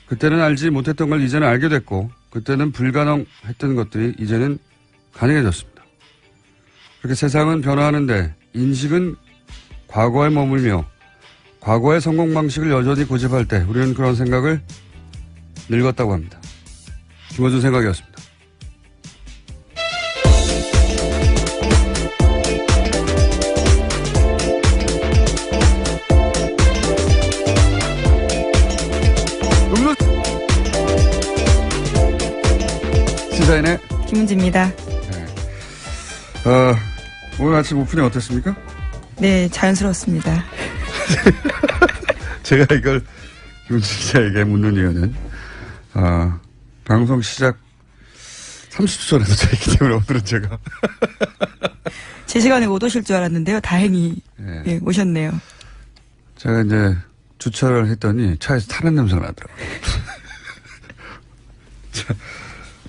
A: 그때는 알지 못했던 걸 이제는 알게 됐고 그때는 불가능했던 것들이 이제는 가능해졌습니다. 그렇게 세상은 변화하는데 인식은 과거에 머물며 과거의 성공 방식을 여전히 고집할 때 우리는 그런 생각을 늙었다고 합니다. 김어준 생각이었습니다. 시사인의
D: 김은지입니다.
A: 네. 오늘 아침 오프닝 어땠습니까?
D: 네, 자연스러웠습니다.
A: 제가 이걸 김은지 기자에게 묻는 이유는 방송 시작 30초 전에 도착했기 때문에 오늘은 제가
D: 제 시간에 못 오실 줄 알았는데요. 다행히 네, 오셨네요.
A: 제가 이제 주차를 했더니 차에서 타는 냄새가 나더라고요.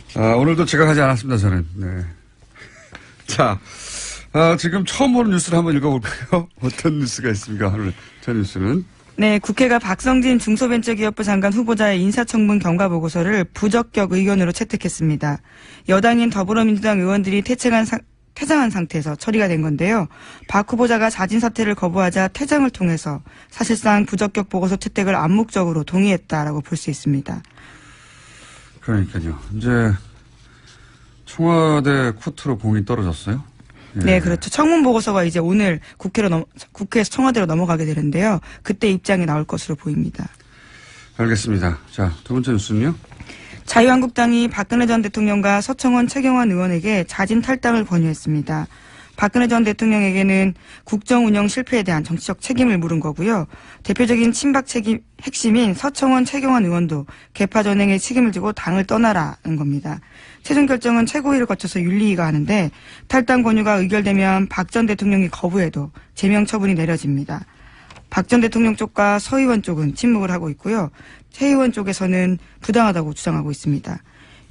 A: 자, 오늘도 제가 하지 않았습니다, 저는. 네. 자, 지금 처음 보는 뉴스를 한번 읽어볼까요? 어떤 뉴스가 있습니까? 오늘 첫 뉴스는.
D: 네, 국회가 박성진 중소벤처기업부 장관 후보자의 인사청문 경과보고서를 부적격 의견으로 채택했습니다. 여당인 더불어민주당 의원들이 퇴장한 상태에서 처리가 된 건데요. 박 후보자가 자진 사퇴를 거부하자 퇴장을 통해서 사실상 부적격 보고서 채택을 암묵적으로 동의했다라고 볼 수 있습니다.
A: 그러니까요. 이제 청와대 코트로 공이 떨어졌어요? 예.
D: 네, 그렇죠. 청문 보고서가 이제 오늘 국회에서 청와대로 넘어가게 되는데요. 그때 입장이 나올 것으로 보입니다.
A: 알겠습니다. 자, 두 번째 뉴스는요?
D: 자유한국당이 박근혜 전 대통령과 서청원 최경환 의원에게 자진 탈당을 권유했습니다. 박근혜 전 대통령에게는 국정 운영 실패에 대한 정치적 책임을 물은 거고요. 대표적인 친박 핵심인 서청원 최경환 의원도 개파 전행에 책임을 지고 당을 떠나라는 겁니다. 최종 결정은 최고위를 거쳐서 윤리위가 하는데 탈당 권유가 의결되면 박 전 대통령이 거부해도 제명 처분이 내려집니다. 박 전 대통령 쪽과 서 의원 쪽은 침묵을 하고 있고요. 최 의원 쪽에서는 부당하다고 주장하고 있습니다.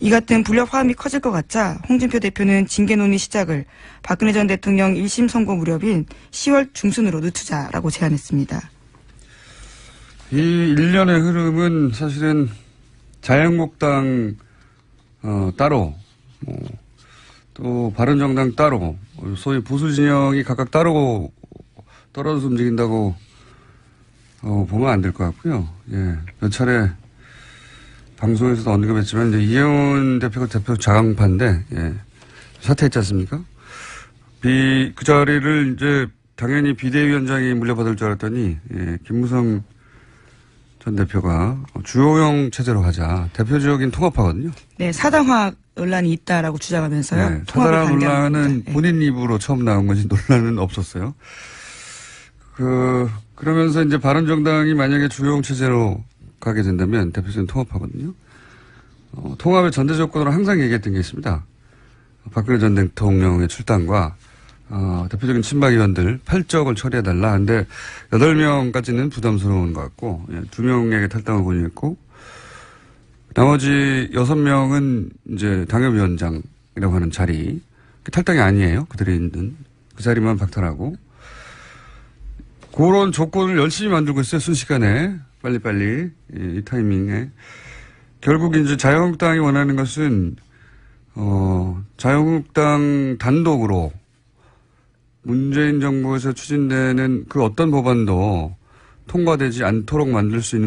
D: 이 같은 불협 화음이 커질 것 같자 홍준표 대표는 징계 논의 시작을 박근혜 전 대통령 1심 선고 무렵인 10월 중순으로 늦추자라고 제안했습니다.
A: 이 일련의 흐름은 사실은 자유한국당 따로 또 바른정당 따로 소위 보수 진영이 각각 따로 떨어져서 움직인다고 보면 안 될 것 같고요. 예, 몇 차례 방송에서도 언급했지만 이제 이혜원 대표가 대표 자강파인데 사퇴했지 않습니까? 그 자리를 이제 당연히 비대위원장이 물려받을 줄 알았더니 김무성 전 대표가 주호영 체제로 하자. 대표적인 통합파거든요.
D: 네, 사당화 논란이 있다라고 주장하면서요.
A: 네,
D: 통합을
A: 사당화 논란은
D: 반대합니다.
A: 본인 입으로 처음 나온 거지 논란은 없었어요. 그러면서 이제 바른정당이 만약에 주호영 체제로 가게 된다면 대표적인 통합파거든요. 통합의 전제 조건으로 항상 얘기했던 게 있습니다. 박근혜 전 대통령의 출당과 대표적인 친박 의원들 8적을 처리해달라. 근데 8명까지는 부담스러운 것 같고 2명에게 탈당을 권유했고 나머지 6명은 이제 당협위원장이라고 하는 자리 탈당이 아니에요. 그들이 있는 그 자리만 박탈하고 그런 조건을 열심히 만들고 있어요. 순식간에 빨리빨리 이 타이밍에 결국 이제 자유한국당이 원하는 것은 자유한국당 단독으로 문재인 정부에서 추진되는 그 어떤 법안도 통과되지 않도록 만들 수 있는